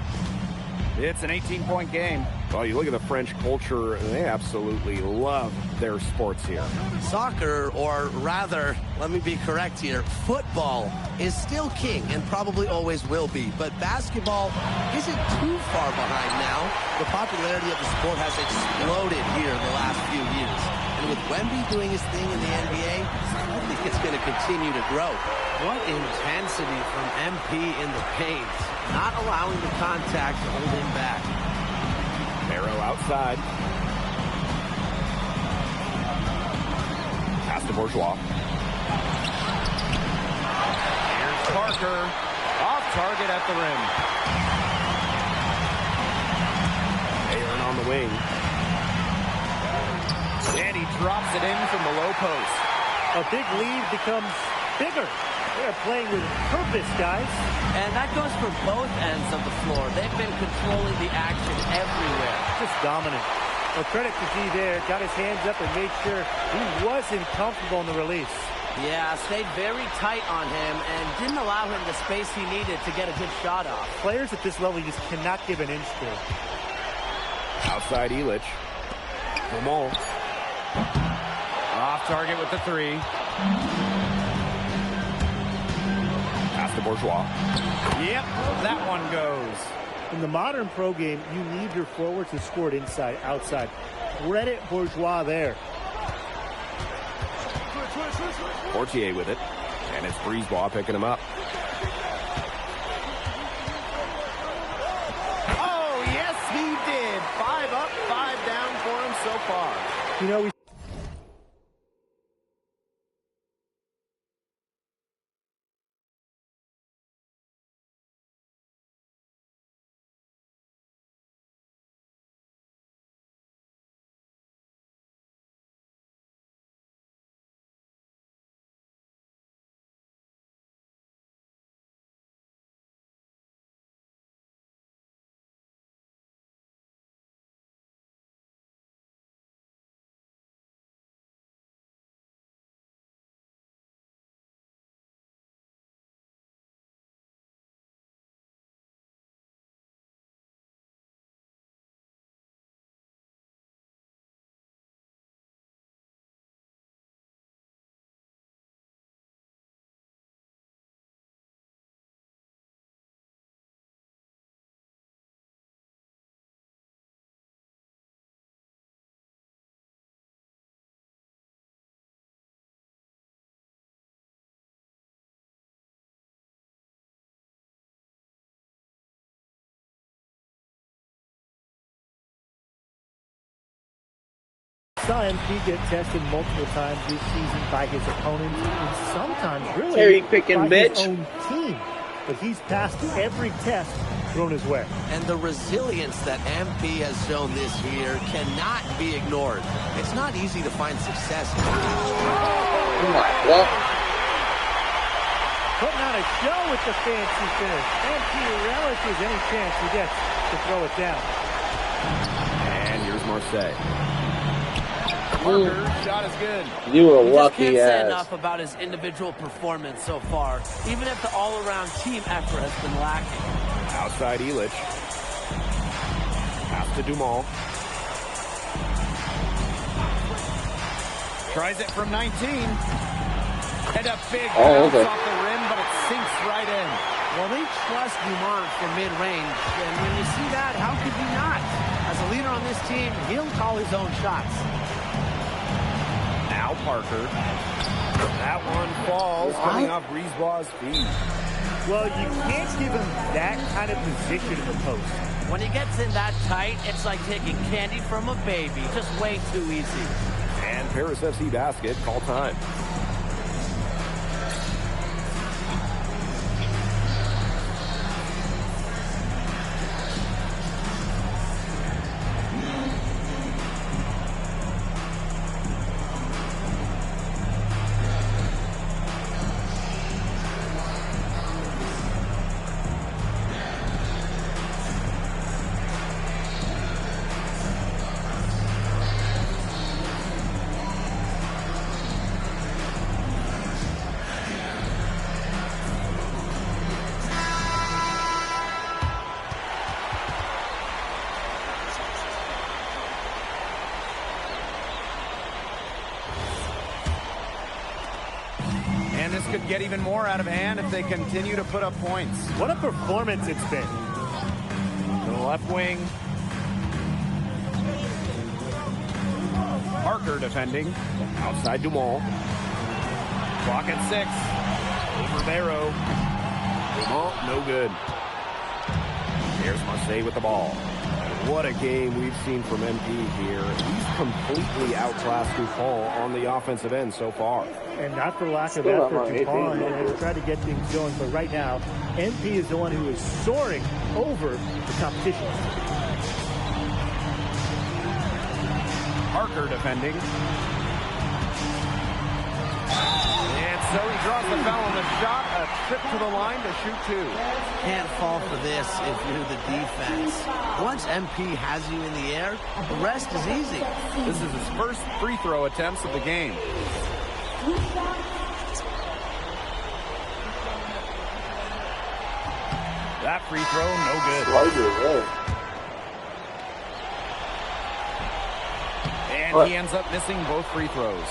It's an 18-point game. Well, you look at the French culture, they absolutely love their sports here. Soccer, or rather, let me be correct here, football is still king and probably always will be. But basketball isn't too far behind now. The popularity of the sport has exploded here in the last few years. And with Wemby doing his thing in the NBA, I think it's going to continue to grow. What intensity from MP in the paint. Not allowing the contact to hold him back. Arrow outside. Pass to Bourgeois. Here's Parker. Off target at the rim. Aaron on the wing. And he drops it in from the low post. A big lead becomes bigger. They're playing with purpose, guys. And that goes for both ends of the floor. They've been controlling the action everywhere. Just dominant. Well, credit to G there. Got his hands up and made sure he wasn't comfortable in the release. Yeah, stayed very tight on him and didn't allow him the space he needed to get a good shot off. Players at this level you just cannot give an inch to. Outside Illich. Lamont. Off target with the three. Pass to Bourgeois. Yep, that one goes. In the modern pro game, you need your forwards to score it inside, outside. Credit Bourgeois there. Portier with it. And it's Brisebois picking him up. Oh, yes, he did. 5 up, 5 down for him so far. You know, we saw MP get tested multiple times this season by his opponents and sometimes really Cherry picking by bitch. his own team. But he's passed every test thrown his way. And the resilience that MP has shown this year cannot be ignored. It's not easy to find success. Oh my God. Putting on a show with the fancy finish. MP relishes any chance he gets to throw it down. And here's Marseille. Parker's shot is good. You were You just lucky can't say ass. enough about his individual performance so far, even if the all-around team effort has been lacking. Outside Elich. Pass to Dumal. Tries it from 19. And a big Oh, bounce okay. off the rim, but it sinks right in. Well, they trust Dumont for mid-range, and when you see that, how could you not? As a leader on this team, he'll call his own shots. Now Parker. That one falls, coming off Brisebois' feet. Well, you can't give him that kind of position in the post. When he gets in that tight, it's like taking candy from a baby. Just way too easy. And Paris FC basket, call time. And this could get even more out of hand if they continue to put up points. What a performance it's been. To the left wing. Parker defending. Outside Dumal. Clock at 6. Ribeiro. Dumal, no good. Here's Marseille with the ball. What a game we've seen from MP here. He's completely outclassed Dupont on the offensive end so far. And not for lack of effort, Dupont has tried to get things going, but right now, MP is the one who is soaring over the competition. Parker defending. And so he draws the foul on the shot. A trip to the line to shoot 2. Can't fall for this if you're the defense. Once MP has you in the air, the rest is easy. This is his first free throw attempts of the game. That free throw, no good. And he ends up missing both free throws.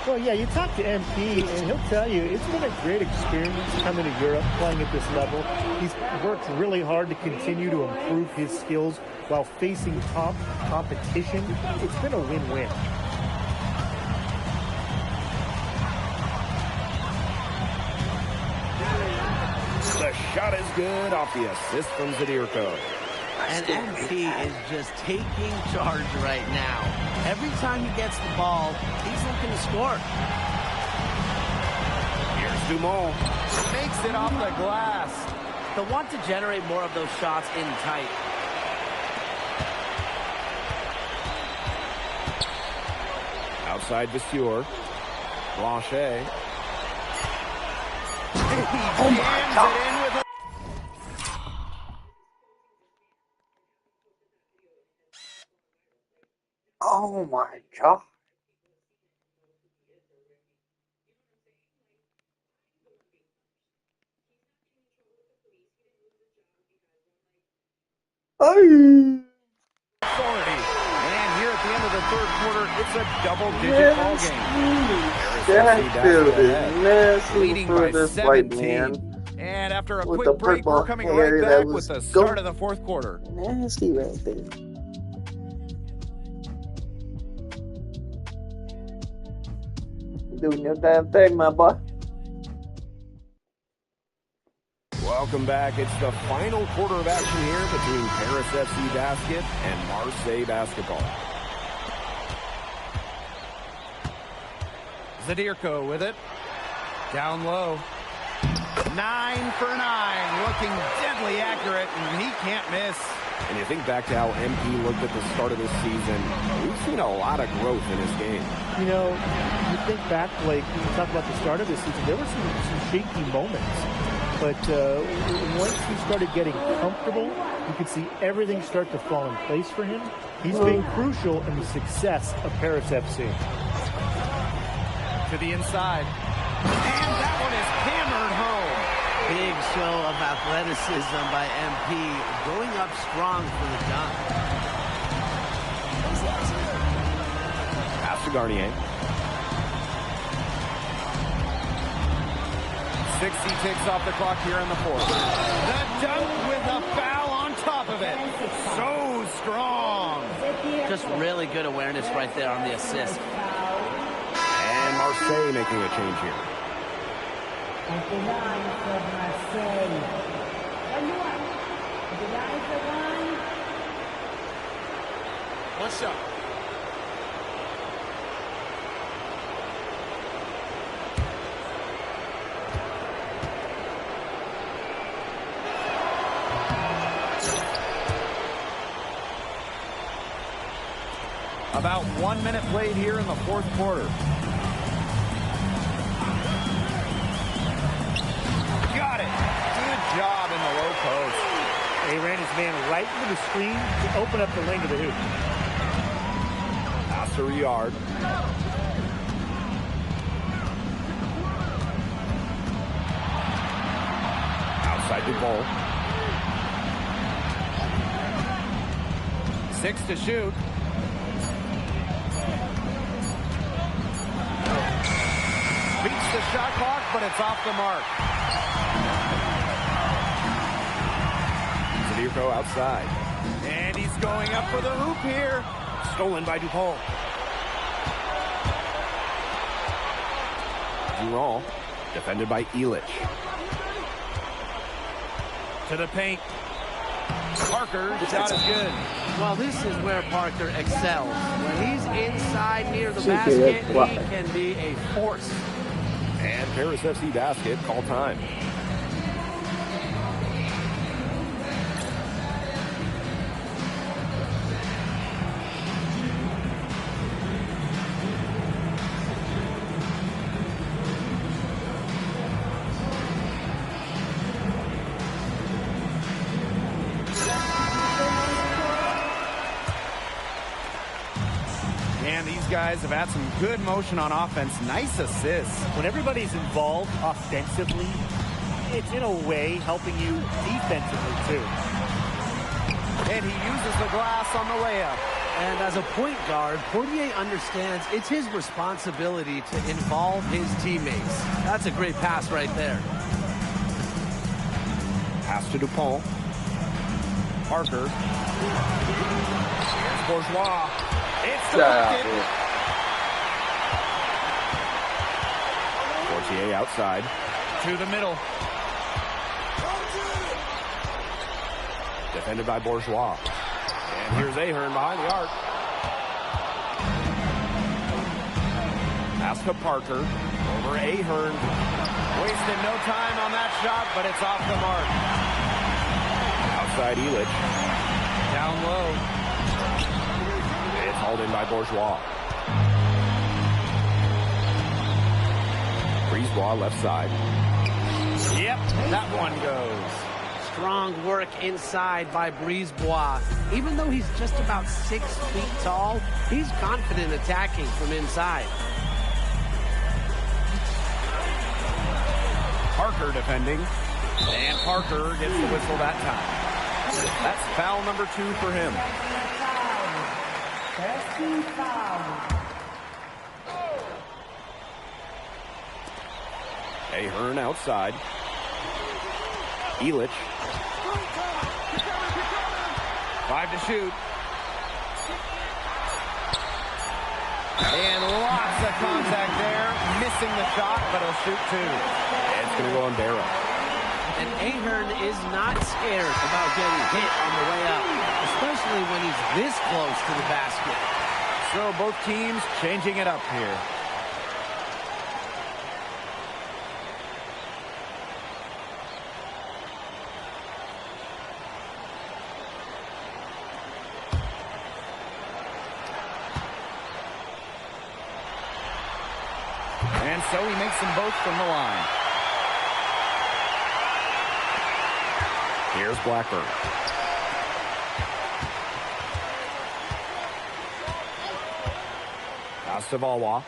Well, yeah, you talk to MP, and he'll tell you it's been a great experience coming to Europe, playing at this level. He's worked really hard to continue to improve his skills while facing top competition. It's been a win-win. The shot is good off the assist from Zadirko. And MP is just taking charge right now. Every time he gets the ball, he's looking to score. Here's Dumont. Makes it off the glass. They'll want to generate more of those shots in tight. Outside Vasseur. Blanchet. Oh my God. Oh my God. Authority. And here at the end of the third quarter, it's a double-digit ball game. That dude is nasty Leading for by this 17. white man. And after a With quick the break, we're purple coming hair right that back was with the start of the fourth quarter. Nasty right there. Doing your damn thing, my boy. Welcome back. It's the final quarter of action here between Paris FC Basket and Marseille Basketball. Zadirko with it. Down low. 9 for 9. Looking deadly accurate, and he can't miss. And you think back to how MP looked at the start of this season, we've seen a lot of growth in his game. You know, you think back, like, you talk about the start of this season, there were some shaky moments. but once he started getting comfortable, you could see everything start to fall in place for him. He's been crucial in the success of Paris FC. To the inside. And that one is hammered home. Big show of athleticism by MP, going up strong for the dunk. Pass to Garnier. 60 ticks off the clock here in the fourth. The dunk with a foul on top of it. So strong. Just really good awareness right there on the assist. And Marseille making a change here. What's up? About 1 minute played here in the fourth quarter. Got it. Good job in the low post. He ran his man right into the screen to open up the lane of the hoop. Pass to Riyard. Outside Dupont. 6 to shoot. Beats the shot clock, but it's off the mark. Zadirko outside. And he's going up for the hoop here. Stolen by Dupont. Durand, defended by Illich. To the paint. Parker, shot is good. Well, this is where Parker excels. When he's inside near the basket, he can be a force. And Paris FC basket, call time. And these guys have had some good motion on offense. Nice assists. When everybody's involved offensively, it's in a way helping you defensively too. And he uses the glass on the layup. And as a point guard, Portier understands it's his responsibility to involve his teammates. That's a great pass right there. Pass to Dupont. Parker. Here's Bourgeois. It's deflected. Portier outside. To the middle. Defended by Bourgeois. And here's Ahern behind the arc. Pass to Parker. Over Ahern. Wasted no time on that shot, but it's off the mark. Outside Illich. Down low. It's hauled in by Bourgeois. Brisebois left side. Yep, that one goes. Strong work inside by Brisebois. Even though he's just about 6 feet tall, he's confident attacking from inside. Parker defending. And Parker gets the whistle that time. That's foul number 2 for him. Ahern outside. Illich. 5 to shoot. And lots of contact there. Missing the shot, but he'll shoot 2. It's going to go on Barrow. And Ahern is not scared about getting hit on the way up, especially when he's this close to the basket. So both teams changing it up here. And so he makes them both from the line. Here's Blackburn. Astavalwa.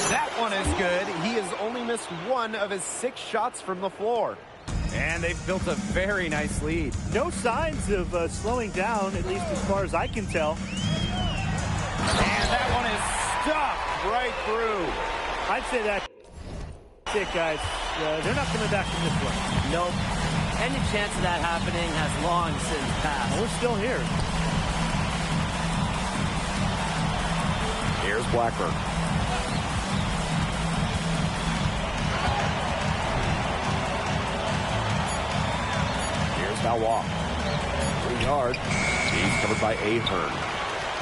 That one is good. He has only missed 1 of his 6 shots from the floor. And they've built a very nice lead. No signs of slowing down, at least as far as I can tell. And that one is stuffed right through. I'd say that's it, guys. They're not coming back from this one. Nope. Any chance of that happening has long since passed. We're still here. Here's Blackburn. Here's Valois. 3 yards. He's covered by Ahern.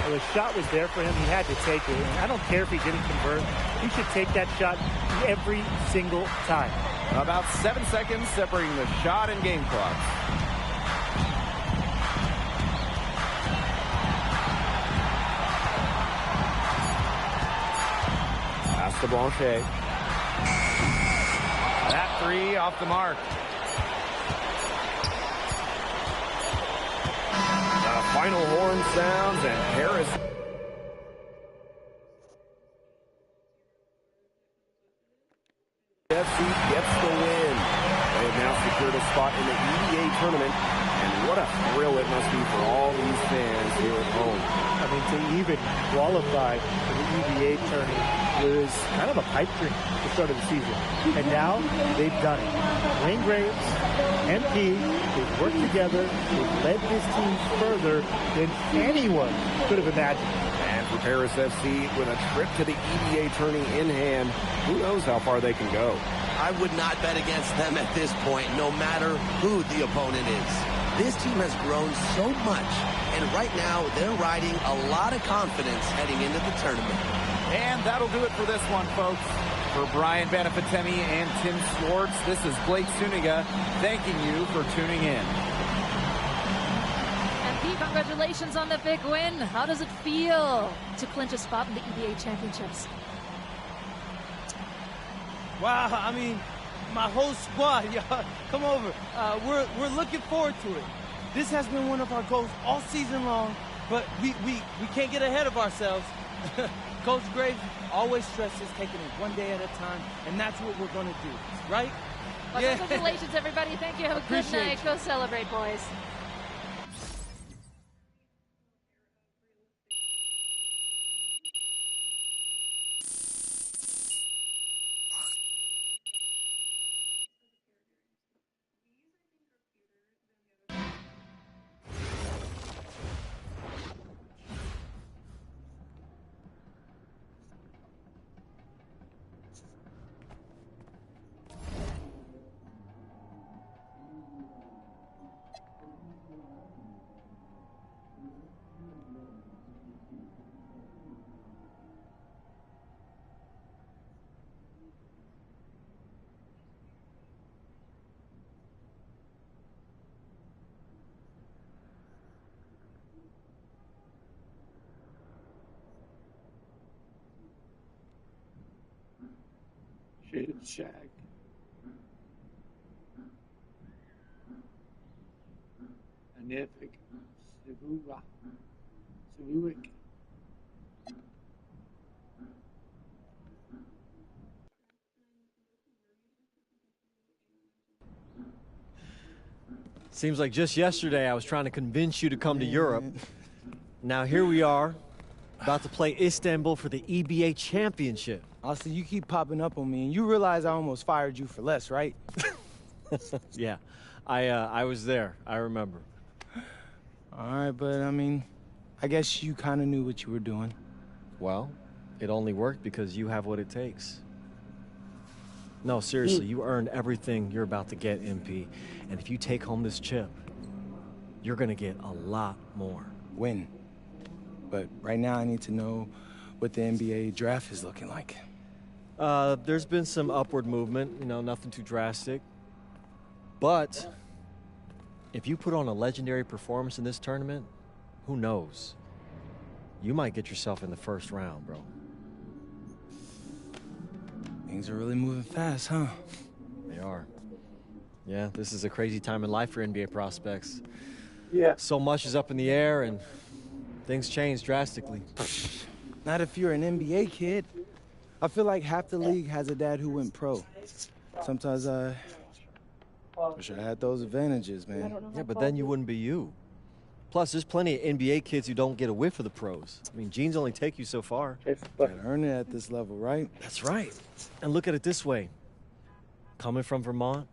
Well, the shot was there for him. He had to take it. And I don't care if he didn't convert. He should take that shot every single time. About 7 seconds separating the shot and game clock. Pass to Blanchet. That 3 off the mark. The final horn sounds and Paris FC gets the win. They have now secured a spot in the EBA tournament, and what a thrill it must be for all these fans here at home. I mean, to even qualify for the EBA tournament was kind of a pipe dream at the start of the season. And now they've done it. Wayne Graves, MP, they've worked together. They've led this team further than anyone could have imagined. And for Paris FC, with a trip to the EBA tourney in hand, who knows how far they can go. I would not bet against them at this point, no matter who the opponent is. This team has grown so much, and right now they're riding a lot of confidence heading into the tournament. And that'll do it for this one, folks. For Brian Banafitemi and Tim Swartz, this is Blake Suniga thanking you for tuning in. And Pete, congratulations on the big win. How does it feel to clinch a spot in the EBA Championships? Wow, I mean, my whole squad, y'all, come over. We're looking forward to it. This has been one of our goals all season long, but we can't get ahead of ourselves. Coach Graves always stresses taking it one day at a time, and that's what we're going to do, right? Well, yeah. Congratulations, everybody. Thank you. Have a good night. Go celebrate, boys. Shag. Anific. Savura. Savuic. Seems like just yesterday I was trying to convince you to come to Europe. Now here we are, about to play Istanbul for the EBA Championship. Austin, you keep popping up on me, and you realize I almost fired you for less, right? Yeah, I was there. I remember. All right, but I mean, I guess you kind of knew what you were doing. Well, it only worked because you have what it takes. No, seriously, you earned everything you're about to get, MP. And if you take home this chip, you're going to get a lot more. Win. But right now I need to know what the NBA draft is looking like. There's been some upward movement, you know, nothing too drastic. But if you put on a legendary performance in this tournament, who knows? You might get yourself in the first round, bro. Things are really moving fast, huh? They are. Yeah, this is a crazy time in life for NBA prospects. Yeah. So much is up in the air, and things change drastically. Not if you're an NBA kid. I feel like half the league has a dad who went pro. Sometimes I wish I had those advantages, man. Yeah, but then you wouldn't be you. Plus, there's plenty of NBA kids who don't get a whiff of the pros. I mean, genes only take you so far. Gotta earn it at this level, right? That's right. And look at it this way. Coming from Vermont,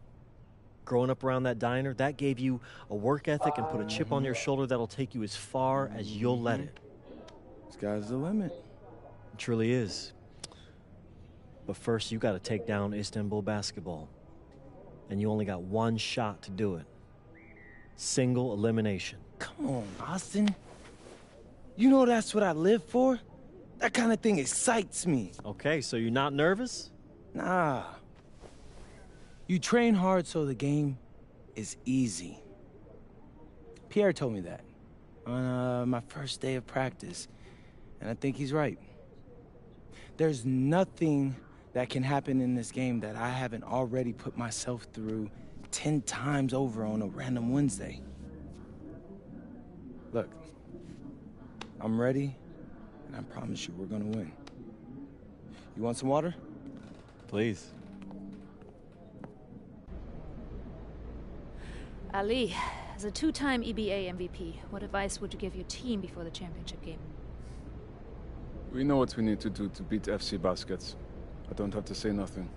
growing up around that diner, that gave you a work ethic and put a chip on your shoulder that'll take you as far as you'll let it. Sky's the limit. It truly is. But first, you got to take down Istanbul basketball. And you only got one shot to do it. Single elimination. Come on, Austin. You know that's what I live for? That kind of thing excites me. Okay, so you're not nervous? Nah. You train hard so the game is easy. Pierre told me that on my first day of practice, and I think he's right. There's nothing that can happen in this game that I haven't already put myself through 10 times over on a random Wednesday. Look, I'm ready, and I promise you we're gonna win. You want some water? Please. Ali, as a two-time EBA MVP, what advice would you give your team before the championship game? We know what we need to do to beat FC Baskets. I don't have to say nothing.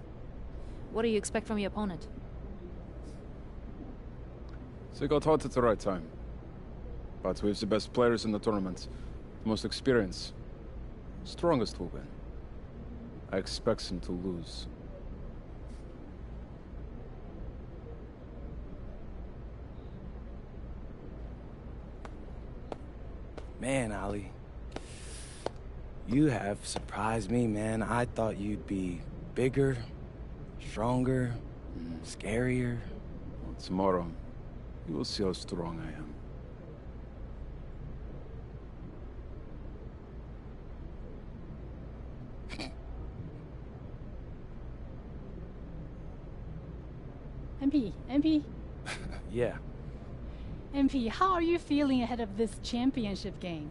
What do you expect from your opponent? They got hot at the right time. But we have the best players in the tournament. The most experience. Strongest will win. I expect them to lose. Man, Ali, you have surprised me, man. I thought you'd be bigger, stronger, scarier. Well, tomorrow, you will see how strong I am. MP, Yeah. MP, how are you feeling ahead of this championship game?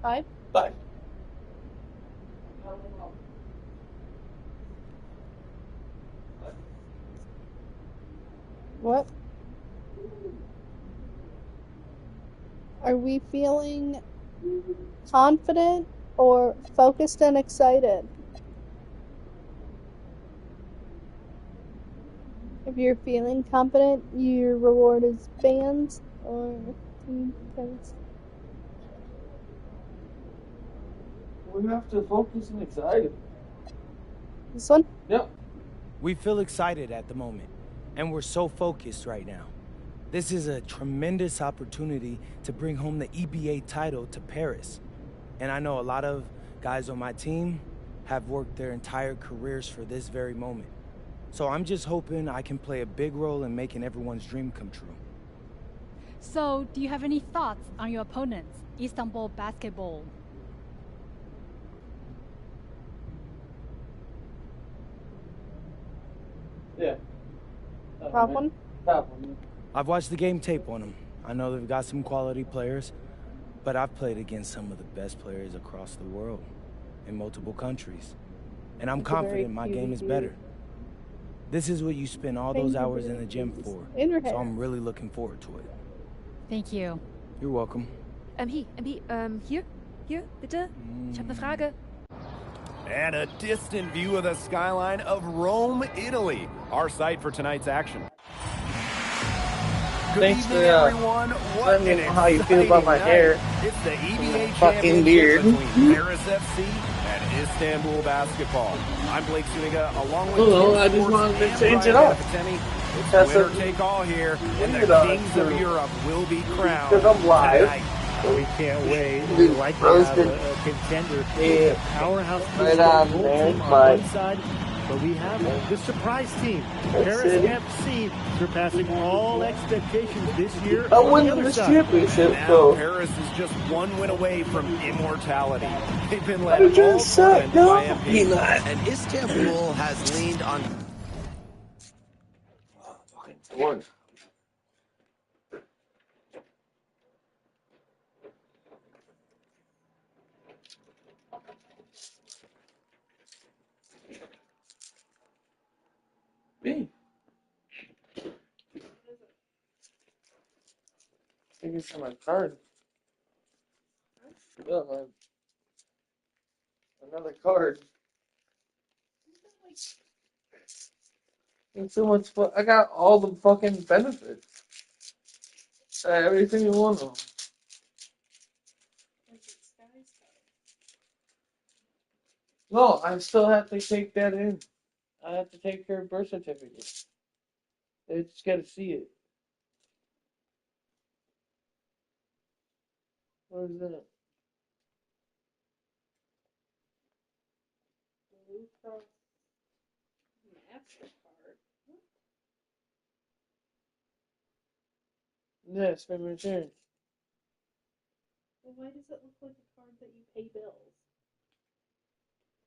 Five? Five. What? Are we feeling confident or focused and excited? If you're feeling confident, your reward is fans or team points. We have to focus and excited. This one? Yep. We feel excited at the moment, and we're so focused right now. This is a tremendous opportunity to bring home the EBA title to Paris. And I know a lot of guys on my team have worked their entire careers for this very moment. So I'm just hoping I can play a big role in making everyone's dream come true. So, do you have any thoughts on your opponents, Istanbul basketball? Yeah. Top one? Top one. I've watched the game tape on them. I know they've got some quality players, but I've played against some of the best players across the world in multiple countries. And I'm confident my game is better. This is what you spend all those hours in the gym for. So I'm really looking forward to it. Thank you. You're welcome. Hier, bitte. Ich habe eine Frage. And a distant view of the skyline of Rome, Italy, our site for tonight's action. Good Thanks evening, for everyone. What letting me know how you feel about my hair. It's the EBA fucking championship beard. between Paris FC and Istanbul basketball. I'm Blake Zuniga, along with No, Tim I just Sports wanted to and change it Brian up. Benefitemi. It's That's winner a- take all here, and Leave it the on, Kings of too. Europe will be crowned Because I'm live. tonight. We can't wait. We Dude, like to have roasted. a contender, Yeah. a powerhouse Right Istanbul on, man. team on Bye. one side, but we have the surprise team, That's Paris it. FC, surpassing all expectations this year. I'm on the winning other this side. championship, Now though. Paris is just one win away from immortality. They've been I led all just suck, tournament no, by MP. he not. And Istanbul has leaned on One. Me. I think it's on my card. Yeah, another card. And so much I got all the fucking benefits. Every single one of them. No, I still have to take that in. I have to take her birth certificate. They just gotta see it. What is that? Blue Cross MasterCard. Yeah, it's been returned. Well, why does it look like a card that you pay bills?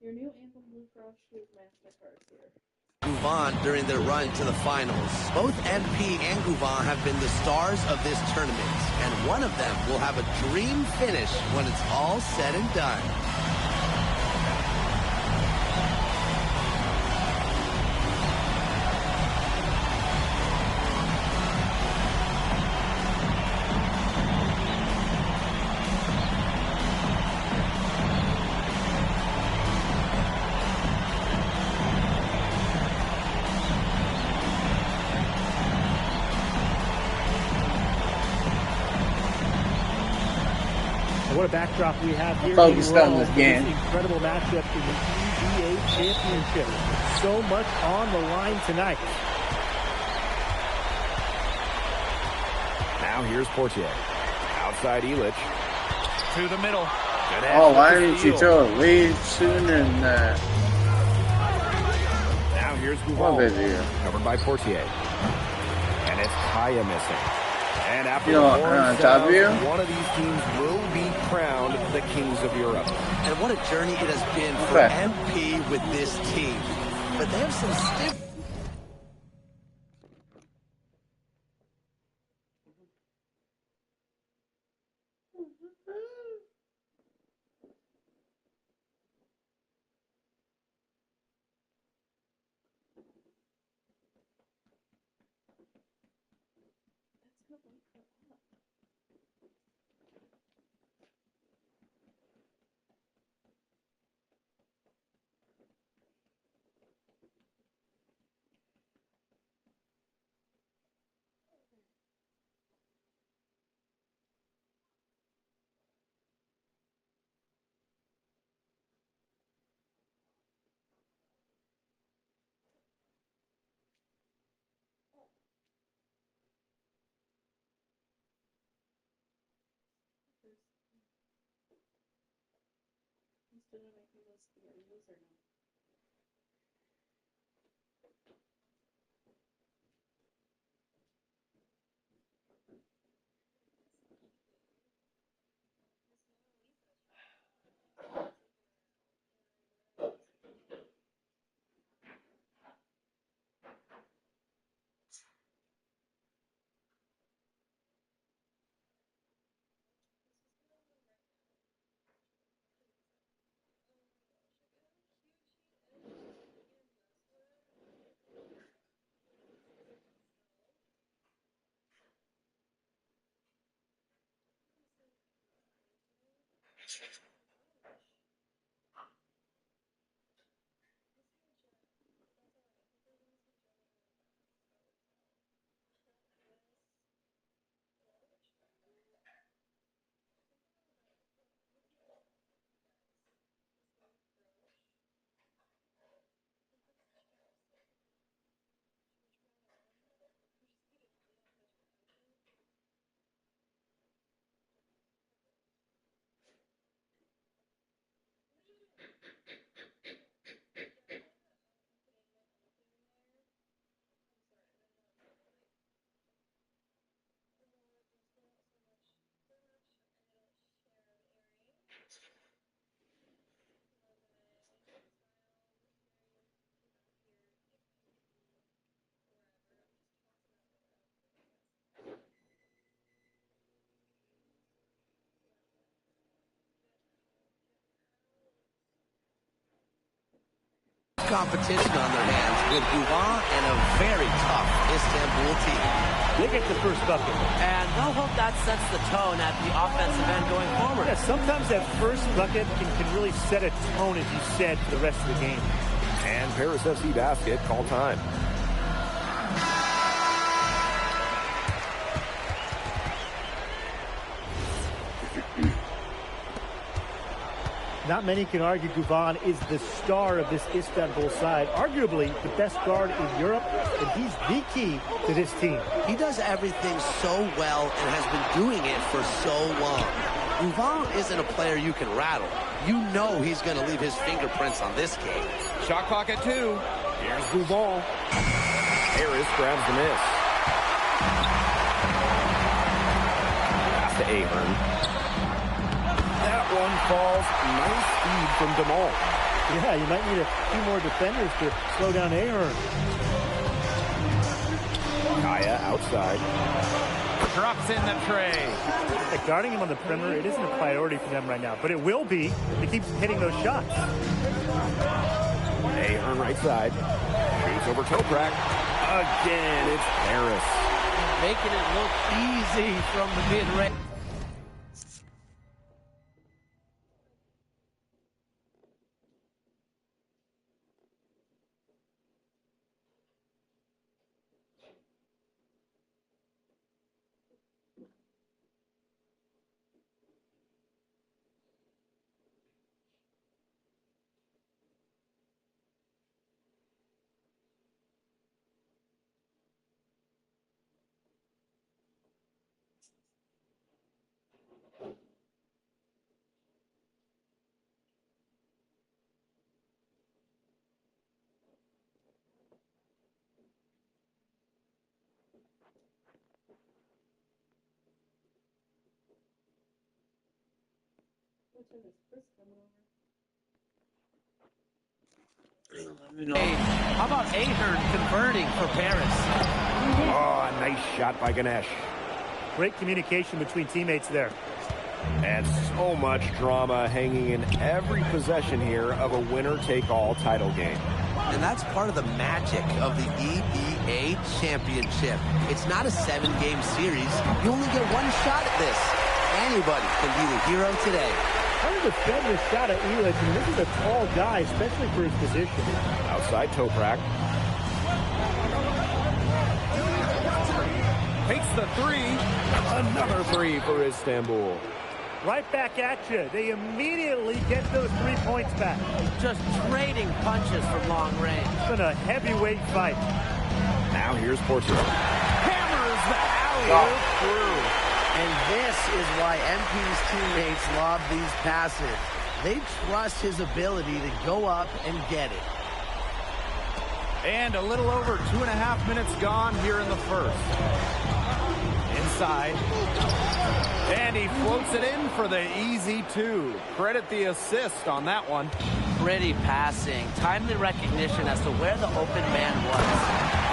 Your new Anthem Blue Cross Blue MasterCard here. Gouvan during their run to the finals. Both MP and Gouvan have been the stars of this tournament, and one of them will have a dream finish when it's all said and done. What a backdrop we have here Focused in on Rome this for game. this incredible matchup in the NBA Championship. So much on the line tonight. Now here's Portier. Outside Elich. To the middle. Oh, why didn't you throw it way sooner than that? Now here's What Gouvan. video? Covered by Portier. And it's Kaya missing. And after You know, the horn on top of sounds, you? one of these teams will be crowned the Kings of Europe. And what a journey it has been for Okay. MP with this team. But they have some stiff Instead of making this your username. competition on their hands with gooo and a very tough Istanbul team. They get the first bucket. And they'll hope that sets the tone at the offensive end going forward. Yeah, sometimes that first bucket can really set a tone, as you said, for the rest of the game. And Paris FC basket, call time. Not many can argue Govan is the star of this Istanbul side, arguably the best guard in Europe, and he's the key to this team. He does everything so well and has been doing it for so long. Govan isn't a player you can rattle. You know he's going to leave his fingerprints on this game. Shot clock at 2. Here's Govan. Harris grabs the miss. Pass to Ahern. That one falls. Nice feed from Demal. Yeah, you might need a few more defenders to slow down Ahern. Kaya outside. Drops in the tray. Like guarding him on the perimeter, it isn't a priority for them right now, but it will be if he keeps hitting those shots. Ahern right side. Shoots over Toprak. Again, it's Harris. Making it look easy from the mid-range. Hey, how about Ahern converting for Paris? Oh, a nice shot by Ganesh. Great communication between teammates there. And so much drama hanging in every possession here of a winner-take-all title game. And that's part of the magic of the EBA Championship. It's not a 7-game series. You only get one shot at this. Anybody can be the hero today. How to defend this shot at Elic? I mean, this is a tall guy, especially for his position. Outside Toprak. Takes the 3. Another 3 for Istanbul. Right back at you. They immediately get those 3 points back. Just trading punches from long range. It's been a heavyweight fight. Now here's Portier. Hammers the alley-oop through. And this is why MP's teammates love these passes. They trust his ability to go up and get it. And a little over 2.5 minutes gone here in the first. Inside. And he floats it in for the easy 2. Credit the assist on that one. Pretty passing. Timely recognition as to where the open man was.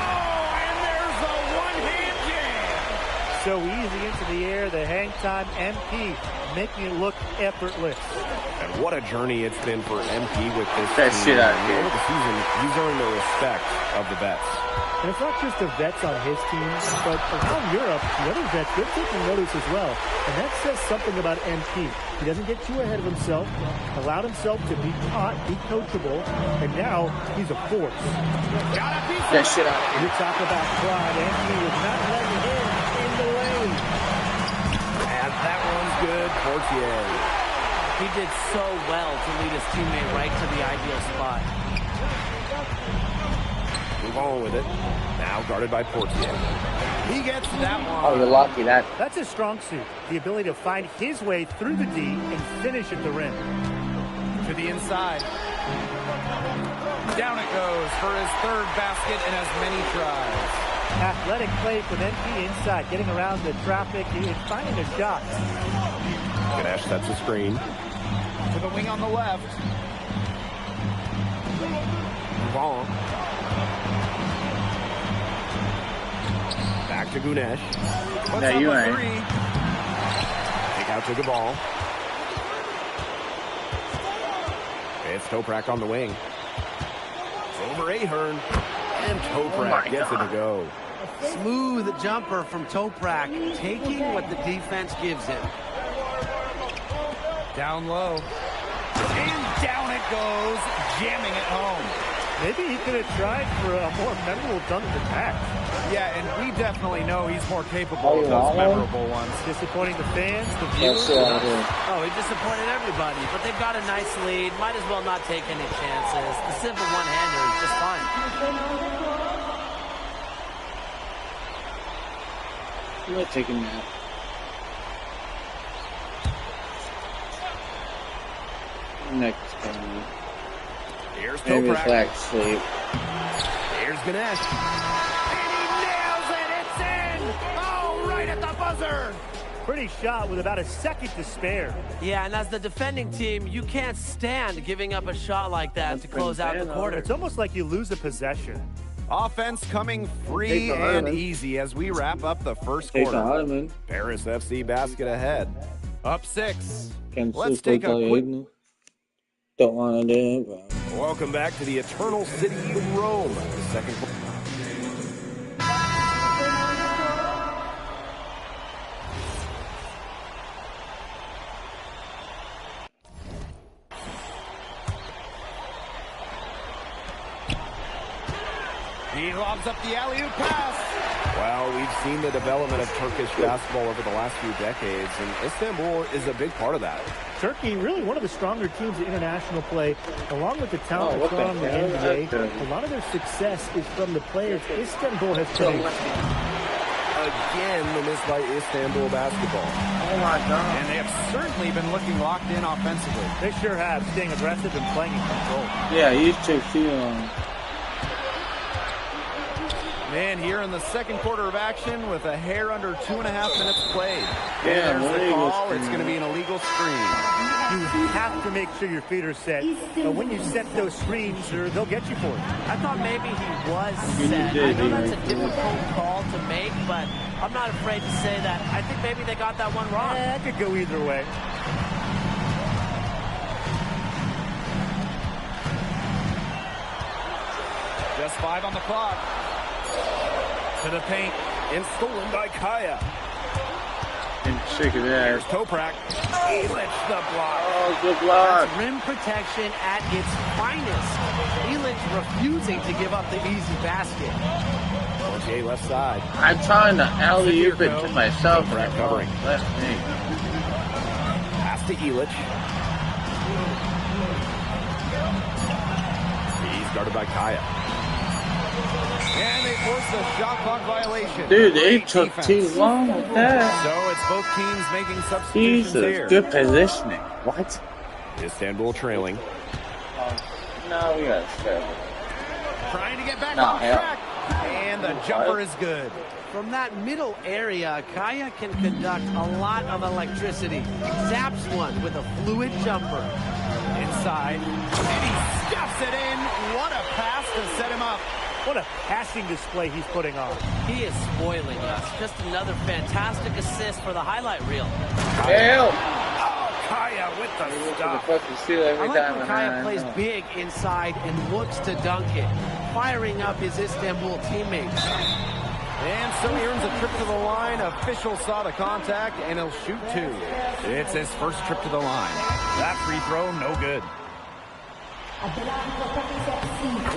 So easy into the air, the hang time, MP making it look effortless. And what a journey it's been for MP with this That team. shit out here. Over the season, he's earned the respect of the vets. And it's not just the vets on his team, but around Europe, the other vets, they're taking notice as well. And that says something about MP. He doesn't get too ahead of himself, allowed himself to be taught, be coachable, and now he's a force. That shit out here. You talk about pride. Anthony was not letting it in the lane. And that one's good. Portier. He did so well to lead his teammate right to the ideal spot. Move on with it. Now guarded by Portier. He gets that one. Oh, you're lucky. That's his strong suit. The ability to find his way through the D and finish at the rim. To the inside. Down it goes for his 3rd basket in as many tries. Athletic play from MP inside, getting around the traffic and finding a shot. Ganesh sets a screen. To the wing on the left. Ball. Back to Ganesh. Puts up you a ain't. 3. Take out to the ball. It's Toprak on the wing. Over Ahern. And Toprak gets it to go. Smooth jumper from Toprak, taking what the defense gives him. Down low. And down it goes, jamming it home. Maybe he could have tried for a more memorable dunk than that. Yeah, and we definitely know he's more capable of those memorable ones. Disappointing the fans, the viewers. Oh, he disappointed everybody, but they've got a nice lead. Might as well not take any chances. The simple one-hander is just fine. I'm gonna take a nap. Next time. Here's Maybe Toprak. relax, sleep. Here's Ganesh. And he nails it. It's in. Oh, right at the buzzer. Pretty shot with about a second to spare. Yeah, and as the defending team, you can't stand giving up a shot like that to close out the quarter. It's almost like you lose a possession. Offense coming free and easy as we wrap up the first quarter. Paris FC basket ahead. Up 6. Let's take a quick... Don't want to do it, but... Welcome back to the Eternal City of Rome. Second quarter. He lobs up the alley-oop pass. Well, we've seen the development of Turkish basketball over the last few decades, and Istanbul is a big part of that. Turkey, really one of the stronger teams in international play, along with the talent that's gone on in the NBA. A lot of their success is from the players Istanbul has produced. Again, the miss by Istanbul basketball. Oh my God. And they have certainly been looking locked in offensively. They sure have, staying aggressive and playing in control. Yeah, you should feel Man, here in the second quarter of action with a hair under 2.5 minutes played. Yeah, and there's the call. It's going to be an illegal screen. You have to make sure your feet are set. When you set those screens, they'll get you for it. I thought maybe he was set. I know that's a difficult call to make, but I'm not afraid to say that. I think maybe they got that one wrong. That could go either way. Just 5 on the clock. To the paint. And stolen by Kaya. and sick of that. Here's Toprak. Elich the block. Oh, good block. That's rim protection at its finest. Elich refusing to give up the easy basket. Okay, left side. I'm trying to alley-oop it to myself. Toprak covering. Left knee. Pass to Elich. He's guarded by Kaya. And they forced a shot clock violation. Dude, they took too long with that. So it's both teams making substitutions here. Good positioning. What? Istanbul trailing. No, we got to start. Trying to get back on track. And the jumper is good. From that middle area, Kaya can conduct a lot of electricity. Zaps one with a fluid jumper. Inside. And he stuffs it in. What a pass to set him up. What a passing display he's putting on. He is spoiling us. Just another fantastic assist for the highlight reel. Hell! Oh, Kaya with the stop. I like when Kaya plays big inside and looks to dunk it, firing up his Istanbul teammates. And so he earns a trip to the line. Official saw the contact, and he'll shoot two. It's his first trip to the line. That free throw, no good.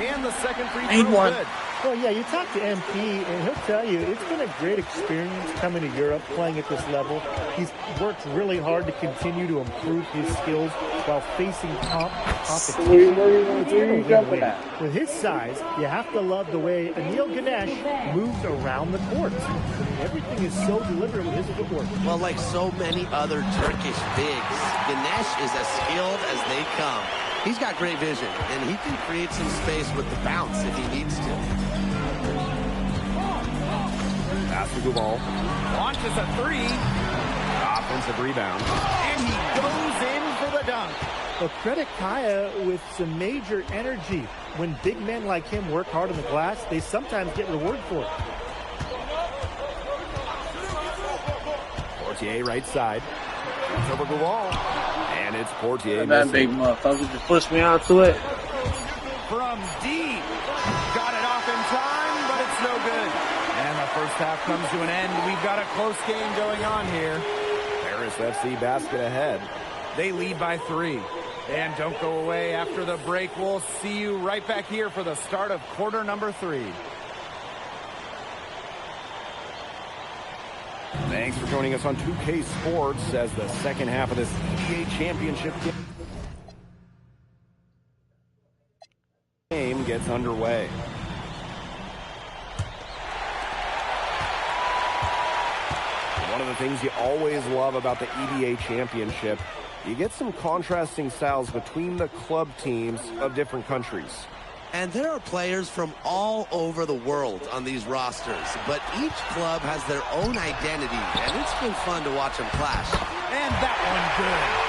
And the second free throw good. Well, yeah, you talk to MP, and he'll tell you it's been a great experience coming to Europe, playing at this level. He's worked really hard to continue to improve his skills while facing competition. With his size, you have to love the way Anil Ganesh moves around the court. I mean, everything is so deliberate with his footwork. Well, like so many other Turkish bigs, Ganesh is as skilled as they come. He's got great vision, and he can create some space with the bounce if he needs to. Pass to Gubal. Launches a three. Offensive rebound. And he goes in for the dunk. Well, credit Kaya with some major energy. When big men like him work hard on the glass, they sometimes get rewarded for it. Portier right side. It's over Gubal. And it's Portier That big motherfucker just pushed me out to it. From deep. first half comes to an end. We've got a close game going on here. Paris FC basket ahead. They lead by 3. And don't go away after the break. We'll see you right back here for the start of quarter number 3. Thanks for joining us on 2K Sports as the second half of this NBA championship game gets underway. One of the things you always love about the EBA championship, you get some contrasting styles between the club teams of different countries. And there are players from all over the world on these rosters, but each club has their own identity, and it's been fun to watch them clash. And that one good.